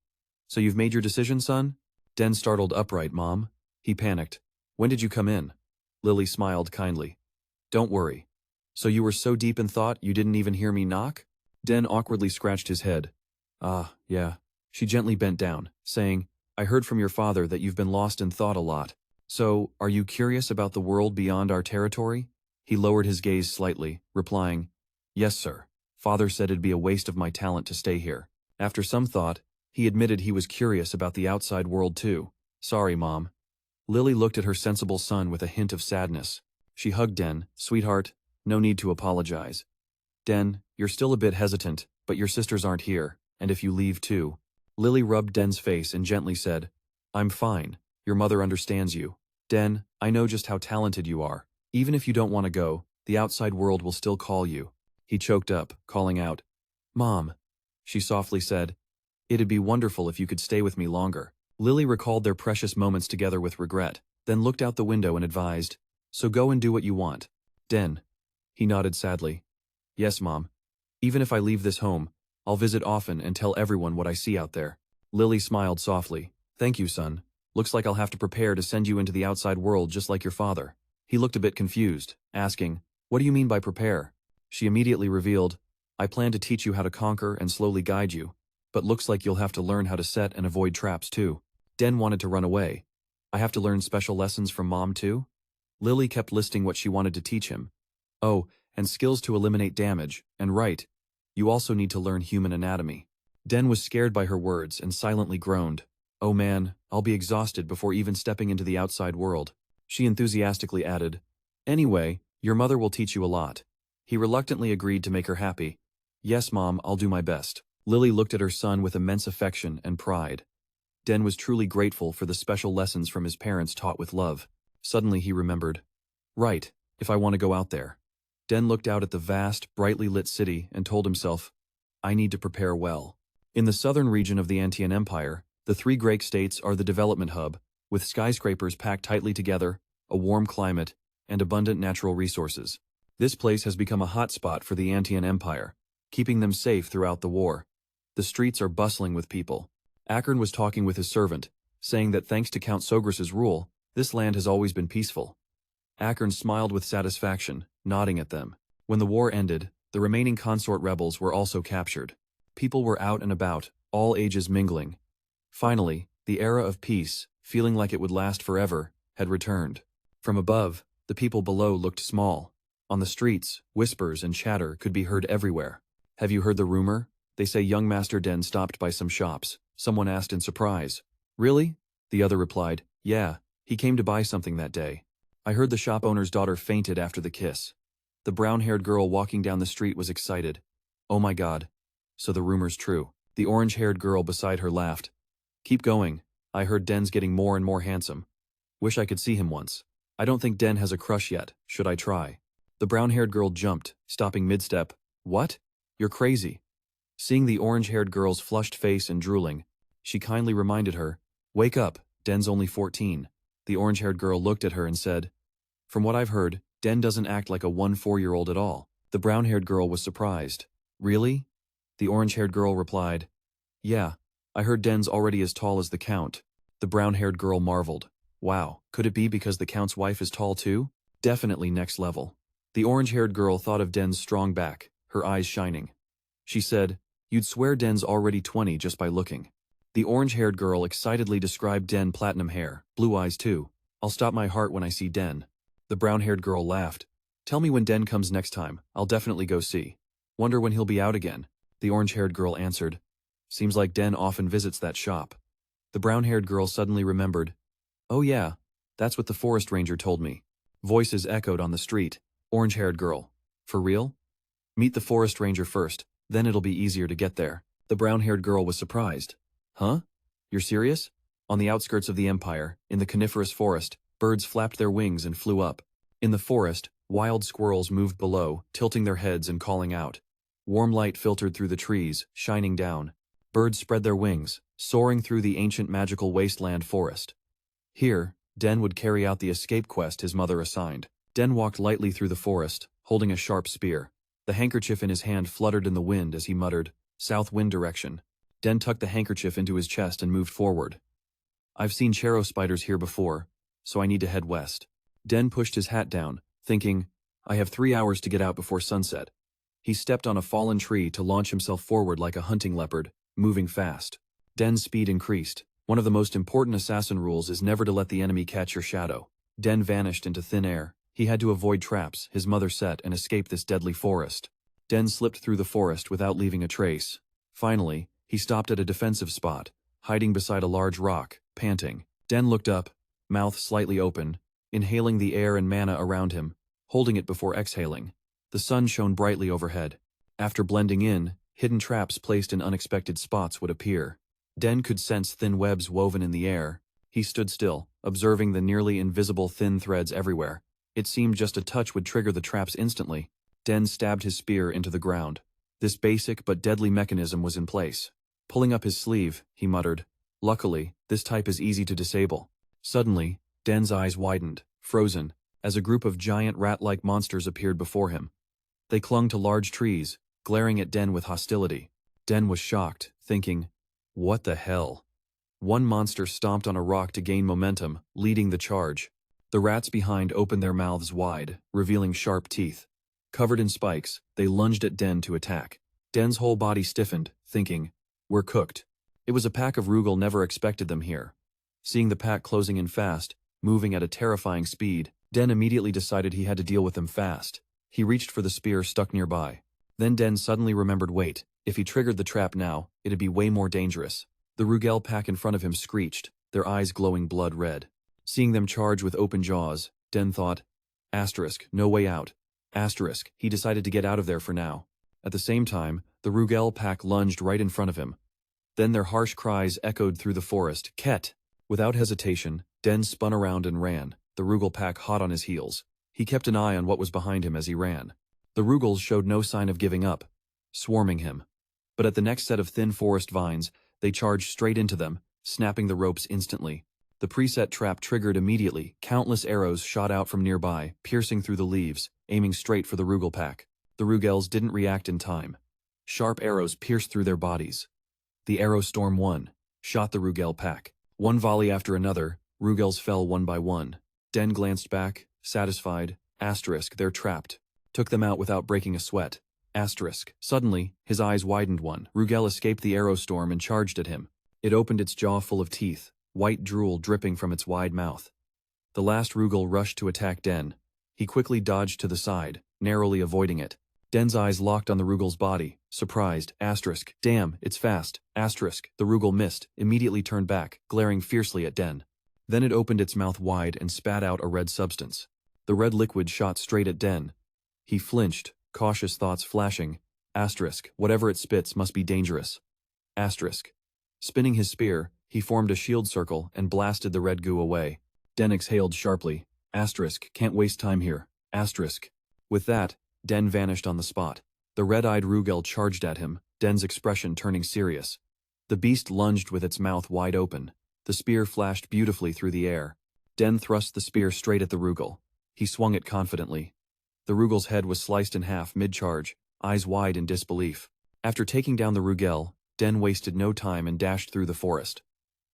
So you've made your decision, son? Den startled upright, Mom. He panicked. When did you come in? Lily smiled kindly. Don't worry. So you were so deep in thought you didn't even hear me knock? Den awkwardly scratched his head. Ah, yeah. She gently bent down, saying, I heard from your father that you've been lost in thought a lot. So, are you curious about the world beyond our territory? He lowered his gaze slightly, replying, Yes, sir. Father said it'd be a waste of my talent to stay here. After some thought, he admitted he was curious about the outside world too. Sorry, Mom. Lily looked at her sensible son with a hint of sadness. She hugged Den. Sweetheart, no need to apologize. Den, you're still a bit hesitant, but your sisters aren't here, and if you leave too. Lily rubbed Den's face and gently said, I'm fine. Your mother understands you. Den, I know just how talented you are. Even if you don't want to go, the outside world will still call you. He choked up, calling out, Mom. She softly said, It'd be wonderful if you could stay with me longer. Lily recalled their precious moments together with regret, then looked out the window and advised, So go and do what you want. Den. He nodded sadly. Yes, Mom. Even if I leave this home, I'll visit often and tell everyone what I see out there. Lily smiled softly. Thank you, son. Looks like I'll have to prepare to send you into the outside world just like your father. He looked a bit confused, asking, What do you mean by prepare? She immediately revealed, I plan to teach you how to conquer and slowly guide you, but looks like you'll have to learn how to set and avoid traps too. Den wanted to run away. I have to learn special lessons from Mom too? Lily kept listing what she wanted to teach him. Oh, and skills to eliminate damage, and right, you also need to learn human anatomy. Den was scared by her words and silently groaned. Oh man, I'll be exhausted before even stepping into the outside world. She enthusiastically added, Anyway, your mother will teach you a lot. He reluctantly agreed to make her happy. Yes, Mom, I'll do my best. Lily looked at her son with immense affection and pride. Den was truly grateful for the special lessons from his parents taught with love. Suddenly he remembered. Right, if I want to go out there. Den looked out at the vast, brightly lit city and told himself, I need to prepare well. In the southern region of the Antian Empire, the three great states are the development hub, with skyscrapers packed tightly together, a warm climate, and abundant natural resources. This place has become a hotspot for the Antian Empire, keeping them safe throughout the war. The streets are bustling with people. Akern was talking with his servant, saying that thanks to Count Sogras's rule, this land has always been peaceful. Akern smiled with satisfaction, nodding at them. When the war ended, the remaining consort rebels were also captured. People were out and about, all ages mingling. Finally, the era of peace, feeling like it would last forever, had returned. From above, the people below looked small. On the streets, whispers and chatter could be heard everywhere. Have you heard the rumor? They say young Master Den stopped by some shops. Someone asked in surprise. Really? The other replied, yeah, he came to buy something that day. I heard the shop owner's daughter fainted after the kiss. The brown-haired girl walking down the street was excited. Oh my God. So the rumor's true. The orange-haired girl beside her laughed. Keep going. I heard Den's getting more and more handsome. Wish I could see him once. I don't think Den has a crush yet. Should I try? The brown-haired girl jumped, stopping mid-step. What? You're crazy. Seeing the orange-haired girl's flushed face and drooling, she kindly reminded her, wake up, Den's only 14. The orange-haired girl looked at her and said, from what I've heard, Den doesn't act like a 4-year-old at all. The brown-haired girl was surprised. Really? The orange-haired girl replied, yeah, I heard Den's already as tall as the Count. The brown-haired girl marveled. Wow, could it be because the Count's wife is tall too? Definitely next level. The orange-haired girl thought of Den's strong back, her eyes shining. She said, you'd swear Den's already 20 just by looking. The orange-haired girl excitedly described Den platinum hair, blue eyes too. I'll stop my heart when I see Den. The brown-haired girl laughed. Tell me when Den comes next time, I'll definitely go see. Wonder when he'll be out again. The orange-haired girl answered. Seems like Den often visits that shop. The brown-haired girl suddenly remembered. Oh yeah, that's what the forest ranger told me. Voices echoed on the street. Orange-haired girl. For real? Meet the forest ranger first, then it'll be easier to get there. The brown-haired girl was surprised. Huh? You're serious? On the outskirts of the empire, in the coniferous forest, birds flapped their wings and flew up. In the forest, wild squirrels moved below, tilting their heads and calling out. Warm light filtered through the trees, shining down. Birds spread their wings, soaring through the ancient magical wasteland forest. Here, Den would carry out the escape quest his mother assigned. Den walked lightly through the forest, holding a sharp spear. The handkerchief in his hand fluttered in the wind as he muttered, south wind direction. Den tucked the handkerchief into his chest and moved forward. I've seen Chero spiders here before, so I need to head west. Den pushed his hat down, thinking, I have 3 hours to get out before sunset. He stepped on a fallen tree to launch himself forward like a hunting leopard, moving fast. Den's speed increased. One of the most important assassin rules is never to let the enemy catch your shadow. Den vanished into thin air. He had to avoid traps his mother set and escape this deadly forest. Den slipped through the forest without leaving a trace. Finally, he stopped at a defensive spot, hiding beside a large rock, panting. Den looked up, mouth slightly open, inhaling the air and mana around him, holding it before exhaling. The sun shone brightly overhead. After blending in, hidden traps placed in unexpected spots would appear. Den could sense thin webs woven in the air. He stood still, observing the nearly invisible thin threads everywhere. It seemed just a touch would trigger the traps instantly. Den stabbed his spear into the ground. This basic but deadly mechanism was in place. Pulling up his sleeve, he muttered, luckily, this type is easy to disable. Suddenly, Den's eyes widened, frozen, as a group of giant rat-like monsters appeared before him. They clung to large trees, glaring at Den with hostility. Den was shocked, thinking, what the hell? One monster stomped on a rock to gain momentum, leading the charge. The rats behind opened their mouths wide, revealing sharp teeth. Covered in spikes, they lunged at Den to attack. Den's whole body stiffened, thinking, we're cooked. It was a pack of Rugal never expected them here. Seeing the pack closing in fast, moving at a terrifying speed, Den immediately decided he had to deal with them fast. He reached for the spear stuck nearby. Then Den suddenly remembered, wait, if he triggered the trap now, it'd be way more dangerous. The Rugal pack in front of him screeched, their eyes glowing blood red. Seeing them charge with open jaws, Den thought, asterisk, no way out. Asterisk, he decided to get out of there for now. At the same time, the Rugal pack lunged right in front of him. Then their harsh cries echoed through the forest, Ket! Without hesitation, Den spun around and ran, the Rugal pack hot on his heels. He kept an eye on what was behind him as he ran. The Rugals showed no sign of giving up, swarming him. But at the next set of thin forest vines, they charged straight into them, snapping the ropes instantly. The preset trap triggered immediately. Countless arrows shot out from nearby, piercing through the leaves, aiming straight for the Rugal pack. The Rugals didn't react in time. Sharp arrows pierced through their bodies. The arrow storm won, shot the Rugal pack. One volley after another, Rugals fell one by one. Den glanced back, satisfied. Asterisk, they're trapped. Took them out without breaking a sweat. Asterisk. Suddenly, his eyes widened one. Rugal escaped the arrow storm and charged at him. It opened its jaw full of teeth, white drool dripping from its wide mouth. The last Rugal rushed to attack Den. He quickly dodged to the side, narrowly avoiding it. Den's eyes locked on the Rugal's body, surprised. Asterisk. Damn, it's fast. Asterisk. The Rugal missed, immediately turned back, glaring fiercely at Den. Then it opened its mouth wide and spat out a red substance. The red liquid shot straight at Den. He flinched, cautious thoughts flashing. Asterisk. Whatever it spits must be dangerous. Asterisk. Spinning his spear, he formed a shield circle and blasted the red goo away. Den exhaled sharply. Asterisk. Can't waste time here. Asterisk. With that, Den vanished on the spot. The red-eyed Rugal charged at him, Den's expression turning serious. The beast lunged with its mouth wide open. The spear flashed beautifully through the air. Den thrust the spear straight at the Rugal. He swung it confidently. The Rugal's head was sliced in half mid-charge, eyes wide in disbelief. After taking down the Rugal, Den wasted no time and dashed through the forest.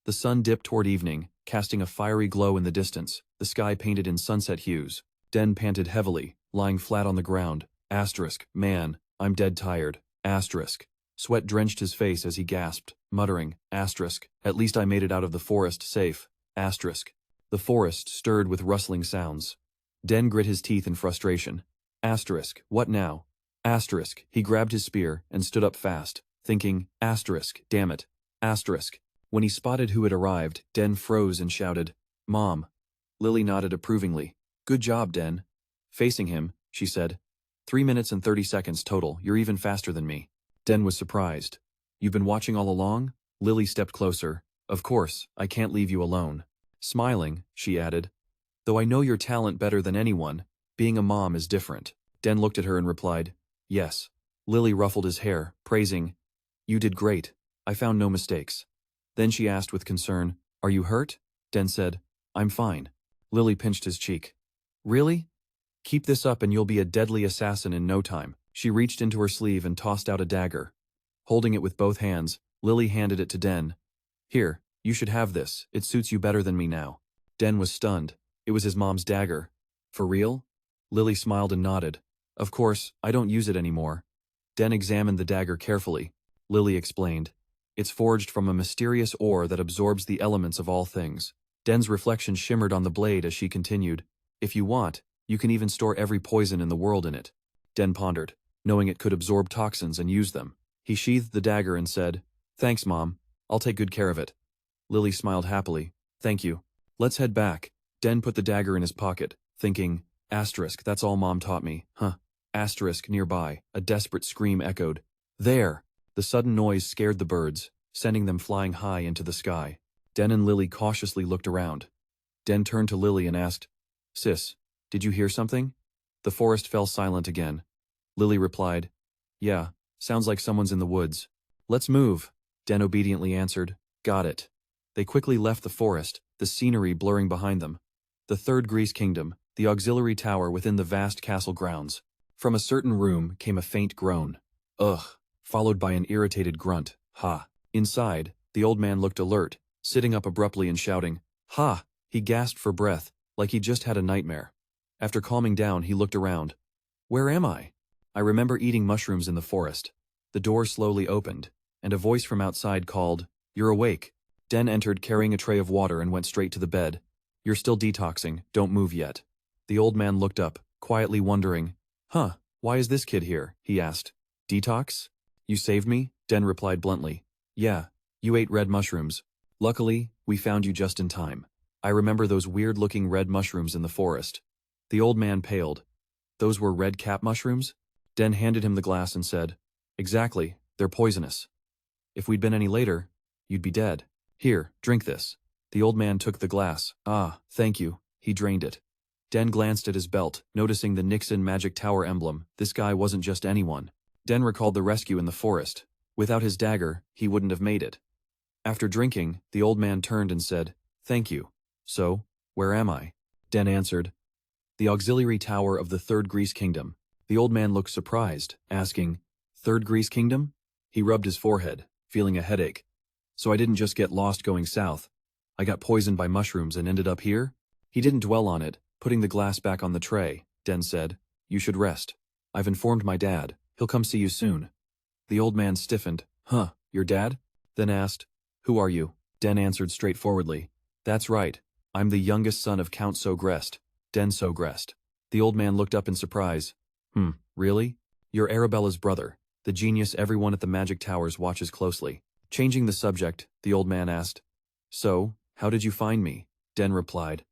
The sun dipped toward evening, casting a fiery glow in the distance, the sky painted in sunset hues. Den panted heavily, lying flat on the ground. Asterisk. Man, I'm dead tired. Asterisk. Sweat drenched his face as he gasped, muttering. Asterisk. At least I made it out of the forest safe. Asterisk. The forest stirred with rustling sounds. Den grit his teeth in frustration. Asterisk. What now? Asterisk. He grabbed his spear and stood up fast, thinking. Asterisk. Damn it. Asterisk. When he spotted who had arrived, Den froze and shouted, Mom. Lily nodded approvingly. Good job, Den. Facing him, she said, 3 minutes and 30 seconds total, you're even faster than me. Den was surprised. You've been watching all along? Lily stepped closer. Of course, I can't leave you alone. Smiling, she added, though I know your talent better than anyone, being a mom is different. Den looked at her and replied, yes. Lily ruffled his hair, praising, you did great. I found no mistakes. Then she asked with concern, are you hurt? Den said, I'm fine. Lily pinched his cheek. Really? Keep this up and you'll be a deadly assassin in no time. She reached into her sleeve and tossed out a dagger. Holding it with both hands, Lily handed it to Den. Here, you should have this. It suits you better than me now. Den was stunned. It was his mom's dagger. For real? Lily smiled and nodded. Of course, I don't use it anymore. Den examined the dagger carefully. Lily explained. It's forged from a mysterious ore that absorbs the elements of all things. Den's reflection shimmered on the blade as she continued. If you want, you can even store every poison in the world in it. Den pondered, knowing it could absorb toxins and use them. He sheathed the dagger and said, Thanks, Mom. I'll take good care of it. Lily smiled happily. Thank you. Let's head back. Den put the dagger in his pocket, thinking, asterisk, that's all Mom taught me, huh? Asterisk nearby, a desperate scream echoed. There! The sudden noise scared the birds, sending them flying high into the sky. Den and Lily cautiously looked around. Den turned to Lily and asked, Sis, did you hear something? The forest fell silent again. Lily replied, Yeah, sounds like someone's in the woods. Let's move, Den obediently answered. Got it. They quickly left the forest, the scenery blurring behind them. The third Grease Kingdom, the auxiliary tower within the vast castle grounds. From a certain room came a faint groan. Ugh, followed by an irritated grunt. Ha. Inside, the old man looked alert, sitting up abruptly and shouting, Ha! He gasped for breath, like he just had a nightmare. After calming down, he looked around. Where am I? I remember eating mushrooms in the forest. The door slowly opened, and a voice from outside called, You're awake. Den entered carrying a tray of water and went straight to the bed. You're still detoxing, don't move yet. The old man looked up, quietly wondering, Huh, why is this kid here? He asked. Detox? You saved me? Den replied bluntly. Yeah, you ate red mushrooms. Luckily, we found you just in time. I remember those weird-looking red mushrooms in the forest. The old man paled. Those were red cap mushrooms? Den handed him the glass and said, Exactly, they're poisonous. If we'd been any later, you'd be dead. Here, drink this. The old man took the glass. Ah, thank you. He drained it. Den glanced at his belt, noticing the Nixon Magic Tower emblem. This guy wasn't just anyone. Den recalled the rescue in the forest. Without his dagger, he wouldn't have made it. After drinking, the old man turned and said, "Thank you. So, where am I?" Den answered, "The auxiliary tower of the Third Greece Kingdom." The old man looked surprised, asking, "Third Greece Kingdom?" He rubbed his forehead, feeling a headache. "So I didn't just get lost going south. I got poisoned by mushrooms and ended up here?" He didn't dwell on it, putting the glass back on the tray. Den said, "You should rest. I've informed my dad. He'll come see you soon." The old man stiffened. "Huh, your dad?" Then asked, "Who are you?" Den answered straightforwardly, "That's right. I'm the youngest son of Count Sogrest, Den Sogrest." The old man looked up in surprise. Really? You're Arabella's brother, the genius everyone at the Magic Towers watches closely." Changing the subject, the old man asked, "So, how did you find me?" Den replied,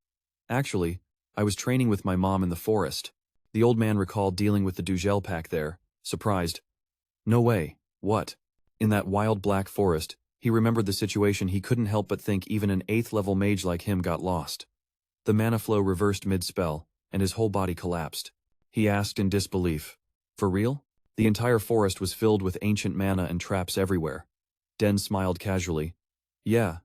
"Actually, I was training with my mom in the forest." The old man recalled dealing with the Dugel pack there, surprised. "No way, what?" In that wild black forest, he remembered the situation. He couldn't help but think even an 8th level mage like him got lost. The mana flow reversed mid-spell, and his whole body collapsed. He asked in disbelief, "For real?" The entire forest was filled with ancient mana and traps everywhere. Den smiled casually. "Yeah,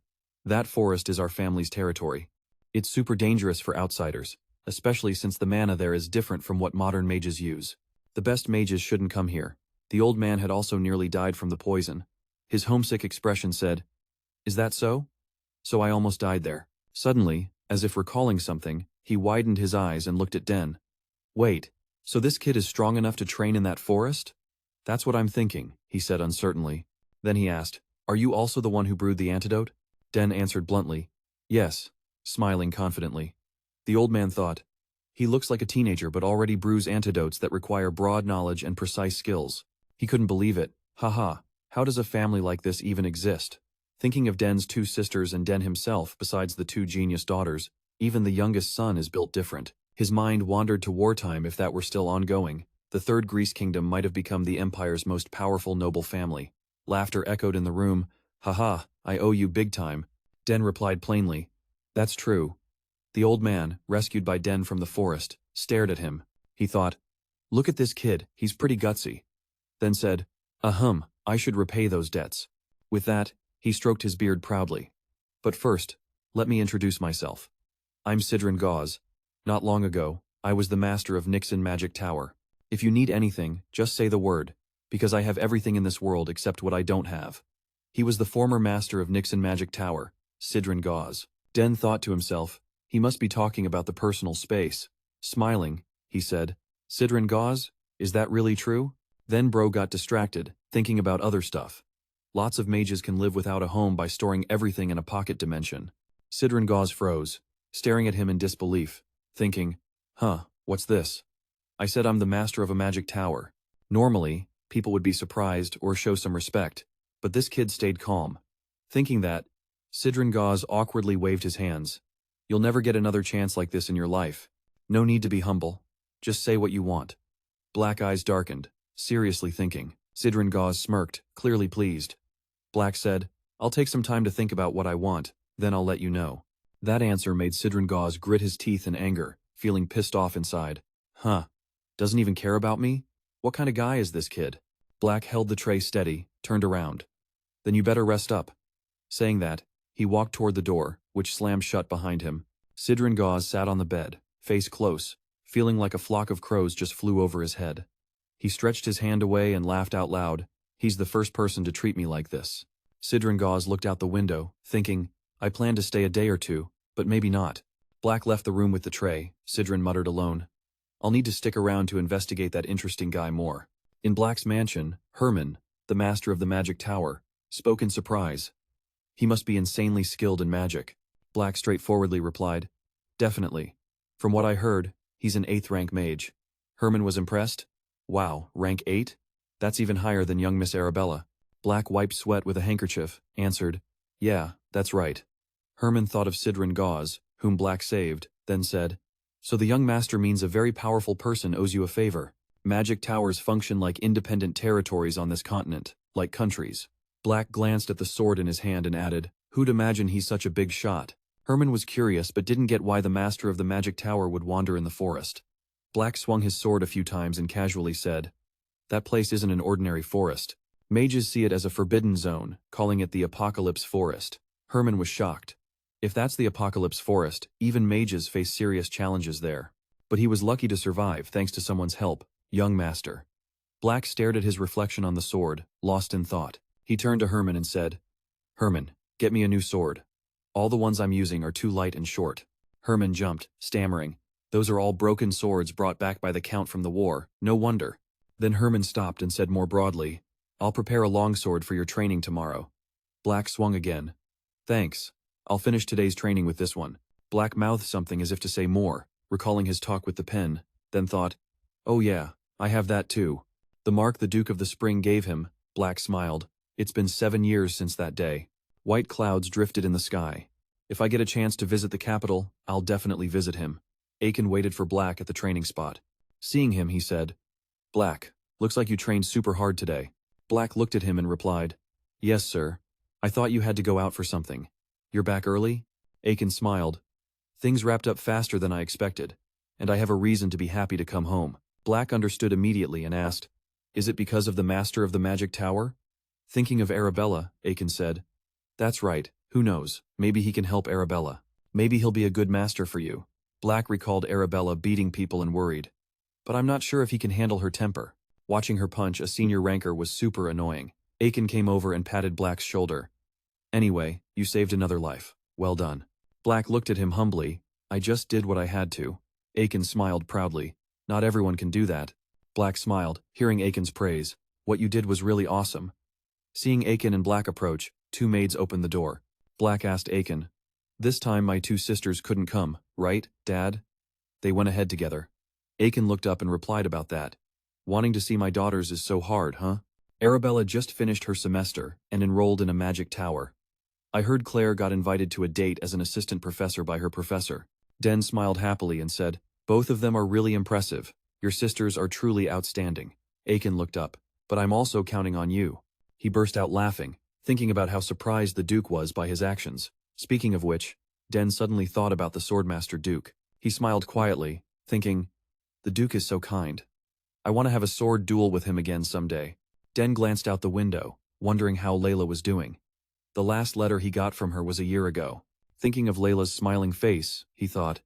that forest is our family's territory. It's super dangerous for outsiders, especially since the mana there is different from what modern mages use. The best mages shouldn't come here." The old man had also nearly died from the poison. His homesick expression said, "Is that so? So I almost died there." Suddenly, as if recalling something, he widened his eyes and looked at Den. "Wait, so this kid is strong enough to train in that forest?" "That's what I'm thinking," he said uncertainly. Then he asked, "Are you also the one who brewed the antidote?" Den answered bluntly, "Yes," smiling confidently. The old man thought, "He looks like a teenager but already brews antidotes that require broad knowledge and precise skills." He couldn't believe it. Haha, how does a family like this even exist? Thinking of Den's 2 sisters and Den himself, besides the 2 genius daughters, even the youngest son is built different. His mind wandered to wartime. If that were still ongoing, the Third Greece Kingdom might have become the Empire's most powerful noble family. Laughter echoed in the room. "Haha, I owe you big time." Den replied plainly, "That's true." The old man, rescued by Den from the forest, stared at him. He thought, "Look at this kid, he's pretty gutsy." Then said, I should repay those debts." With that, he stroked his beard proudly. "But first, let me introduce myself. I'm Sidren Gauss. Not long ago, I was the master of Nixon Magic Tower. If you need anything, just say the word, because I have everything in this world except what I don't have." He was the former master of Nixon Magic Tower, Sidren Gauss. Den thought to himself, he must be talking about the personal space. Smiling, he said, "Sidren Gauss, is that really true?" Then bro got distracted, thinking about other stuff. Lots of mages can live without a home by storing everything in a pocket dimension. Sidren Gauss froze, staring at him in disbelief, thinking, what's this? I said I'm the master of a magic tower. Normally, people would be surprised or show some respect, but this kid stayed calm. Thinking that, Sidren Gauss awkwardly waved his hands. "You'll never get another chance like this in your life. No need to be humble. Just say what you want." Black eyes darkened, seriously thinking. Sidren Gauss smirked, clearly pleased. Black said, "I'll take some time to think about what I want, then I'll let you know." That answer made Sidren Gauss grit his teeth in anger, feeling pissed off inside. Doesn't even care about me? What kind of guy is this kid? Black held the tray steady, turned around. "Then you better rest up." Saying that, he walked toward the door, which slammed shut behind him. Sidren Gauss sat on the bed, face close, feeling like a flock of crows just flew over his head. He stretched his hand away and laughed out loud. "He's the first person to treat me like this." Sidren Gauss looked out the window, thinking, I plan to stay a day or two, but maybe not. Black left the room with the tray. Sidren muttered alone, "I'll need to stick around to investigate that interesting guy more." In Black's mansion, Herman, the master of the magic tower, spoke in surprise. "He must be insanely skilled in magic." Black straightforwardly replied, "Definitely. From what I heard, he's an 8th rank mage." Herman was impressed. "Wow, rank 8? That's even higher than young Miss Arabella." Black wiped sweat with a handkerchief, answered, "Yeah, that's right." Herman thought of Sidren Gauss, whom Black saved, then said, "So the young master means a very powerful person owes you a favor. Magic towers function like independent territories on this continent, like countries." Black glanced at the sword in his hand and added, "Who'd imagine he's such a big shot?" Herman was curious but didn't get why the master of the magic tower would wander in the forest. Black swung his sword a few times and casually said, "That place isn't an ordinary forest. Mages see it as a forbidden zone, calling it the Apocalypse Forest." Herman was shocked. If that's the Apocalypse Forest, even mages face serious challenges there. But he was lucky to survive thanks to someone's help, young master. Black stared at his reflection on the sword, lost in thought. He turned to Herman and said, "Herman, get me a new sword. All the ones I'm using are too light and short." Herman jumped, stammering, "Those are all broken swords brought back by the Count from the war, no wonder." Then Herman stopped and said more broadly, "I'll prepare a longsword for your training tomorrow." Black swung again. "Thanks. I'll finish today's training with this one." Black mouthed something as if to say more, recalling his talk with the pen, then thought, "Oh yeah, I have that too." The mark the Duke of the Spring gave him, Black smiled. It's been 7 years since that day. White clouds drifted in the sky. If I get a chance to visit the capital, I'll definitely visit him. Aiken waited for Black at the training spot. Seeing him, he said, "Black, looks like you trained super hard today." Black looked at him and replied, "Yes, sir. I thought you had to go out for something. You're back early?" Aiken smiled. "Things wrapped up faster than I expected, and I have a reason to be happy to come home." Black understood immediately and asked, "Is it because of the master of the magic tower?" "Thinking of Arabella," Aiken said. "That's right, who knows, maybe he can help Arabella. Maybe he'll be a good master for you." Black recalled Arabella beating people and worried. "But I'm not sure if he can handle her temper." Watching her punch a senior ranker was super annoying. Aiken came over and patted Black's shoulder. "Anyway, you saved another life. Well done." Black looked at him humbly. "I just did what I had to." Aiken smiled proudly. "Not everyone can do that." Black smiled, hearing Aiken's praise. "What you did was really awesome." Seeing Aiken and Black approach, 2 maids opened the door. Black asked Aiken, "This time my 2 sisters couldn't come, right, Dad?" They went ahead together. Aiken looked up and replied about that. "Wanting to see my daughters is so hard, huh? Arabella just finished her semester and enrolled in a magic tower. I heard Claire got invited to a date as an assistant professor by her professor." Den smiled happily and said, "Both of them are really impressive. Your sisters are truly outstanding." Aiken looked up. "But I'm also counting on you." He burst out laughing, thinking about how surprised the Duke was by his actions. Speaking of which, Den suddenly thought about the Swordmaster Duke. He smiled quietly, thinking, "The Duke is so kind. I want to have a sword duel with him again someday." Den glanced out the window, wondering how Layla was doing. The last letter he got from her was a year ago. Thinking of Layla's smiling face, he thought,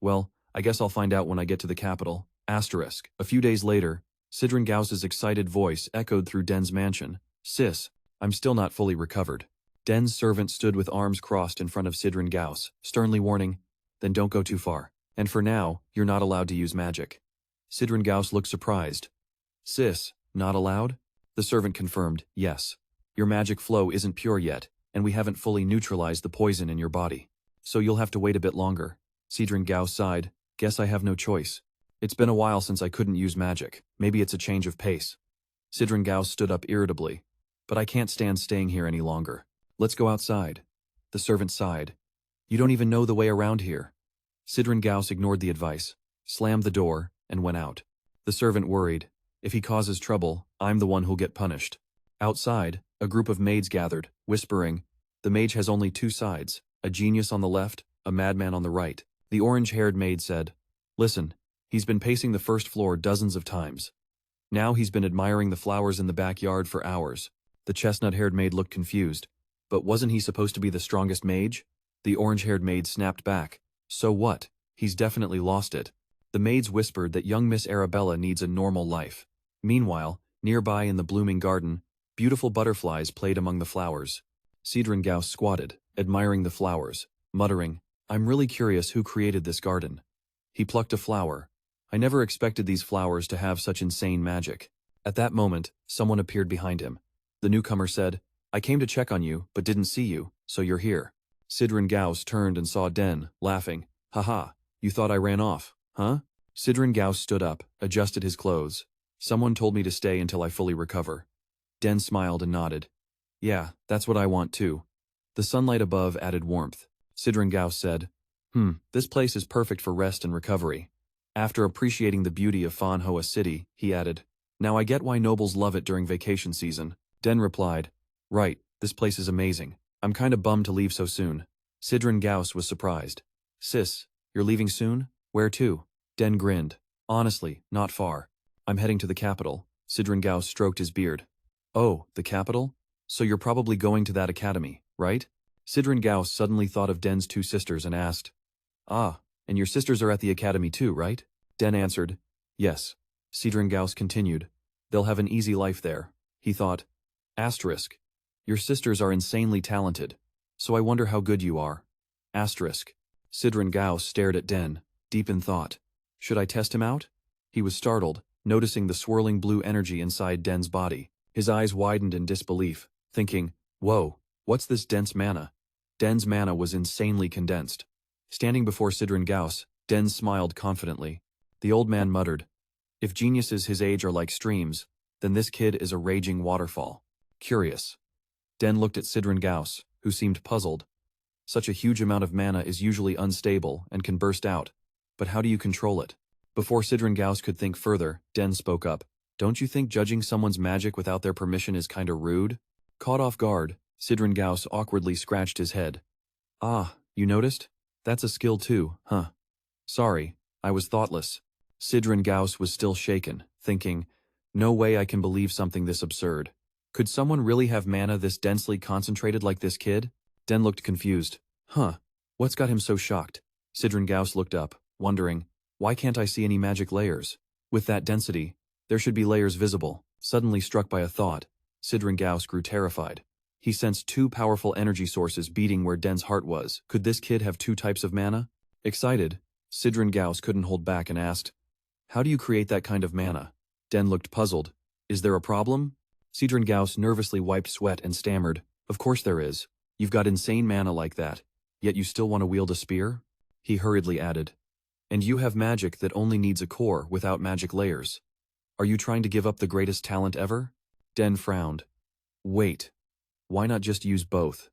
"Well, I guess I'll find out when I get to the capital." A few days later, Sidren Gauss's excited voice echoed through Den's mansion. "Sis, I'm still not fully recovered." Den's servant stood with arms crossed in front of Sidren Gauss, sternly warning, "Then don't go too far. And for now, you're not allowed to use magic." Sidren Gauss looked surprised. "Sis, not allowed?" The servant confirmed, "Yes. Your magic flow isn't pure yet, and we haven't fully neutralized the poison in your body. So you'll have to wait a bit longer." Sidren Gauss sighed, "Guess I have no choice. It's been a while since I couldn't use magic. Maybe it's a change of pace." Sidren Gauss stood up irritably. "But I can't stand staying here any longer. Let's go outside." The servant sighed. "You don't even know the way around here." Sidren Gauss ignored the advice, slammed the door, and went out. The servant worried, "If he causes trouble, I'm the one who'll get punished." Outside, a group of maids gathered, whispering, "The mage has only 2 sides, a genius on the left, a madman on the right." The orange-haired maid said, "Listen, he's been pacing the first floor dozens of times. Now he's been admiring the flowers in the backyard for hours." The chestnut-haired maid looked confused. "But wasn't he supposed to be the strongest mage?" The orange-haired maid snapped back. "So what? He's definitely lost it." The maids whispered that young Miss Arabella needs a normal life. Meanwhile, nearby in the blooming garden, beautiful butterflies played among the flowers. Sidren Gauss squatted, admiring the flowers, muttering, "I'm really curious who created this garden." He plucked a flower. "I never expected these flowers to have such insane magic." At that moment, someone appeared behind him. The newcomer said, "I came to check on you, but didn't see you, so you're here." Sidren Gauss turned and saw Den, laughing. "Haha, you thought I ran off, huh?" Sidren Gauss stood up, adjusted his clothes. "Someone told me to stay until I fully recover." Den smiled and nodded. "Yeah, that's what I want too." The sunlight above added warmth. Sidren Gauss said, This place is perfect for rest and recovery." After appreciating the beauty of Manhwa City, he added, "Now I get why nobles love it during vacation season." Den replied, "Right, this place is amazing. I'm kinda bummed to leave so soon." Sidren Gauss was surprised. Sis, you're leaving soon? Where to? Den grinned. Honestly, not far. I'm heading to the capital. Sidren Gauss stroked his beard. Oh, the capital? So you're probably going to that academy, right? Sidren Gauss suddenly thought of Den's two sisters and asked. Ah, and your sisters are at the academy too, right? Den answered. Yes. Sidren Gauss continued. They'll have an easy life there. He thought. Asterisk. Your sisters are insanely talented. So I wonder how good you are. Asterisk. Sidren Gauss stared at Den, deep in thought. Should I test him out? He was startled, noticing the swirling blue energy inside Den's body. His eyes widened in disbelief, thinking, whoa, what's this dense mana? Den's mana was insanely condensed. Standing before Sidren Gauss, Den smiled confidently. The old man muttered, if geniuses his age are like streams, then this kid is a raging waterfall. Curious. Den looked at Sidren Gauss, who seemed puzzled. Such a huge amount of mana is usually unstable and can burst out, but how do you control it? Before Sidren Gauss could think further, Den spoke up. Don't you think judging someone's magic without their permission is kinda rude? Caught off guard, Sidren Gauss awkwardly scratched his head. Ah, you noticed? That's a skill too, huh? Sorry, I was thoughtless. Sidren Gauss was still shaken, thinking, no way I can believe something this absurd. Could someone really have mana this densely concentrated like this kid? Den looked confused. Huh, what's got him so shocked? Sidren Gauss looked up, wondering, why can't I see any magic layers? With that density, there should be layers visible. Suddenly struck by a thought, Sidren Gauss grew terrified. He sensed two powerful energy sources beating where Den's heart was. Could this kid have two types of mana? Excited, Sidren Gauss couldn't hold back and asked, how do you create that kind of mana? Den looked puzzled. Is there a problem? Sidren Gauss nervously wiped sweat and stammered, of course there is. You've got insane mana like that, yet you still want to wield a spear? He hurriedly added. And you have magic that only needs a core without magic layers. Are you trying to give up the greatest talent ever? Den frowned. Wait. Why not just use both?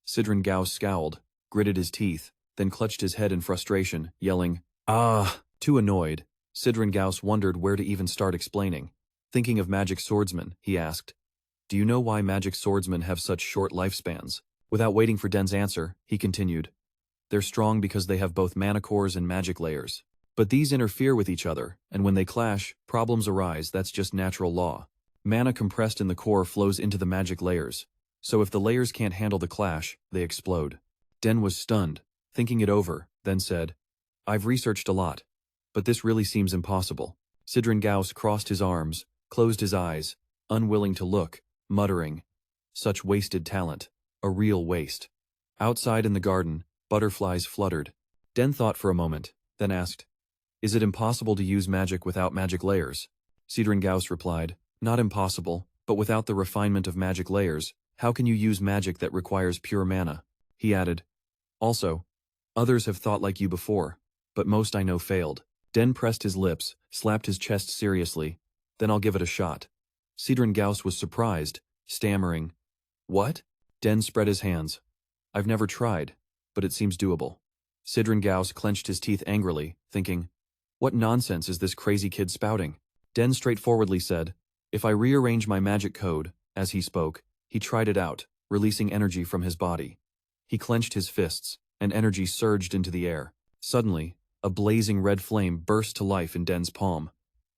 Sidren Gauss scowled, gritted his teeth, then clutched his head in frustration, yelling, ah! Too annoyed, Sidren Gauss wondered where to even start explaining. Thinking of magic swordsmen, he asked, do you know why magic swordsmen have such short lifespans? Without waiting for Den's answer, he continued. They're strong because they have both mana cores and magic layers. But these interfere with each other, and when they clash, problems arise. That's just natural law. Mana compressed in the core flows into the magic layers. So if the layers can't handle the clash, they explode. Den was stunned, thinking it over, then said, I've researched a lot. But this really seems impossible. Sidren Gauss crossed his arms, closed his eyes, unwilling to look, muttering, such wasted talent. A real waste. Outside in the garden, butterflies fluttered. Den thought for a moment, then asked, is it impossible to use magic without magic layers? Sidren Gauss replied, not impossible, but without the refinement of magic layers, how can you use magic that requires pure mana? He added, also, others have thought like you before, but most I know failed. Den pressed his lips, slapped his chest seriously, then I'll give it a shot. Sidren Gauss was surprised, stammering, what? Den spread his hands. I've never tried, but it seems doable. Sidren Gauss clenched his teeth angrily, thinking, what nonsense is this crazy kid spouting? Den straightforwardly said, if I rearrange my magic code, as he spoke, he tried it out, releasing energy from his body. He clenched his fists, and energy surged into the air. Suddenly, a blazing red flame burst to life in Den's palm.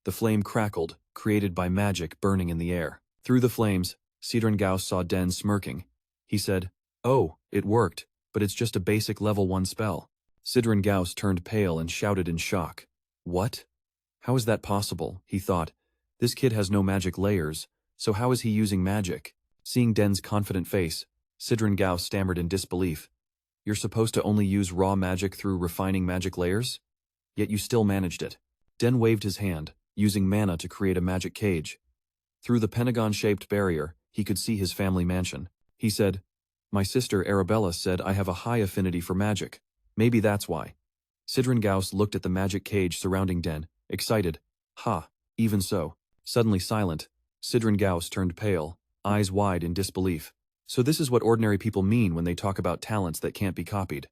The flame crackled, created by magic burning in the air. Through the flames, Sidren Gauss saw Den smirking. He said, oh, it worked, but it's just a basic level 1 spell. Sidren Gauss turned pale and shouted in shock. What? How is that possible? He thought. This kid has no magic layers, so how is he using magic? Seeing Den's confident face, Sidren Gauss stammered in disbelief. You're supposed to only use raw magic through refining magic layers? Yet you still managed it. Den waved his hand, using mana to create a magic cage. Through the pentagon-shaped barrier, he could see his family mansion. He said, my sister Arabella said I have a high affinity for magic. Maybe that's why. Sidren Gauss looked at the magic cage surrounding Den, excited. Ha, even so. Suddenly silent, Sidren Gauss turned pale, eyes wide in disbelief. So this is what ordinary people mean when they talk about talents that can't be copied.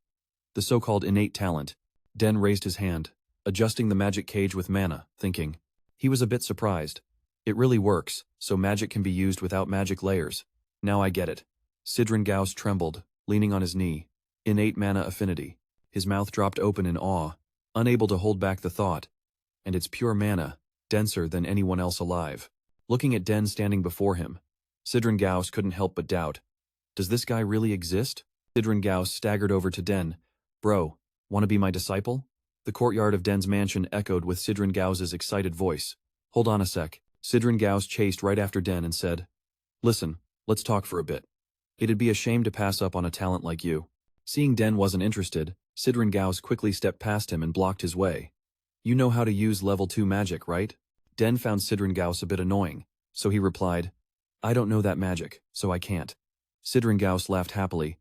The so-called innate talent. Den raised his hand, adjusting the magic cage with mana, thinking. He was a bit surprised. It really works, so magic can be used without magic layers. Now I get it. Sidren Gauss trembled, leaning on his knee. Innate mana affinity. His mouth dropped open in awe, unable to hold back the thought. And it's pure mana, denser than anyone else alive. Looking at Den standing before him, Sidren Gauss couldn't help but doubt. Does this guy really exist? Sidren Gauss staggered over to Den. Bro, wanna be my disciple? The courtyard of Den's mansion echoed with Sidren Gauss's excited voice. Hold on a sec. Sidren Gauss chased right after Den and said, Listen, let's talk for a bit. It'd be a shame to pass up on a talent like you. Seeing Den wasn't interested, Sidren Gauss quickly stepped past him and blocked his way. You know how to use level 2 magic, right? Den found Sidren Gauss a bit annoying, so he replied, I don't know that magic, so I can't. Sidren Gauss laughed happily.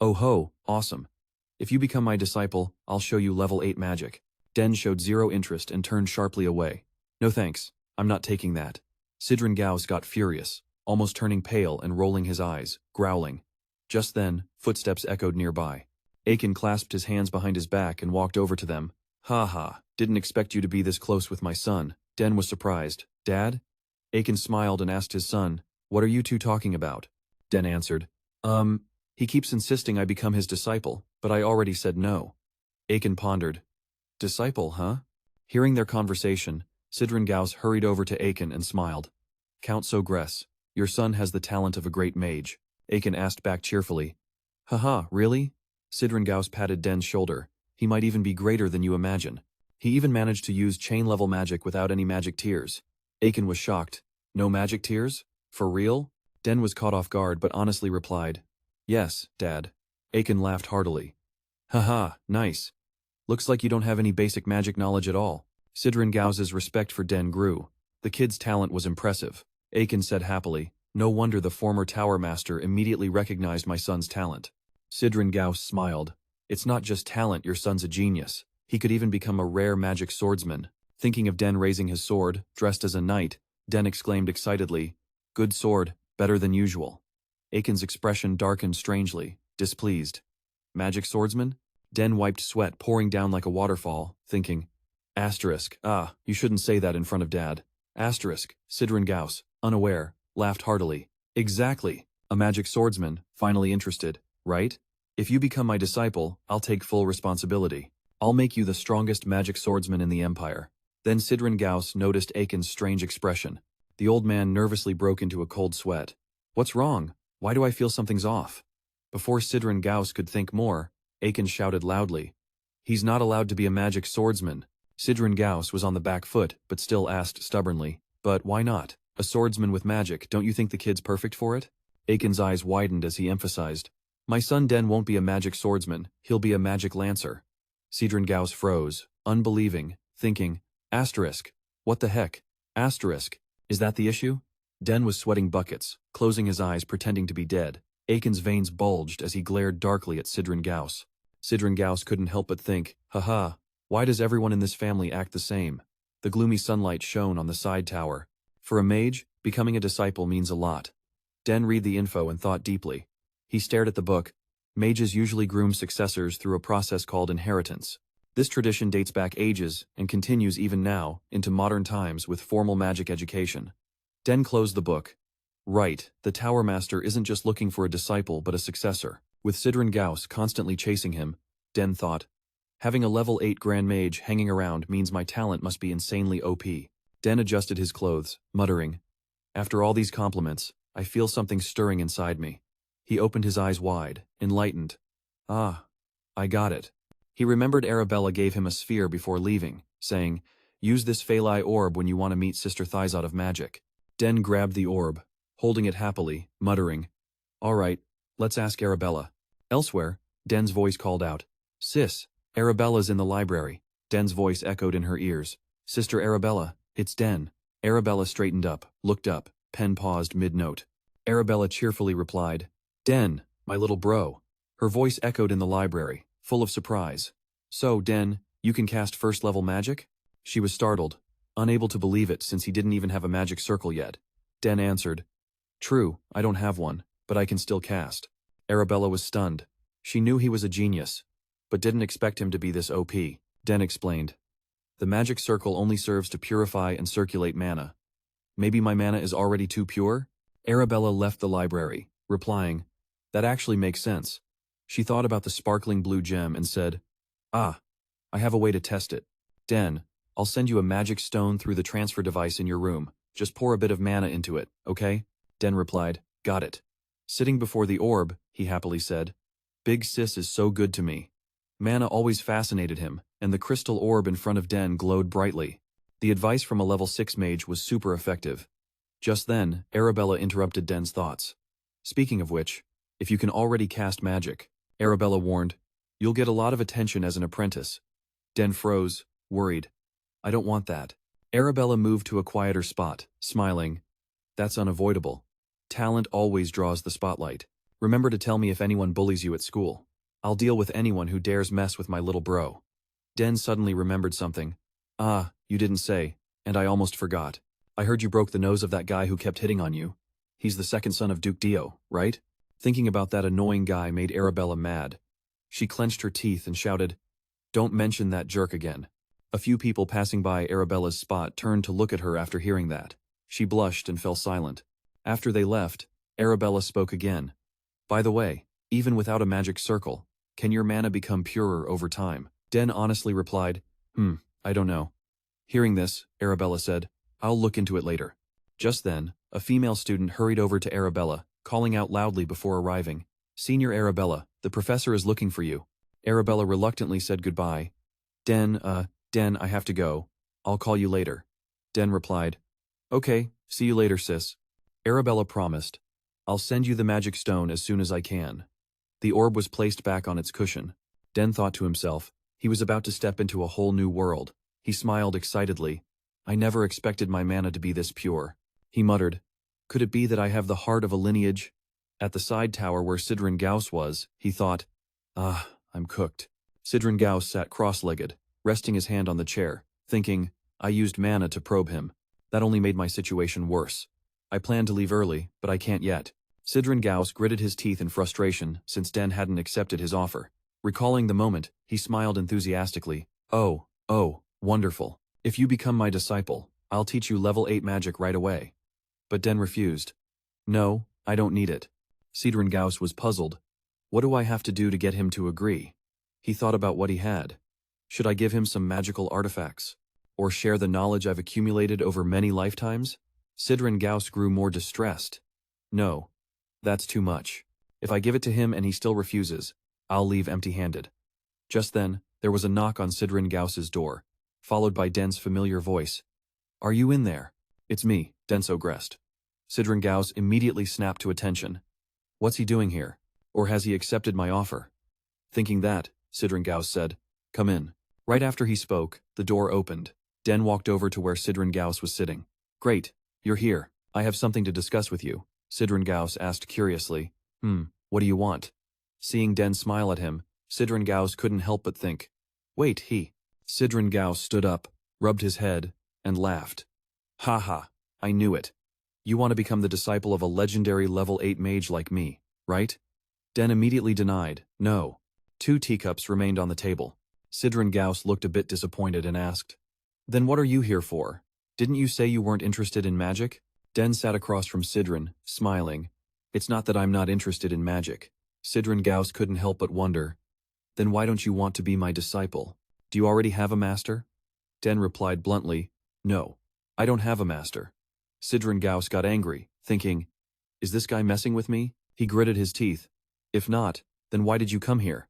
Oh ho, awesome. If you become my disciple, I'll show you level 8 magic. Den showed zero interest and turned sharply away. No thanks, I'm not taking that. Sidren Gauss got furious, almost turning pale and rolling his eyes, growling. Just then, footsteps echoed nearby. Awaken clasped his hands behind his back and walked over to them. Ha ha, didn't expect you to be this close with my son. Den was surprised. Dad? Awaken smiled and asked his son, What are you two talking about? Den answered, He keeps insisting I become his disciple, but I already said no. Awaken pondered. Disciple, huh? Hearing their conversation, Sidren Gauss hurried over to Awaken and smiled. Count Sogress, your son has the talent of a great mage. Awaken asked back cheerfully. Haha, really? Sidren Gauss patted Den's shoulder. He might even be greater than you imagine. He even managed to use chain-level magic without any magic tears. Awaken was shocked. No magic tears? For real? Den was caught off guard but honestly replied, Yes, Dad. Awaken laughed heartily. Haha, nice. Looks like you don't have any basic magic knowledge at all. Sidren Gauss's respect for Den grew. The kid's talent was impressive. Awaken said happily, No wonder the former Tower Master immediately recognized my son's talent. Sidren Gauss smiled. It's not just talent, your son's a genius. He could even become a rare magic swordsman. Thinking of Den raising his sword, dressed as a knight, Den exclaimed excitedly, Good sword, better than usual. Awaken's expression darkened strangely, displeased. Magic swordsman? Den wiped sweat pouring down like a waterfall, thinking, Asterisk, you shouldn't say that in front of Dad. Asterisk, Sidren Gauss, unaware, laughed heartily. Exactly, a magic swordsman, finally interested, right? If you become my disciple, I'll take full responsibility. I'll make you the strongest magic swordsman in the Empire. Then Sidren Gauss noticed Awaken's strange expression. The old man nervously broke into a cold sweat. What's wrong? Why do I feel something's off? Before Sidren Gauss could think more, Awaken shouted loudly. He's not allowed to be a magic swordsman. Sidren Gauss was on the back foot, but still asked stubbornly, But why not? A swordsman with magic, don't you think the kid's perfect for it? Awaken's eyes widened as he emphasized, My son Den won't be a magic swordsman, he'll be a magic lancer. Sidren Gauss froze, unbelieving, thinking, Asterisk, what the heck? Asterisk, is that the issue? Den was sweating buckets, closing his eyes pretending to be dead. Awaken's veins bulged as he glared darkly at Sidren Gauss. Sidren Gauss couldn't help but think, Haha, why does everyone in this family act the same? The gloomy sunlight shone on the side tower. For a mage, becoming a disciple means a lot. Den read the info and thought deeply. He stared at the book. Mages usually groom successors through a process called inheritance. This tradition dates back ages and continues even now, into modern times with formal magic education. Den closed the book. Right, the Tower Master isn't just looking for a disciple but a successor. With Sidren Gauss constantly chasing him, Den thought, having a level 8 Grand Mage hanging around means my talent must be insanely OP. Den adjusted his clothes, muttering, After all these compliments, I feel something stirring inside me. He opened his eyes wide, enlightened. Ah, I got it. He remembered Arabella gave him a sphere before leaving, saying, Use this Phalai orb when you want to meet Sister Thizot of Magic. Den grabbed the orb, holding it happily, muttering, All right, let's ask Arabella. Elsewhere, Den's voice called out, Sis, Arabella's in the library. Den's voice echoed in her ears. Sister Arabella, it's Den. Arabella straightened up, looked up, pen paused mid-note. Arabella cheerfully replied, Den, my little bro. Her voice echoed in the library, full of surprise. So, Den, you can cast first-level magic? She was startled, unable to believe it since he didn't even have a magic circle yet. Den answered, True, I don't have one, but I can still cast. Arabella was stunned. She knew he was a genius, but didn't expect him to be this OP. Den explained, The magic circle only serves to purify and circulate mana. Maybe my mana is already too pure? Arabella left the library, replying, That actually makes sense. She thought about the sparkling blue gem and said, "Ah, I have a way to test it. Den, I'll send you a magic stone through the transfer device in your room. Just pour a bit of mana into it, okay?" Den replied, "Got it." Sitting before the orb, he happily said, "Big sis is so good to me." Mana always fascinated him, and the crystal orb in front of Den glowed brightly. The advice from a level 6 mage was super effective. Just then, Arabella interrupted Den's thoughts. "Speaking of which, if you can already cast magic," Arabella warned, "you'll get a lot of attention as an apprentice." Den froze, worried. "I don't want that." Arabella moved to a quieter spot, smiling. "That's unavoidable. Talent always draws the spotlight. Remember to tell me if anyone bullies you at school. I'll deal with anyone who dares mess with my little bro." Den suddenly remembered something. "Ah, you didn't say, and I almost forgot. I heard you broke the nose of that guy who kept hitting on you. He's the second son of Duke Dio, right?" Thinking about that annoying guy made Arabella mad. She clenched her teeth and shouted, "Don't mention that jerk again." A few people passing by Arabella's spot turned to look at her after hearing that. She blushed and fell silent. After they left, Arabella spoke again. "By the way, even without a magic circle, can your mana become purer over time?" Den honestly replied, I don't know." Hearing this, Arabella said, "I'll look into it later." Just then, a female student hurried over to Arabella, calling out loudly before arriving, "Senior Arabella, the professor is looking for you." Arabella reluctantly said goodbye. Den, I have to go. I'll call you later." Den replied, "Okay, see you later, sis." Arabella promised, "I'll send you the magic stone as soon as I can." The orb was placed back on its cushion. Den thought to himself, he was about to step into a whole new world. He smiled excitedly. "I never expected my mana to be this pure." He muttered, "Could it be that I have the heart of a lineage?" At the side tower where Sidren Gauss was, he thought, I'm cooked." Sidren Gauss sat cross-legged, resting his hand on the chair, thinking, "I used mana to probe him. That only made my situation worse. I planned to leave early, but I can't yet." Sidren Gauss gritted his teeth in frustration since Den hadn't accepted his offer. Recalling the moment, he smiled enthusiastically. Oh, wonderful. If you become my disciple, I'll teach you level 8 magic right away." But Den refused. "No, I don't need it." Sidren Gauss was puzzled. What do I have to do to get him to agree? He thought about what he had. Should I give him some magical artifacts? Or share the knowledge I've accumulated over many lifetimes? Sidren Gauss grew more distressed. No, that's too much. If I give it to him and he still refuses, I'll leave empty-handed. Just then, there was a knock on Sidren Gauss's door, followed by Den's familiar voice. "Are you in there?" "It's me, Denso Grest." Sidren Gauss immediately snapped to attention. What's he doing here? Or has he accepted my offer? Thinking that, Sidren Gauss said, "Come in." Right after he spoke, the door opened. Den walked over to where Sidren Gauss was sitting. "Great, you're here. I have something to discuss with you," Sidren Gauss asked curiously. What do you want?" Seeing Den smile at him, Sidren Gauss couldn't help but think, "Wait, he." Sidren Gauss stood up, rubbed his head, and laughed. "Ha ha, I knew it. You want to become the disciple of a legendary level 8 mage like me, right?" Den immediately denied, "No." 2 teacups remained on the table. Sidren Gauss looked a bit disappointed and asked, "Then what are you here for? Didn't you say you weren't interested in magic?" Den sat across from Sidren, smiling. "It's not that I'm not interested in magic." Sidren Gauss couldn't help but wonder, "Then why don't you want to be my disciple? Do you already have a master?" Den replied bluntly, "No, I don't have a master." Sidren Gauss got angry, thinking, "Is this guy messing with me?" He gritted his teeth. "If not, then why did you come here?"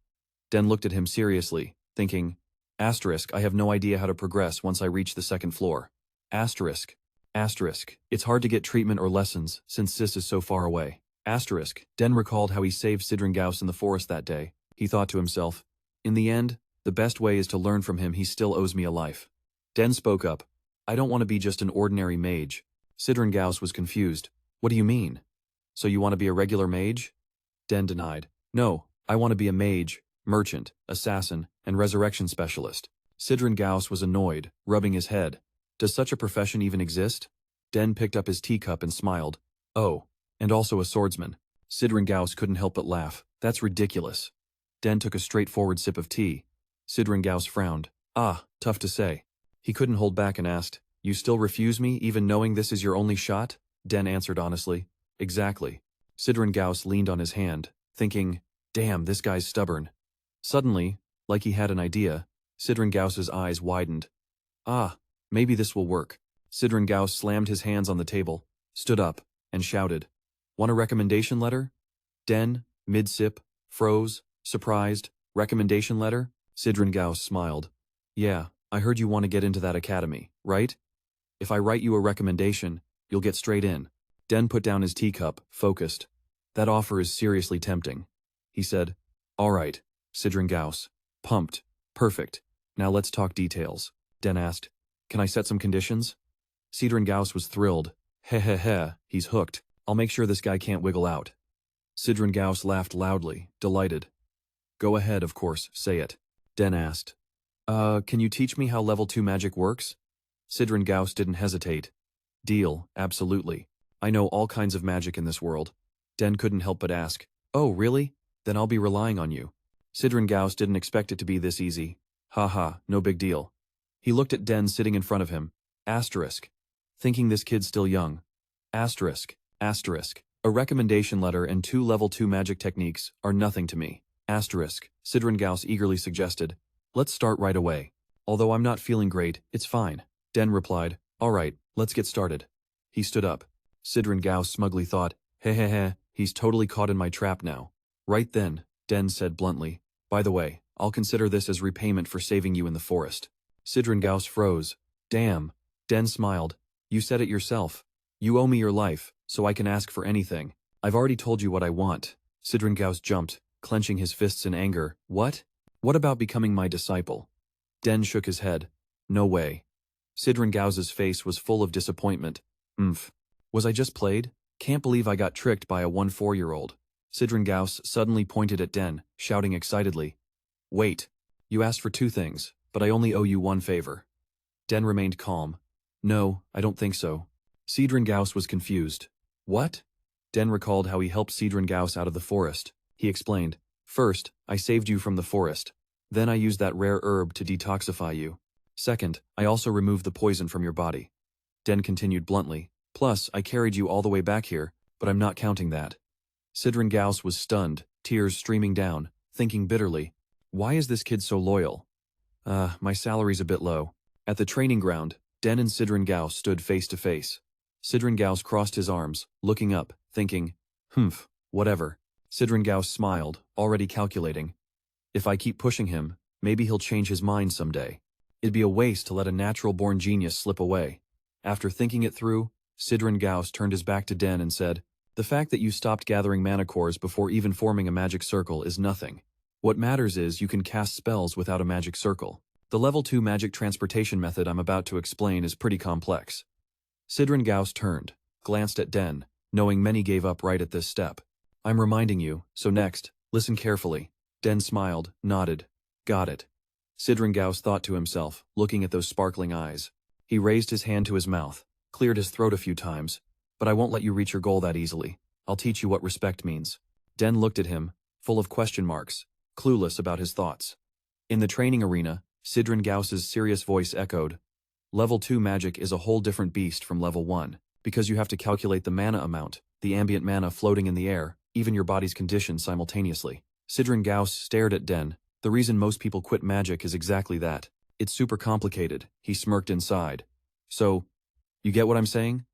Den looked at him seriously, thinking, "Asterisk, I have no idea how to progress once I reach the 2nd floor. Asterisk. Asterisk, it's hard to get treatment or lessons since Sis is so far away. Asterisk." Den recalled how he saved Sidren Gauss in the forest that day. He thought to himself, "In the end, the best way is to learn from him. He still owes me a life." Den spoke up, "I don't want to be just an ordinary mage." Sidren Gauss was confused. "What do you mean? So you want to be a regular mage?" Den denied. "No, I want to be a mage, merchant, assassin, and resurrection specialist." Sidren Gauss was annoyed, rubbing his head. "Does such a profession even exist?" Den picked up his teacup and smiled. "Oh, and also a swordsman." Sidren Gauss couldn't help but laugh. "That's ridiculous." Den took a straightforward sip of tea. Sidren Gauss frowned. Tough to say." He couldn't hold back and asked, "You still refuse me, even knowing this is your only shot?" Den answered honestly, "Exactly." Sidren Gauss leaned on his hand, thinking, Damn, this guy's stubborn. Suddenly, like he had an idea, Sidren Gauss's eyes widened. Ah, maybe this will work. Sidren Gauss slammed his hands on the table, stood up, and shouted. Want a recommendation letter? Den, mid-sip, froze, surprised, recommendation letter? Sidren Gauss smiled. Yeah, I heard you want to get into that academy, right? If I write you a recommendation, you'll get straight in. Den put down his teacup, focused. That offer is seriously tempting. He said, All right, Sidren Gauss. Pumped. Perfect. Now let's talk details. Den asked, Can I set some conditions? Sidren Gauss was thrilled. Heh, he's hooked. I'll make sure this guy can't wiggle out. Sidren Gauss laughed loudly, delighted. Go ahead, of course, say it. Den asked. Can you teach me how level 2 magic works? Sidren Gauss didn't hesitate. Deal, absolutely. I know all kinds of magic in this world. Den couldn't help but ask. Oh, really? Then I'll be relying on you. Sidren Gauss didn't expect it to be this easy. Haha, no big deal. He looked at Den sitting in front of him. Asterisk. Thinking this kid's still young. Asterisk. A recommendation letter and 2 level 2 magic techniques are nothing to me. Asterisk. Sidren Gauss eagerly suggested. Let's start right away. Although I'm not feeling great, it's fine. Den replied. All right, let's get started. He stood up. Sidren Gauss smugly thought, he's totally caught in my trap now. Right then, Den said bluntly. By the way, I'll consider this as repayment for saving you in the forest. Sidren Gauss froze. Damn. Den smiled. You said it yourself. You owe me your life, so I can ask for anything. I've already told you what I want. Sidren Gauss jumped, clenching his fists in anger. What? What about becoming my disciple? Den shook his head. No way. Sidren Gauss's face was full of disappointment. Was I just played? Can't believe I got tricked by a 4-year-old. Sidren Gauss suddenly pointed at Den, shouting excitedly. Wait. You asked for 2 things, but I only owe you 1 favor. Den remained calm. No, I don't think so. Sidren Gauss was confused. What? Den recalled how he helped Sidren Gauss out of the forest. He explained. First, I saved you from the forest. Then I used that rare herb to detoxify you. Second, I also removed the poison from your body. Den continued bluntly. Plus, I carried you all the way back here, but I'm not counting that. Sidren Gauss was stunned, tears streaming down, thinking bitterly. Why is this kid so loyal? My salary's a bit low. At the training ground, Den and Sidren Gauss stood face to face. Sidren Gauss crossed his arms, looking up, thinking, whatever. Sidren Gauss smiled, already calculating. If I keep pushing him, maybe he'll change his mind someday. It'd be a waste to let a natural-born genius slip away. After thinking it through, Sidren Gauss turned his back to Den and said, The fact that you stopped gathering mana cores before even forming a magic circle is nothing. What matters is you can cast spells without a magic circle. The level 2 magic transportation method I'm about to explain is pretty complex. Sidren Gauss turned, glanced at Den, knowing many gave up right at this step. I'm reminding you, so next, listen carefully. Den smiled, nodded. Got it. Sidren Gauss thought to himself, looking at those sparkling eyes. He raised his hand to his mouth, cleared his throat a few times. But I won't let you reach your goal that easily. I'll teach you what respect means. Den looked at him, full of question marks, clueless about his thoughts. In the training arena, Sidren Gauss's serious voice echoed. Level 2 magic is a whole different beast from level 1, because you have to calculate the mana amount, the ambient mana floating in the air, even your body's condition simultaneously. Sidren Gauss stared at Den. The reason most people quit magic is exactly that. It's super complicated, he smirked inside. So, you get what I'm saying?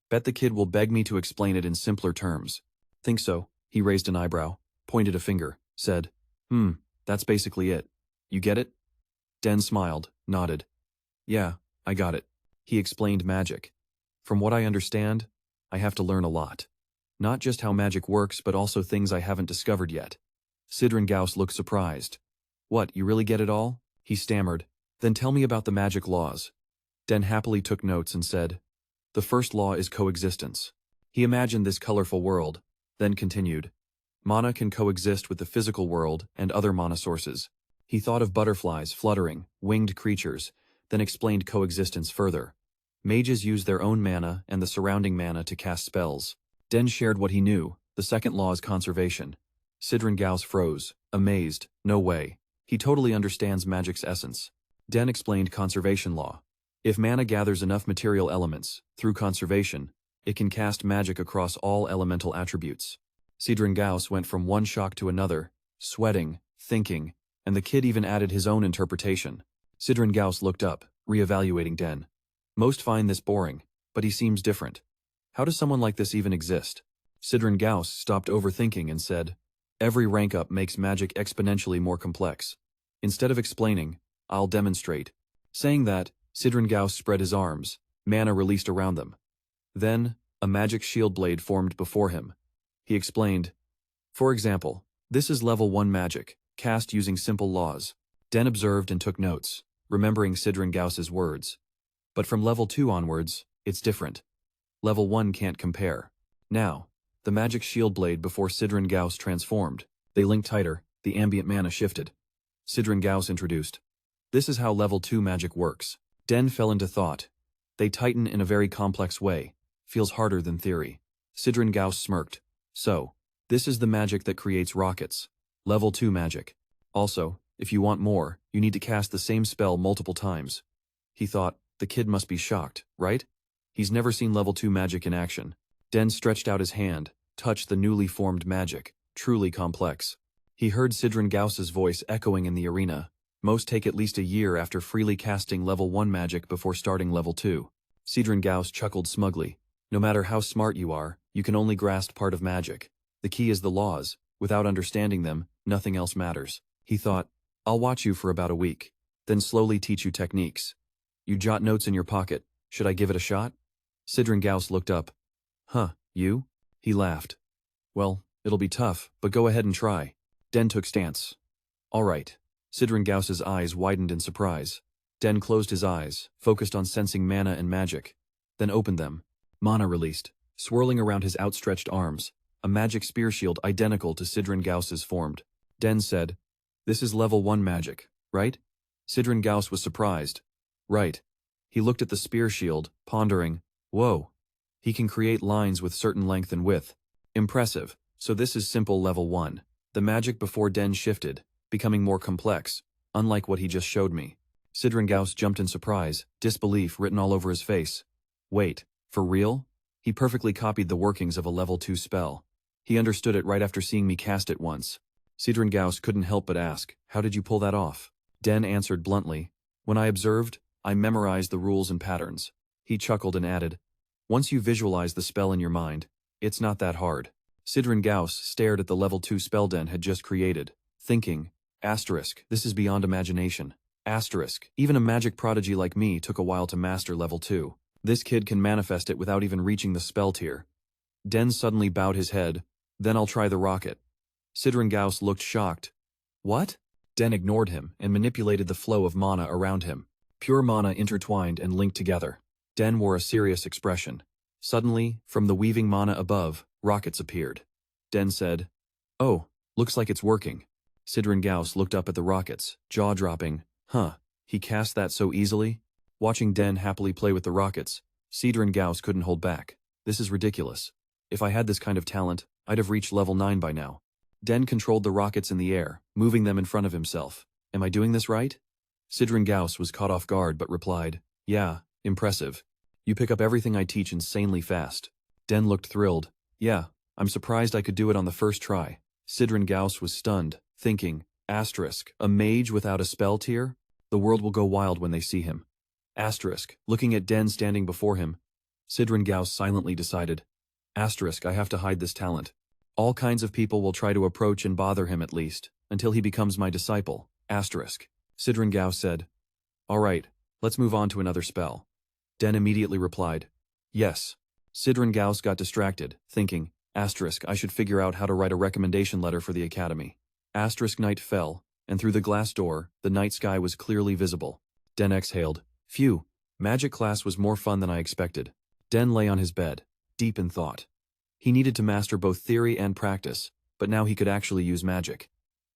Bet the kid will beg me to explain it in simpler terms. Think so. He raised an eyebrow, pointed a finger, said, that's basically it. You get it? Den smiled, nodded. Yeah, I got it. He explained magic. From what I understand, I have to learn a lot. Not just how magic works, but also things I haven't discovered yet. Sidren Gauss looked surprised. What, you really get it all? He stammered. Then tell me about the magic laws. Den happily took notes and said, The first law is coexistence. He imagined this colorful world, then continued. Mana can coexist with the physical world and other mana sources. He thought of butterflies fluttering, winged creatures, then explained coexistence further. Mages use their own mana and the surrounding mana to cast spells. Den shared what he knew. The second law is conservation. Sidren Gauss froze, amazed. No way. He totally understands magic's essence. Den explained conservation law. If mana gathers enough material elements, through conservation, it can cast magic across all elemental attributes. Sidren Gauss went from one shock to another, sweating, thinking, and the kid even added his own interpretation. Sidren Gauss looked up, reevaluating Den. Most find this boring, but he seems different. How does someone like this even exist? Sidren Gauss stopped overthinking and said, every rank up makes magic exponentially more complex. Instead of explaining, I'll demonstrate. Saying that, Sidren Gauss spread his arms, mana released around them. Then, a magic shield blade formed before him. He explained, for example, this is level 1 magic, cast using simple laws. Den observed and took notes, remembering Sidren Gauss's words. But from level 2 onwards, it's different. Level 1 can't compare. Now, the magic shield blade before Sidren Gauss transformed. They linked tighter, the ambient mana shifted. Sidren Gauss introduced. This is how level 2 magic works. Den fell into thought. They tighten in a very complex way. Feels harder than theory. Sidren Gauss smirked. So, this is the magic that creates rockets. Level 2 magic. Also, if you want more, you need to cast the same spell multiple times. He thought, the kid must be shocked, right? He's never seen level 2 magic in action. Den stretched out his hand, touched the newly formed magic, truly complex. He heard Sidren Gauss's voice echoing in the arena. Most take at least a year after freely casting level 1 magic before starting level 2. Sidren Gauss chuckled smugly. No matter how smart you are, you can only grasp part of magic. The key is the laws. Without understanding them, nothing else matters. He thought, I'll watch you for about a week, then slowly teach you techniques. You jot notes in your pocket. Should I give it a shot? Sidren Gauss looked up. Huh, you? He laughed. Well, it'll be tough, but go ahead and try. Den took stance. All right. Sidren Gauss's eyes widened in surprise. Den closed his eyes, focused on sensing mana and magic, then opened them. Mana released, swirling around his outstretched arms. A magic spear shield identical to Sidren Gauss's formed. Den said, this is level 1 magic, right? Sidren Gauss was surprised. Right. He looked at the spear shield, pondering, whoa. He can create lines with certain length and width. Impressive. So this is simple level 1. The magic before Den shifted, becoming more complex, unlike what he just showed me. Sidren Gauss jumped in surprise, disbelief written all over his face. Wait, for real? He perfectly copied the workings of a level 2 spell. He understood it right after seeing me cast it once. Sidren Gauss couldn't help but ask, how did you pull that off? Den answered bluntly, when I observed, I memorized the rules and patterns. He chuckled and added, once you visualize the spell in your mind, it's not that hard. Sidren Gauss stared at the level 2 spell Den had just created, thinking, asterisk, this is beyond imagination. Asterisk, even a magic prodigy like me took a while to master level 2. This kid can manifest it without even reaching the spell tier. Den suddenly bowed his head, then I'll try the rocket. Sidren Gauss looked shocked. What? Den ignored him and manipulated the flow of mana around him. Pure mana intertwined and linked together. Den wore a serious expression. Suddenly, from the weaving mana above, rockets appeared. Den said, oh, looks like it's working. Sidren Gauss looked up at the rockets, jaw-dropping. Huh, he cast that so easily? Watching Den happily play with the rockets, Sidren Gauss couldn't hold back. This is ridiculous. If I had this kind of talent, I'd have reached level 9 by now. Den controlled the rockets in the air, moving them in front of himself. Am I doing this right? Sidren Gauss was caught off guard but replied, yeah, impressive. You pick up everything I teach insanely fast. Den looked thrilled. Yeah, I'm surprised I could do it on the first try. Sidren Gauss was stunned, thinking, asterisk, a mage without a spell tier? The world will go wild when they see him. Asterisk, looking at Den standing before him. Sidren Gauss silently decided, asterisk, I have to hide this talent. All kinds of people will try to approach and bother him at least, until he becomes my disciple, asterisk. Sidren Gauss said, all right, let's move on to another spell. Den immediately replied, yes. Sidren Gauss got distracted, thinking, asterisk, I should figure out how to write a recommendation letter for the academy. Asterisk night fell, and through the glass door, the night sky was clearly visible. Den exhaled, phew, magic class was more fun than I expected. Den lay on his bed, deep in thought. He needed to master both theory and practice, but now he could actually use magic.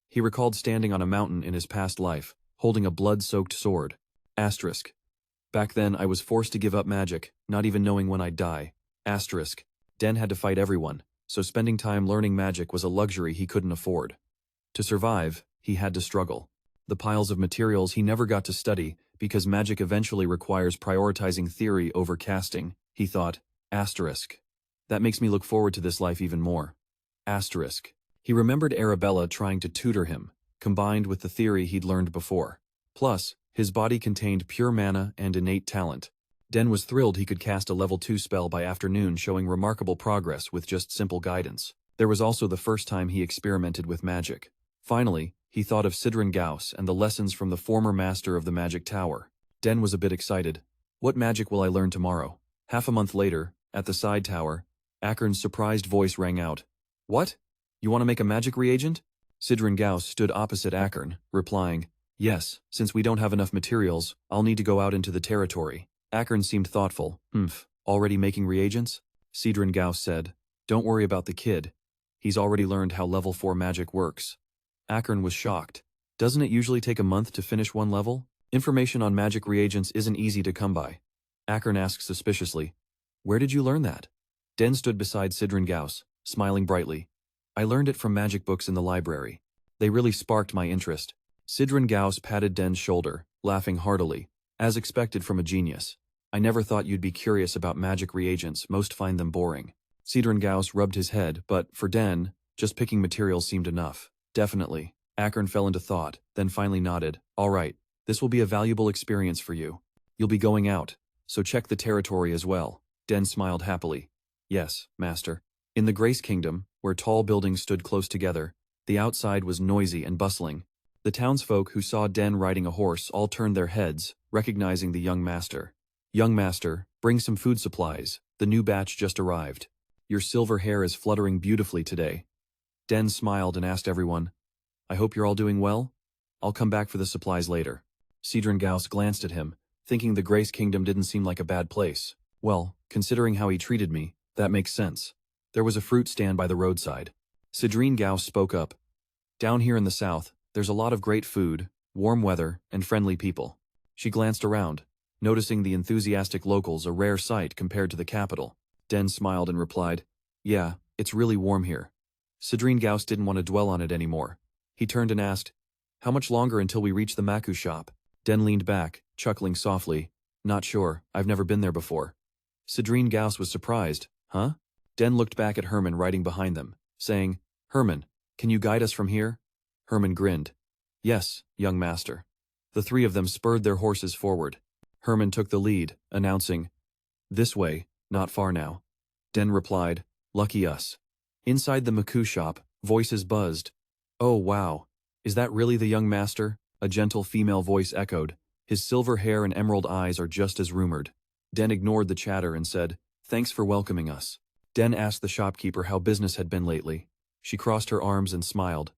He recalled standing on a mountain in his past life, holding a blood-soaked sword. Asterisk. Back then I was forced to give up magic, not even knowing when I'd die. Asterisk. Den had to fight everyone, so spending time learning magic was a luxury he couldn't afford. To survive, he had to struggle. The piles of materials he never got to study, because magic eventually requires prioritizing theory over casting, he thought. Asterisk. That makes me look forward to this life even more. Asterisk. He remembered Arabella trying to tutor him, combined with the theory he'd learned before. Plus, his body contained pure mana and innate talent. Den was thrilled he could cast a level 2 spell by afternoon, showing remarkable progress with just simple guidance. There was also the first time he experimented with magic. Finally, he thought of Sidren Gauss and the lessons from the former master of the magic tower. Den was a bit excited. What magic will I learn tomorrow? Half a month later, at the side tower, Akern's surprised voice rang out. What? You want to make a magic reagent? Sidren Gauss stood opposite Akern, replying, Yes, since we don't have enough materials, I'll need to go out into the territory. Akern seemed thoughtful. Already making reagents? Sidren Gauss said, Don't worry about the kid. He's already learned how level 4 magic works. Akern was shocked. Doesn't it usually take a month to finish one level? Information on magic reagents isn't easy to come by. Akern asked suspiciously, Where did you learn that? Den stood beside Sidren Gauss, smiling brightly. I learned it from magic books in the library. They really sparked my interest. Sidren Gauss patted Den's shoulder, laughing heartily, as expected from a genius. I never thought you'd be curious about magic reagents, most find them boring. Sidren Gauss rubbed his head, but for Den, just picking materials seemed enough. Definitely. Akern fell into thought, then finally nodded. All right, this will be a valuable experience for you. You'll be going out, so check the territory as well. Den smiled happily. Yes, master. In the Grace Kingdom, where tall buildings stood close together, the outside was noisy and bustling. The townsfolk who saw Den riding a horse all turned their heads, recognizing the young master. Young master, bring some food supplies. The new batch just arrived. Your silver hair is fluttering beautifully today. Den smiled and asked everyone, I hope you're all doing well? I'll come back for the supplies later. Sidren Gauss glanced at him, thinking the Grace Kingdom didn't seem like a bad place. Well, considering how he treated me, that makes sense. There was a fruit stand by the roadside. Sidren Gauss spoke up. Down here in the south, there's a lot of great food, warm weather, and friendly people. She glanced around, noticing the enthusiastic locals, a rare sight compared to the capital. Den smiled and replied, Yeah, it's really warm here. Sidren Gauss didn't want to dwell on it anymore. He turned and asked, How much longer until we reach the Maku shop? Den leaned back, chuckling softly. Not sure, I've never been there before. Sidren Gauss was surprised. Huh? Den looked back at Herman riding behind them, saying, Herman, can you guide us from here? Herman grinned. Yes, young master. The three of them spurred their horses forward. Herman took the lead, announcing, This way, not far now. Den replied, Lucky us. Inside the Maku shop, voices buzzed. Oh wow, is that really the young master? A gentle female voice echoed. His silver hair and emerald eyes are just as rumored. Den ignored the chatter and said, Thanks for welcoming us. Den asked the shopkeeper how business had been lately. She crossed her arms and smiled.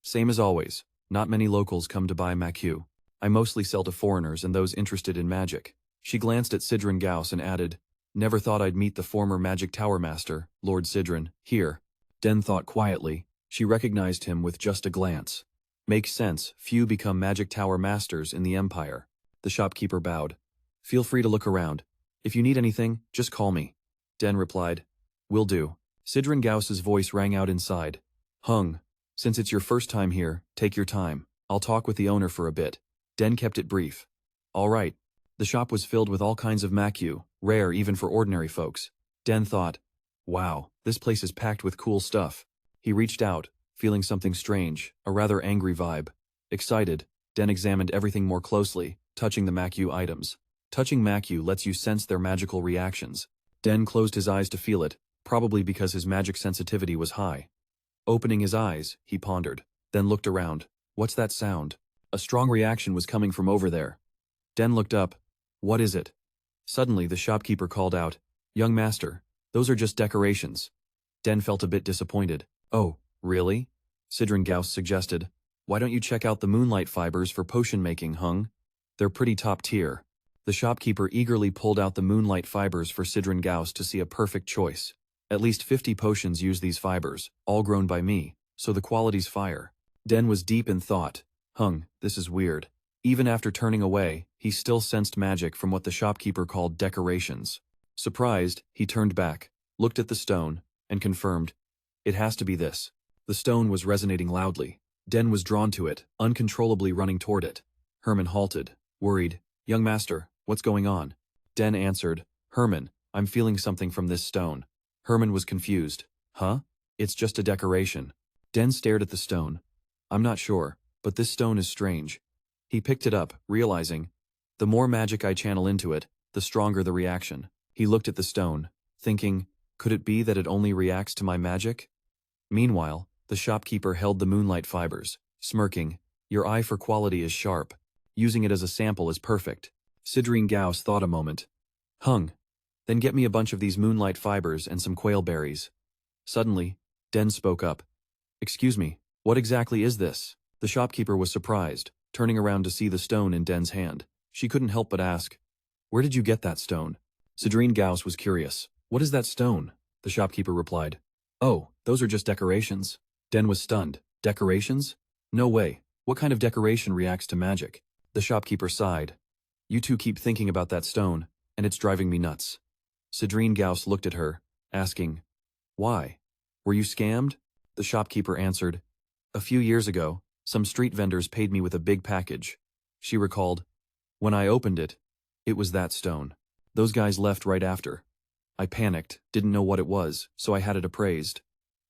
Same as always, not many locals come to buy Maku. I mostly sell to foreigners and those interested in magic. She glanced at Sidren Gauss and added, Never thought I'd meet the former magic tower master, Lord Sidren, here. Den thought quietly. She recognized him with just a glance. Makes sense, few become magic tower masters in the Empire. The shopkeeper bowed. Feel free to look around. If you need anything, just call me. Den replied. Will do. Sidren Gauss's voice rang out inside. Hung, since it's your first time here, take your time. I'll talk with the owner for a bit. Den kept it brief. All right. The shop was filled with all kinds of Maku, rare even for ordinary folks. Den thought, wow, this place is packed with cool stuff. He reached out, feeling something strange, a rather angry vibe. Excited, Den examined everything more closely, touching the Maku items. Touching Maku lets you sense their magical reactions. Den closed his eyes to feel it, probably because his magic sensitivity was high. Opening his eyes, he pondered, then looked around. What's that sound? A strong reaction was coming from over there. Den looked up. What is it? Suddenly the shopkeeper called out, Young master, those are just decorations. Den felt a bit disappointed. Oh, really? Sidren Gauss suggested. Why don't you check out the moonlight fibers for potion making, Hung? They're pretty top tier. The shopkeeper eagerly pulled out the moonlight fibers for Sidren Gauss to see a perfect choice. At least 50 potions use these fibers, all grown by me, so the quality's fire. Den was deep in thought. Hung, this is weird. Even after turning away, he still sensed magic from what the shopkeeper called decorations. Surprised, he turned back, looked at the stone, and confirmed. It has to be this. The stone was resonating loudly. Den was drawn to it, uncontrollably running toward it. Herman halted, worried. Young master, what's going on? Den answered, Herman, I'm feeling something from this stone. Herman was confused. Huh? It's just a decoration. Den stared at the stone. I'm not sure, but this stone is strange. He picked it up, realizing, the more magic I channel into it, the stronger the reaction. He looked at the stone, thinking, could it be that it only reacts to my magic? Meanwhile, the shopkeeper held the moonlight fibers, smirking, your eye for quality is sharp. Using it as a sample is perfect. Sidren Gauss thought a moment. Hung. Then get me a bunch of these moonlight fibers and some quail berries. Suddenly, Den spoke up. Excuse me, what exactly is this? The shopkeeper was surprised, turning around to see the stone in Den's hand. She couldn't help but ask, where did you get that stone? Sidren Gauss was curious. What is that stone? The shopkeeper replied. Oh, those are just decorations. Den was stunned. Decorations? No way. What kind of decoration reacts to magic? The shopkeeper sighed. You two keep thinking about that stone, and it's driving me nuts. Sidren Gauss looked at her, asking, why? Were you scammed? The shopkeeper answered, a few years ago, some street vendors paid me with a big package. She recalled, when I opened it, it was that stone. Those guys left right after. I panicked, didn't know what it was, so I had it appraised.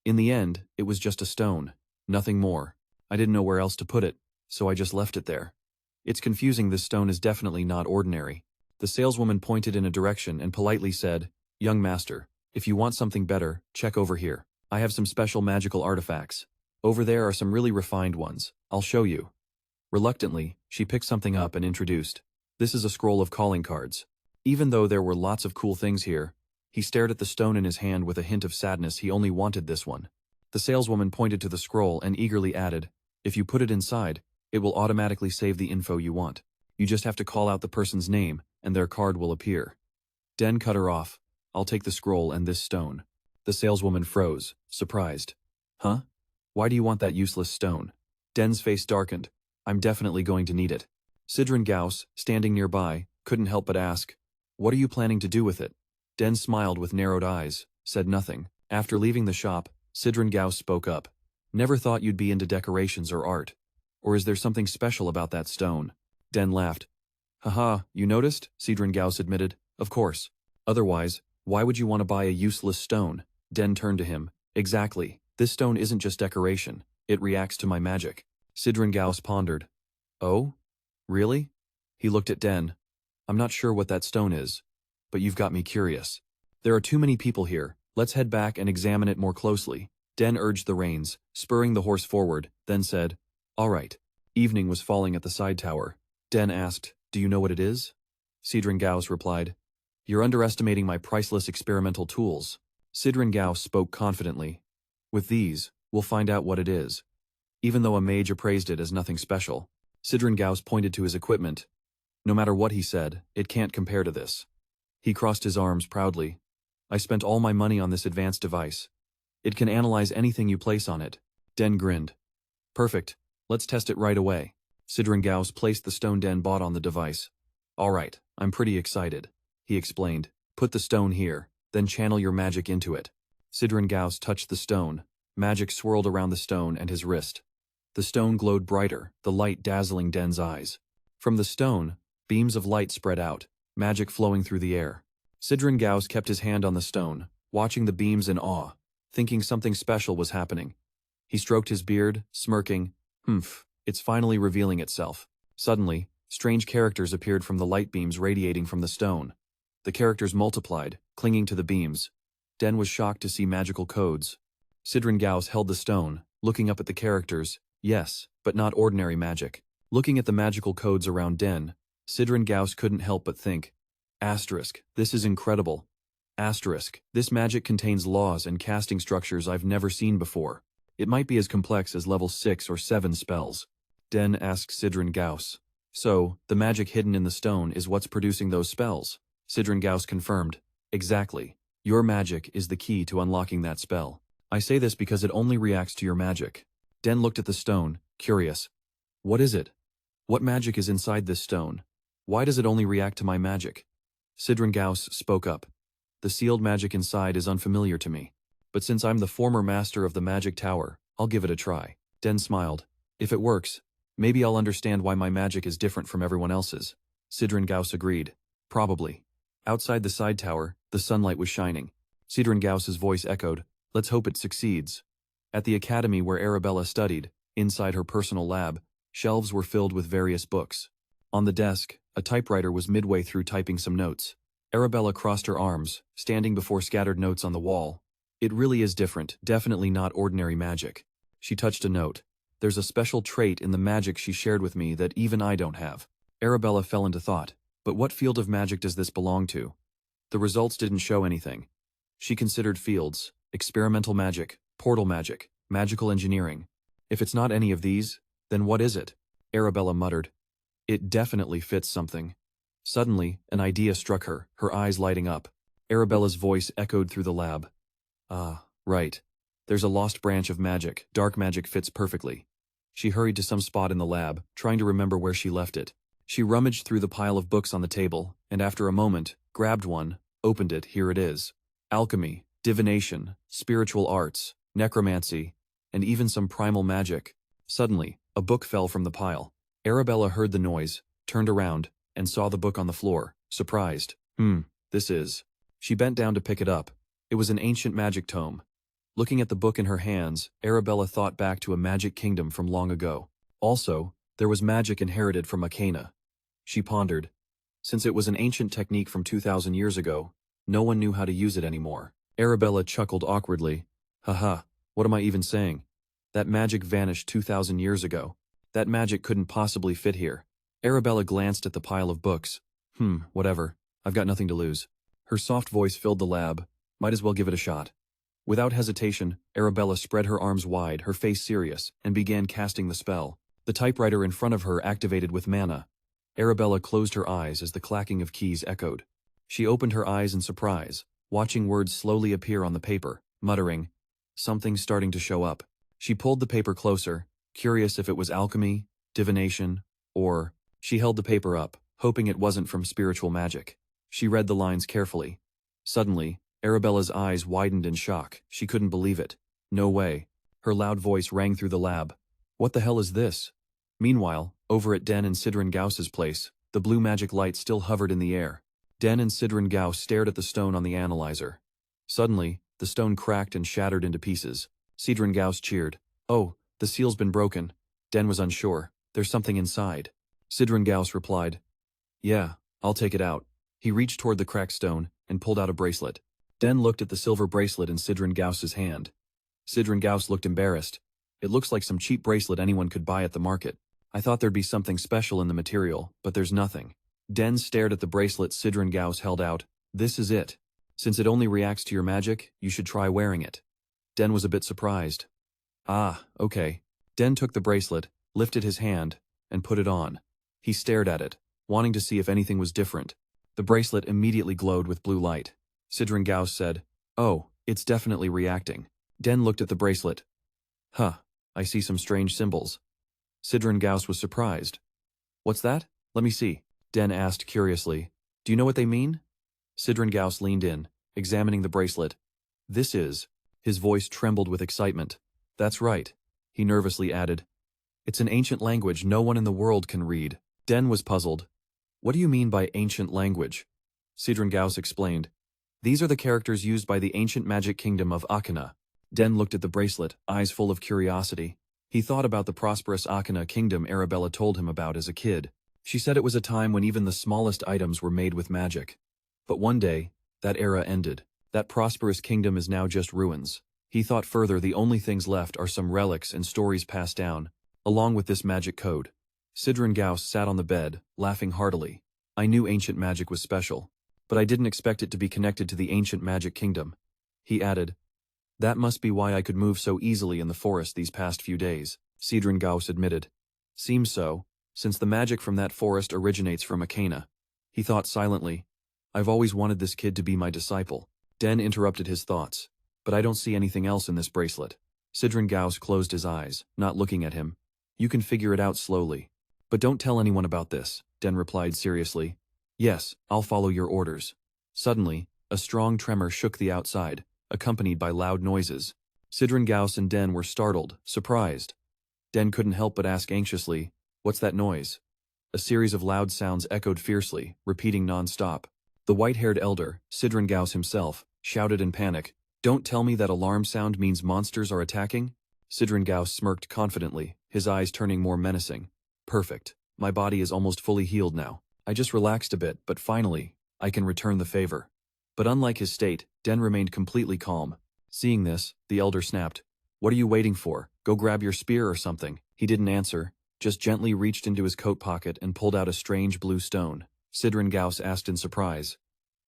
In the end, it was just a stone, nothing more. I didn't know where else to put it, so I just left it there. It's confusing, this stone is definitely not ordinary. The saleswoman pointed in a direction and politely said, young master, if you want something better, check over here. I have some special magical artifacts. Over there are some really refined ones. I'll show you. Reluctantly, she picked something up and introduced. This is a scroll of calling cards. Even though there were lots of cool things here, he stared at the stone in his hand with a hint of sadness. He only wanted this one. The saleswoman pointed to the scroll and eagerly added, if you put it inside, it will automatically save the info you want. You just have to call out the person's name, and their card will appear. Den cut her off. I'll take the scroll and this stone. The saleswoman froze, surprised. Huh? Why do you want that useless stone? Den's face darkened. I'm definitely going to need it. Sidren Gauss, standing nearby, couldn't help but ask, what are you planning to do with it? Den smiled with narrowed eyes, said nothing. After leaving the shop, Sidren Gauss spoke up. Never thought you'd be into decorations or art. Or is there something special about that stone? Den laughed. Haha, you noticed? Sidren Gauss admitted. Of course. Otherwise, why would you want to buy a useless stone? Den turned to him. Exactly. This stone isn't just decoration. It reacts to my magic. Sidren Gauss pondered. Oh? Really? He looked at Den. I'm not sure what that stone is, but you've got me curious. There are too many people here. Let's head back and examine it more closely. Den urged the reins, spurring the horse forward, then said, all right. Evening was falling at the side tower. Den asked, do you know what it is? Sidren Gauss replied, you're underestimating my priceless experimental tools. Sidren Gauss spoke confidently. With these, we'll find out what it is. Even though a mage appraised it as nothing special, Sidren Gauss pointed to his equipment. No matter what he said, it can't compare to this. He crossed his arms proudly. I spent all my money on this advanced device. It can analyze anything you place on it. Den grinned. Perfect. Let's test it right away. Sidren Gauss placed the stone Den bought on the device. All right, I'm pretty excited. He explained. Put the stone here, then channel your magic into it. Sidren Gauss touched the stone. Magic swirled around the stone and his wrist. The stone glowed brighter, the light dazzling Den's eyes. From the stone, beams of light spread out, magic flowing through the air. Sidren Gauss kept his hand on the stone, watching the beams in awe, thinking something special was happening. He stroked his beard, smirking, it's finally revealing itself. Suddenly, strange characters appeared from the light beams radiating from the stone. The characters multiplied, clinging to the beams. Den was shocked to see magical codes. Sidren Gauss held the stone, looking up at the characters. Yes, but not ordinary magic. Looking at the magical codes around Den, Sidren Gauss couldn't help but think, asterisk, this is incredible. Asterisk, this magic contains laws and casting structures I've never seen before. It might be as complex as level 6 or 7 spells. Den asked Sidren Gauss. So, the magic hidden in the stone is what's producing those spells? Sidren Gauss confirmed. Exactly. Your magic is the key to unlocking that spell. I say this because it only reacts to your magic. Den looked at the stone, curious. What is it? What magic is inside this stone? Why does it only react to my magic? Sidren Gauss spoke up. The sealed magic inside is unfamiliar to me. But since I'm the former master of the magic tower, I'll give it a try. Den smiled. If it works, maybe I'll understand why my magic is different from everyone else's. Sidren Gauss agreed. Probably. Outside the side tower, the sunlight was shining. Sidren Gauss's voice echoed, let's hope it succeeds. At the academy where Arabella studied, inside her personal lab, shelves were filled with various books. On the desk, a typewriter was midway through typing some notes. Arabella crossed her arms, standing before scattered notes on the wall. It really is different, definitely not ordinary magic. She touched a note. There's a special trait in the magic she shared with me that even I don't have. Arabella fell into thought. But what field of magic does this belong to? The results didn't show anything. She considered fields: experimental magic, portal magic, magical engineering. If it's not any of these, then what is it? Arabella muttered. It definitely fits something. Suddenly, an idea struck her, her eyes lighting up. Arabella's voice echoed through the lab. Ah, right. There's a lost branch of magic. Dark magic fits perfectly. She hurried to some spot in the lab, trying to remember where she left it. She rummaged through the pile of books on the table, and after a moment, grabbed one, opened it. Here it is. Alchemy, divination, spiritual arts, necromancy, and even some primal magic. Suddenly, a book fell from the pile. Arabella heard the noise, turned around, and saw the book on the floor, surprised. This is. She bent down to pick it up. It was an ancient magic tome. Looking at the book in her hands, Arabella thought back to a magic kingdom from long ago. Also, there was magic inherited from Akena. She pondered. Since it was an ancient technique from 2,000 years ago, no one knew how to use it anymore. Arabella chuckled awkwardly. Haha, what am I even saying? That magic vanished 2,000 years ago. That magic couldn't possibly fit here. Arabella glanced at the pile of books. Whatever. I've got nothing to lose. Her soft voice filled the lab. Might as well give it a shot. Without hesitation, Arabella spread her arms wide, her face serious, and began casting the spell. The typewriter in front of her activated with mana. Arabella closed her eyes as the clacking of keys echoed. She opened her eyes in surprise, watching words slowly appear on the paper, muttering, "Something's starting to show up." She pulled the paper closer, curious if it was alchemy, divination, or... She held the paper up, hoping it wasn't from spiritual magic. She read the lines carefully. Suddenly, Arabella's eyes widened in shock. She couldn't believe it. No way. Her loud voice rang through the lab. What the hell is this? Meanwhile, over at Den and Sidren Gauss's place, the blue magic light still hovered in the air. Den and Sidren Gauss stared at the stone on the analyzer. Suddenly, the stone cracked and shattered into pieces. Sidren Gauss cheered. Oh, the seal's been broken. Den was unsure. There's something inside. Sidren Gauss replied. Yeah, I'll take it out. He reached toward the cracked stone and pulled out a bracelet. Den looked at the silver bracelet in Sidren Gauss's hand. Sidren Gauss looked embarrassed. It looks like some cheap bracelet anyone could buy at the market. I thought there'd be something special in the material, but there's nothing. Den stared at the bracelet Sidren Gauss held out. This is it. Since it only reacts to your magic, you should try wearing it. Den was a bit surprised. Ah, okay. Den took the bracelet, lifted his hand, and put it on. He stared at it, wanting to see if anything was different. The bracelet immediately glowed with blue light. Sidren Gauss said, "Oh, it's definitely reacting." Den looked at the bracelet. Huh, I see some strange symbols. Sidren Gauss was surprised. What's that? Let me see. Den asked curiously. Do you know what they mean? Sidren Gauss leaned in, examining the bracelet. This is. His voice trembled with excitement. That's right. He nervously added. It's an ancient language no one in the world can read. Den was puzzled. What do you mean by ancient language? Sidren Gauss explained. These are the characters used by the ancient magic kingdom of Akena. Den looked at the bracelet, eyes full of curiosity. He thought about the prosperous Akena kingdom Arabella told him about as a kid. She said it was a time when even the smallest items were made with magic. But one day, that era ended. That prosperous kingdom is now just ruins. He thought further the only things left are some relics and stories passed down, along with this magic code. Sidren Gauss sat on the bed, laughing heartily. I knew ancient magic was special, but I didn't expect it to be connected to the ancient magic kingdom. He added, That must be why I could move so easily in the forest these past few days, Sidren Gauss admitted. Seems so, since the magic from that forest originates from Akena. He thought silently, I've always wanted this kid to be my disciple. Den interrupted his thoughts. But I don't see anything else in this bracelet. Sidren Gauss closed his eyes, not looking at him. You can figure it out slowly. But don't tell anyone about this, Den replied seriously. Yes, I'll follow your orders. Suddenly, a strong tremor shook the outside, accompanied by loud noises. Sidren Gauss and Den were startled, surprised. Den couldn't help but ask anxiously, What's that noise? A series of loud sounds echoed fiercely, repeating non-stop. The white-haired elder, Sidren Gauss himself, shouted in panic, Don't tell me that alarm sound means monsters are attacking? Sidren Gauss smirked confidently, his eyes turning more menacing. Perfect. My body is almost fully healed now. I just relaxed a bit, but finally, I can return the favor. But unlike his state, Den remained completely calm. Seeing this, the elder snapped. What are you waiting for? Go grab your spear or something. He didn't answer, just gently reached into his coat pocket and pulled out a strange blue stone. Sidren Gauss asked in surprise.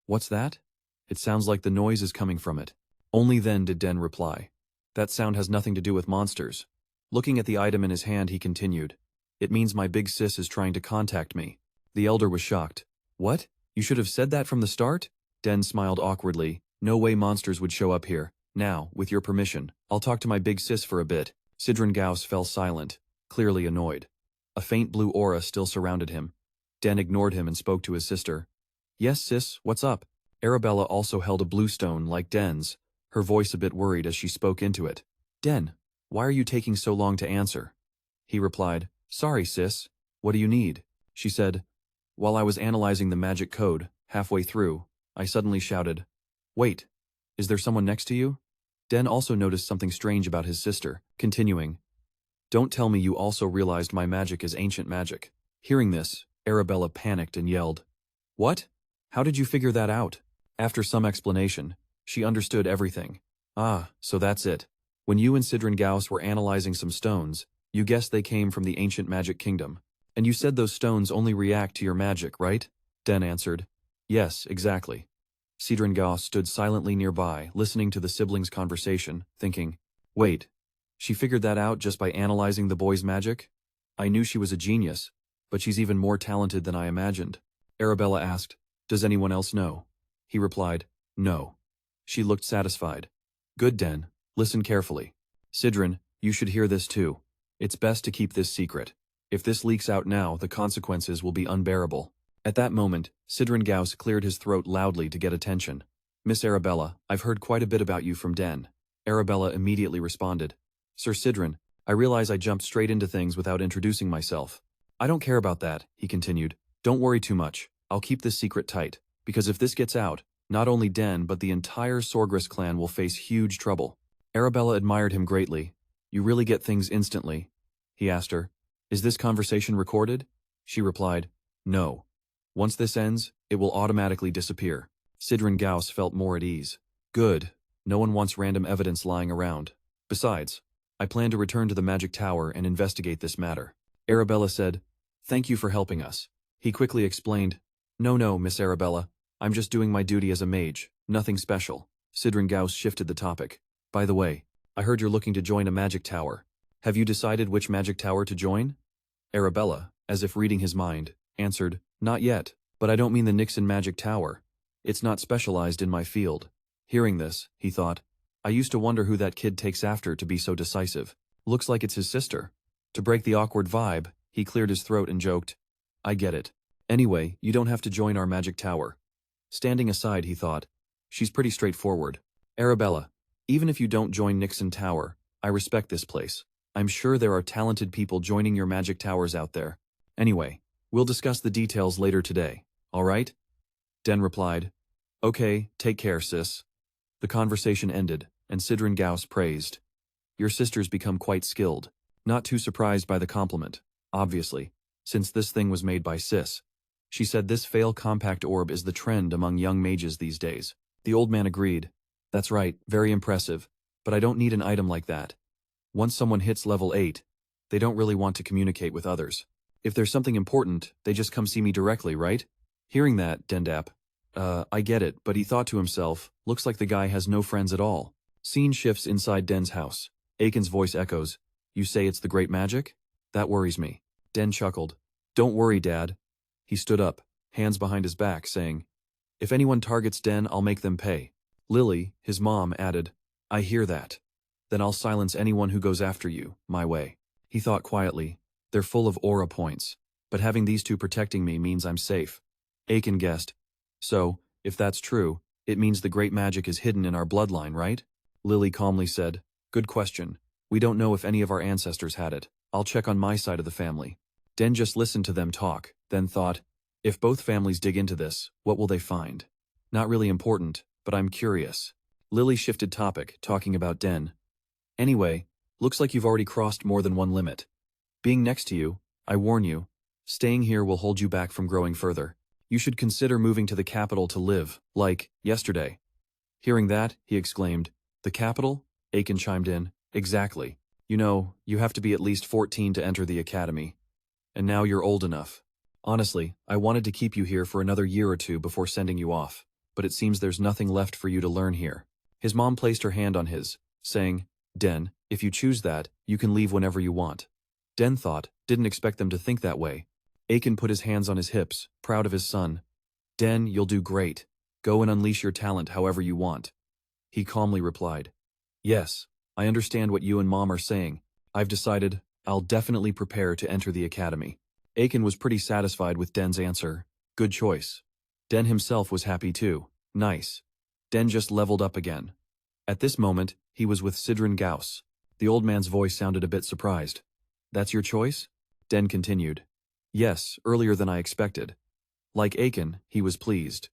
What's that? It sounds like the noise is coming from it. Only then did Den reply. That sound has nothing to do with monsters. Looking at the item in his hand, he continued. It means my big sis is trying to contact me. The elder was shocked. What? You should have said that from the start? Den smiled awkwardly. No way monsters would show up here. Now, with your permission, I'll talk to my big sis for a bit. Sidren Gauss fell silent, clearly annoyed. A faint blue aura still surrounded him. Den ignored him and spoke to his sister. Yes, sis, what's up? Arabella also held a blue stone like Den's, her voice a bit worried as she spoke into it. Den, why are you taking so long to answer? He replied, Sorry, sis. What do you need? She said. While I was analyzing the magic code, halfway through, I suddenly shouted, Wait, is there someone next to you? Den also noticed something strange about his sister, continuing, Don't tell me you also realized my magic is ancient magic. Hearing this, Arabella panicked and yelled, What? How did you figure that out? After some explanation, she understood everything. Ah, so that's it. When you and Sidren Gauss were analyzing some stones, you guessed they came from the ancient magic kingdom. And you said those stones only react to your magic, right? Den answered. Yes, exactly. Sidren Gauss stood silently nearby, listening to the siblings' conversation, thinking, Wait, she figured that out just by analyzing the boy's magic? I knew she was a genius, but she's even more talented than I imagined. Arabella asked, Does anyone else know? He replied, No. She looked satisfied. Good, Den. Listen carefully. Sidren, you should hear this too. It's best to keep this secret. If this leaks out now, the consequences will be unbearable. At that moment, Sidren Gauss cleared his throat loudly to get attention. Miss Arabella, I've heard quite a bit about you from Den. Arabella immediately responded. Sir Sidren, I realize I jumped straight into things without introducing myself. I don't care about that, he continued. Don't worry too much. I'll keep this secret tight, because if this gets out, not only Den but the entire Sorgress clan will face huge trouble. Arabella admired him greatly. You really get things instantly? He asked her. Is this conversation recorded? She replied, No. Once this ends, it will automatically disappear. Sidren Gauss felt more at ease. Good. No one wants random evidence lying around. Besides, I plan to return to the Magic Tower and investigate this matter. Arabella said, Thank you for helping us. He quickly explained, No, Miss Arabella. I'm just doing my duty as a mage. Nothing special. Sidren Gauss shifted the topic. By the way, I heard you're looking to join a magic tower. Have you decided which magic tower to join? Arabella, as if reading his mind, answered, Not yet, but I don't mean the Nixon Magic Tower. It's not specialized in my field. Hearing this, he thought, I used to wonder who that kid takes after to be so decisive. Looks like it's his sister. To break the awkward vibe, he cleared his throat and joked, I get it. Anyway, you don't have to join our magic tower. Standing aside, he thought, she's pretty straightforward. Arabella, even if you don't join Nixon Tower, I respect this place. I'm sure there are talented people joining your magic towers out there. Anyway, we'll discuss the details later today, all right? Den replied, Okay, take care, sis. The conversation ended, and Sidren Gauss praised. Your sister's become quite skilled. Not too surprised by the compliment, obviously, since this thing was made by sis. She said this fail compact orb is the trend among young mages these days. The old man agreed. That's right, very impressive, but I don't need an item like that. Once someone hits level 8, they don't really want to communicate with others. If there's something important, they just come see me directly, right? Hearing that, Dendap, I get it, but he thought to himself, looks like the guy has no friends at all. Scene shifts inside Den's house. Aiken's voice echoes, You say it's the great magic? That worries me. Den chuckled. Don't worry, Dad. He stood up, hands behind his back, saying, If anyone targets Den, I'll make them pay. Lily, his mom, added, I hear that. Then I'll silence anyone who goes after you, my way. He thought quietly, they're full of aura points, but having these two protecting me means I'm safe. Aiken guessed. So, if that's true, it means the great magic is hidden in our bloodline, right? Lily calmly said, Good question. We don't know if any of our ancestors had it. I'll check on my side of the family. Den just listened to them talk, then thought, if both families dig into this, what will they find? Not really important, but I'm curious. Lily shifted topic, talking about Den. Anyway, Looks like you've already crossed more than one limit. Being next to you, I warn you, staying here will hold you back from growing further. You should consider moving to the capital to live, like, yesterday. Hearing that, he exclaimed, the capital? Aiken chimed in, exactly. You know, you have to be at least 14 to enter the academy. And now you're old enough. Honestly, I wanted to keep you here for another year or two before sending you off, but it seems there's nothing left for you to learn here. His mom placed her hand on his, saying, Den, if you choose that, you can leave whenever you want. Den thought, didn't expect them to think that way. Aiken put his hands on his hips, proud of his son. Den, you'll do great. Go and unleash your talent however you want. He calmly replied. Yes, I understand what you and Mom are saying. I've decided, I'll definitely prepare to enter the academy. Aiken was pretty satisfied with Den's answer. Good choice. Den himself was happy too. Nice. Den just leveled up again. At this moment, he was with Sidren Gauss. The old man's voice sounded a bit surprised. That's your choice? Den continued. Yes, earlier than I expected. Like Aiken, he was pleased.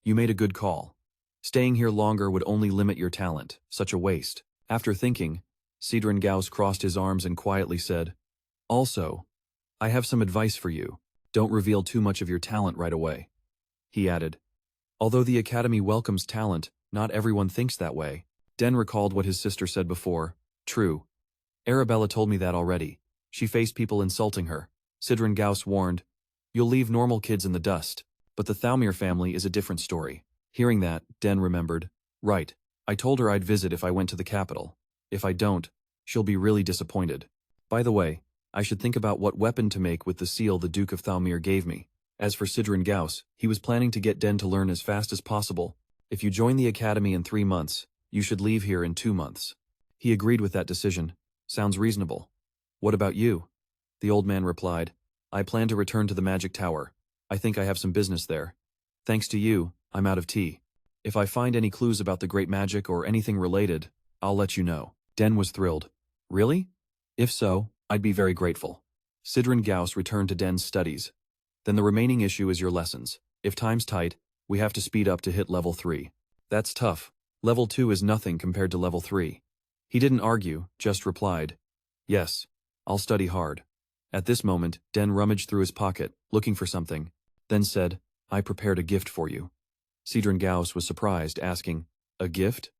You made a good call. Staying here longer would only limit your talent, such a waste. After thinking, Sidren Gauss crossed his arms and quietly said, Also, I have some advice for you. Don't reveal too much of your talent right away. He added, Although the Academy welcomes talent, not everyone thinks that way. Den recalled what his sister said before. True. Arabella told me that already. She faced people insulting her. Sidren Gauss warned, You'll leave normal kids in the dust, but the Thalmir family is a different story. Hearing that, Den remembered. Right. I told her I'd visit if I went to the capital. If I don't, she'll be really disappointed. By the way, I should think about what weapon to make with the seal the Duke of Thalmir gave me. As for Sidren Gauss, he was planning to get Den to learn as fast as possible. If you join the academy in 3 months, you should leave here in 2 months. He agreed with that decision. Sounds reasonable. What about you? The old man replied, I plan to return to the magic tower. I think I have some business there. Thanks to you, I'm out of tea. If I find any clues about the great magic or anything related, I'll let you know. Den was thrilled. Really? If so, I'd be very grateful. Sidren Gauss returned to Den's studies. Then the remaining issue is your lessons. If time's tight, we have to speed up to hit level 3. That's tough. Level 2 is nothing compared to level 3. He didn't argue, just replied, Yes, I'll study hard. At this moment, Den rummaged through his pocket, looking for something, then said, I prepared a gift for you. Sidren Gauss was surprised, asking, A gift?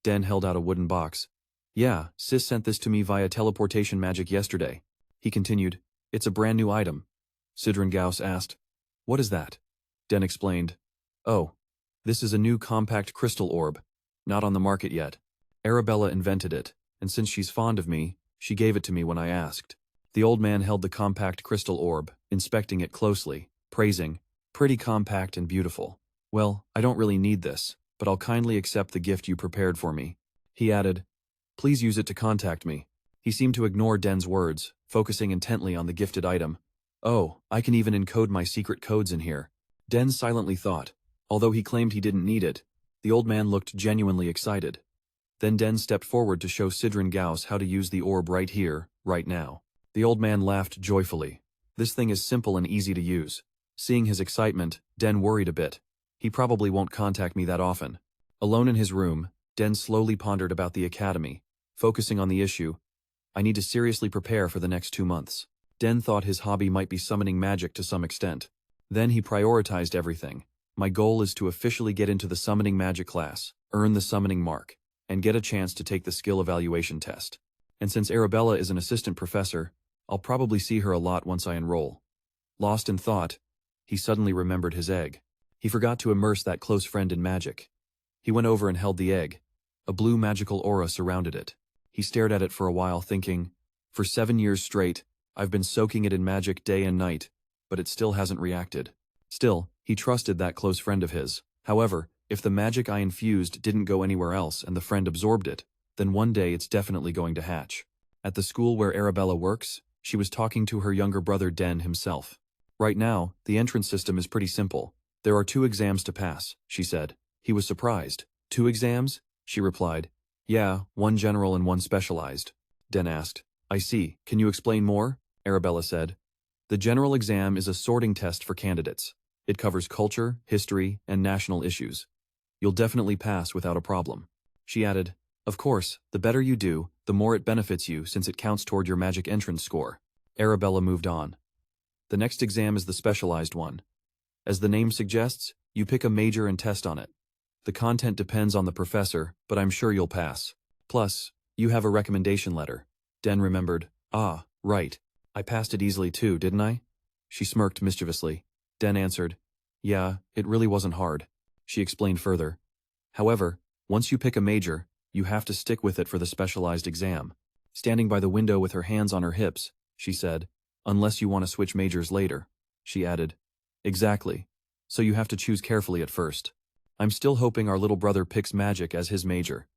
Den held out a wooden box. Yeah, Sis sent this to me via teleportation magic yesterday. He continued, It's a brand new item. Sidren Gauss asked, What is that? Den explained, Oh, this is a new compact crystal orb. Not on the market yet. Arabella invented it, and since she's fond of me, she gave it to me when I asked. The old man held the compact crystal orb, inspecting it closely, praising, Pretty compact and beautiful. Well, I don't really need this, but I'll kindly accept the gift you prepared for me. He added, Please use it to contact me. He seemed to ignore Den's words, focusing intently on the gifted item. Oh, I can even encode my secret codes in here. Den silently thought. Although he claimed he didn't need it, the old man looked genuinely excited. Then Den stepped forward to show Sidren Gauss how to use the orb right here, right now. The old man laughed joyfully. This thing is simple and easy to use. Seeing his excitement, Den worried a bit. He probably won't contact me that often. Alone in his room, Den slowly pondered about the academy, focusing on the issue. I need to seriously prepare for the next 2 months. Den thought his hobby might be summoning magic to some extent. Then he prioritized everything. My goal is to officially get into the summoning magic class, earn the summoning mark, and get a chance to take the skill evaluation test. And since Arabella is an assistant professor, I'll probably see her a lot once I enroll. Lost in thought, he suddenly remembered his egg. He forgot to immerse that close friend in magic. He went over and held the egg. A blue magical aura surrounded it. He stared at it for a while, thinking, For 7 years straight, I've been soaking it in magic day and night, but it still hasn't reacted. Still, he trusted that close friend of his. However, if the magic I infused didn't go anywhere else and the friend absorbed it, then one day it's definitely going to hatch. At the school where Arabella works, she was talking to her younger brother Den himself. Right now, the entrance system is pretty simple. There are 2 exams to pass, she said. He was surprised. 2 exams? She replied. Yeah, 1 general and 1 specialized. Den asked. I see. Can you explain more? Arabella said. The general exam is a sorting test for candidates. It covers culture, history, and national issues. You'll definitely pass without a problem. She added, Of course, the better you do, the more it benefits you since it counts toward your magic entrance score. Arabella moved on. The next exam is the specialized one. As the name suggests, you pick a major and test on it. The content depends on the professor, but I'm sure you'll pass. Plus, you have a recommendation letter. Den remembered. Ah, right. I passed it easily too, didn't I? She smirked mischievously. Den answered. Yeah, it really wasn't hard. She explained further. However, once you pick a major, you have to stick with it for the specialized exam. Standing by the window with her hands on her hips, she said, unless you want to switch majors later. She added. Exactly. So you have to choose carefully at first. I'm still hoping our little brother picks magic as his major.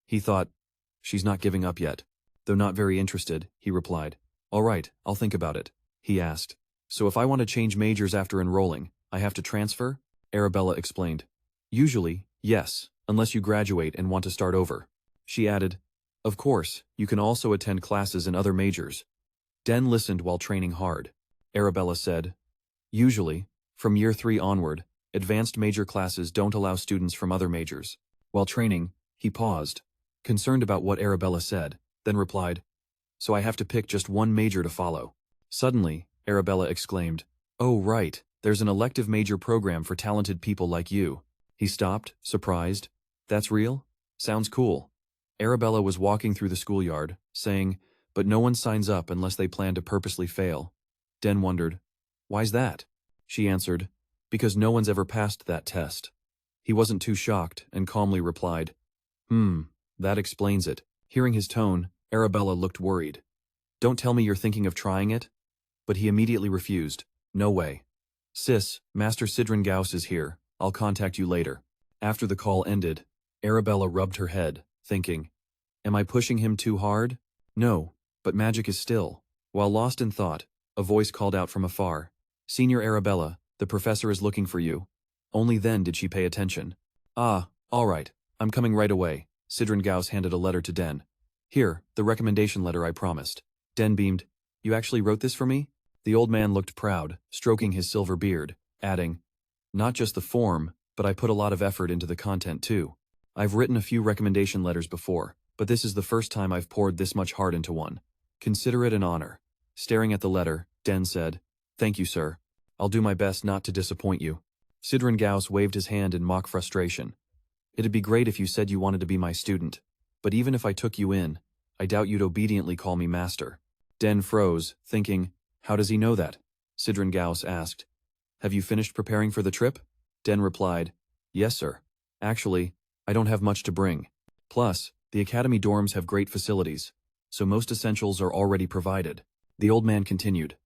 He thought, she's not giving up yet. Though not very interested, he replied. All right, I'll think about it. He asked. So if I want to change majors after enrolling, I have to transfer? Arabella explained. Usually, yes, unless you graduate and want to start over. She added. Of course, you can also attend classes in other majors. Den listened while training hard. Arabella said. Usually, from year 3 onward, advanced major classes don't allow students from other majors. While training, he paused, concerned about what Arabella said, then replied, so I have to pick just one major to follow. Suddenly, Arabella exclaimed, oh right, there's an elective major program for talented people like you. He stopped, surprised. That's real? Sounds cool. Arabella was walking through the schoolyard, saying, but no one signs up unless they plan to purposely fail. Den wondered, why's that? She answered, because no one's ever passed that test. He wasn't too shocked and calmly replied, that explains it. Hearing his tone, Arabella looked worried. Don't tell me you're thinking of trying it? But he immediately refused. No way. Sis, Master Sidren Gauss is here. I'll contact you later. After the call ended, Arabella rubbed her head, thinking, am I pushing him too hard? No, but magic is still. While lost in thought, a voice called out from afar, Senior Arabella, the professor is looking for you. Only then did she pay attention. Ah, all right, I'm coming right away. Sidren Gauss handed a letter to Den. Here, the recommendation letter I promised. Den beamed. You actually wrote this for me? The old man looked proud, stroking his silver beard, adding, not just the form, but I put a lot of effort into the content too. I've written a few recommendation letters before, but this is the first time I've poured this much heart into one. Consider it an honor. Staring at the letter, Den said, thank you, sir. I'll do my best not to disappoint you. Sidren Gauss waved his hand in mock frustration. It'd be great if you said you wanted to be my student, but even if I took you in, I doubt you'd obediently call me master. Den froze, thinking, how does he know that? Sidren Gauss asked. Have you finished preparing for the trip? Den replied, yes, sir. Actually, I don't have much to bring. Plus, the academy dorms have great facilities, so most essentials are already provided. The old man continued.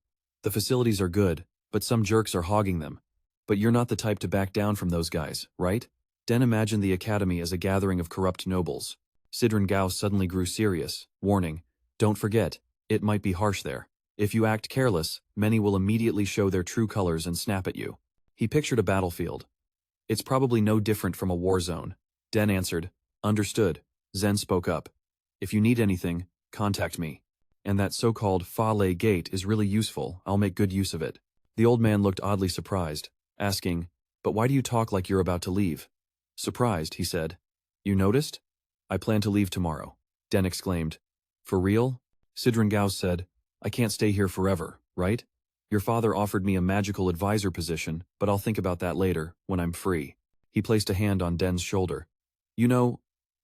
The facilities are good, but some jerks are hogging them. But you're not the type to back down from those guys, right? Den imagined the academy as a gathering of corrupt nobles. Sidren Gauss suddenly grew serious, warning, don't forget, it might be harsh there. If you act careless, many will immediately show their true colors and snap at you. He pictured a battlefield. It's probably no different from a war zone. Den answered, understood. Zen spoke up. If you need anything, contact me. And that so-called Fa-Lei gate is really useful, I'll make good use of it. The old man looked oddly surprised, asking, but why do you talk like you're about to leave? Surprised, he said. You noticed? I plan to leave tomorrow. Den exclaimed. For real? Sidren Gauss said, I can't stay here forever, right? Your father offered me a magical advisor position, but I'll think about that later, when I'm free. He placed a hand on Den's shoulder. You know,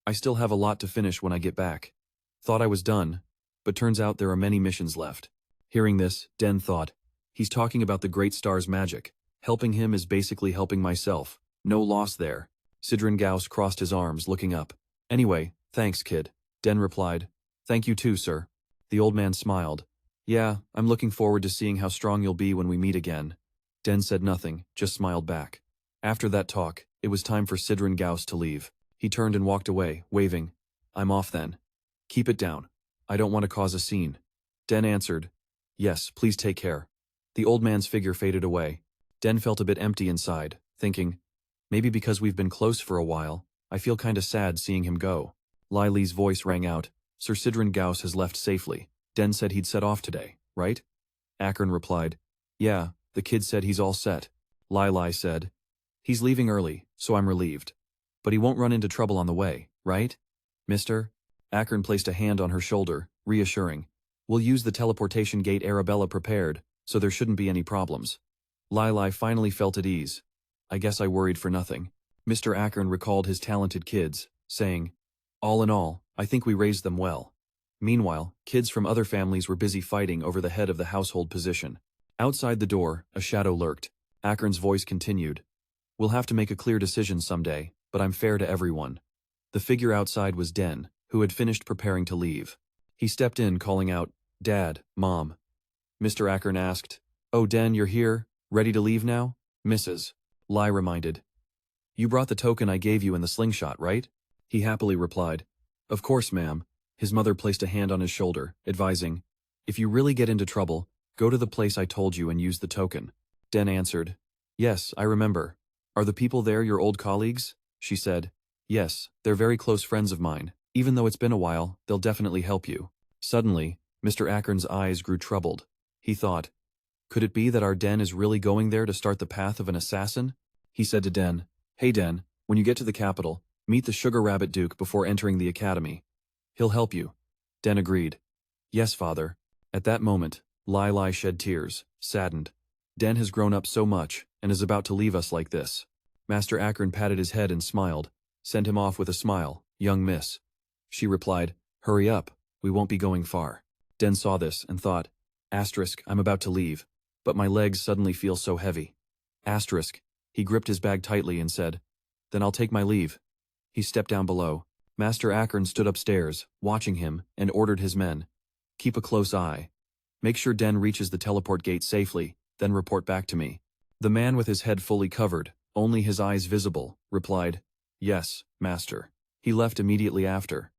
I still have a lot to finish when I get back. Thought I was done, but turns out there are many missions left. Hearing this, Den thought, he's talking about the Great Star's magic. Helping him is basically helping myself. No loss there. Sidren Gauss crossed his arms, looking up. Anyway, thanks, kid. Den replied. Thank you too, sir. The old man smiled. Yeah, I'm looking forward to seeing how strong you'll be when we meet again. Den said nothing, just smiled back. After that talk, it was time for Sidren Gauss to leave. He turned and walked away, waving. I'm off then. Keep it down. I don't want to cause a scene. Den answered. Yes, please take care. The old man's figure faded away. Den felt a bit empty inside, thinking, maybe because we've been close for a while, I feel kinda sad seeing him go. Lai Li's voice rang out. Sir Sidren Gauss has left safely. Den said he'd set off today, right? Akron replied. Yeah, the kid said he's all set. Lai said. He's leaving early, so I'm relieved. But he won't run into trouble on the way, right? Mister? Akron placed a hand on her shoulder, reassuring. We'll use the teleportation gate Arabella prepared, so there shouldn't be any problems. Lili finally felt at ease. I guess I worried for nothing. Mr. Akron recalled his talented kids, saying, all in all, I think we raised them well. Meanwhile, kids from other families were busy fighting over the head of the household position. Outside the door, a shadow lurked. Akron's voice continued. We'll have to make a clear decision someday, but I'm fair to everyone. The figure outside was Den, who had finished preparing to leave. He stepped in, calling out, Dad, Mom. Mr. Akron asked, Oh, Den, you're here? Ready to leave now? Mrs. Lai reminded. You brought the token I gave you in the slingshot, right? He happily replied. Of course, ma'am. His mother placed a hand on his shoulder, advising, If you really get into trouble, go to the place I told you and use the token. Den answered, Yes, I remember. Are the people there your old colleagues? She said, Yes, they're very close friends of mine. Even though it's been a while, they'll definitely help you. Suddenly, Mr. Akron's eyes grew troubled. He thought, could it be that our Den is really going there to start the path of an assassin? He said to Den, Hey Den, when you get to the capital, meet the Sugar Rabbit Duke before entering the academy. He'll help you. Den agreed. Yes, father. At that moment, Lili shed tears, saddened. Den has grown up so much, and is about to leave us like this. Master Akron patted his head and smiled, sent him off with a smile, young miss. She replied, Hurry up, we won't be going far. Den saw this and thought, I'm about to leave, but my legs suddenly feel so heavy. He gripped his bag tightly and said, Then I'll take my leave. He stepped down below. Master Akron stood upstairs, watching him, and ordered his men. Keep a close eye. Make sure Den reaches the teleport gate safely, then report back to me. The man with his head fully covered, only his eyes visible, replied, Yes, master. He left immediately after.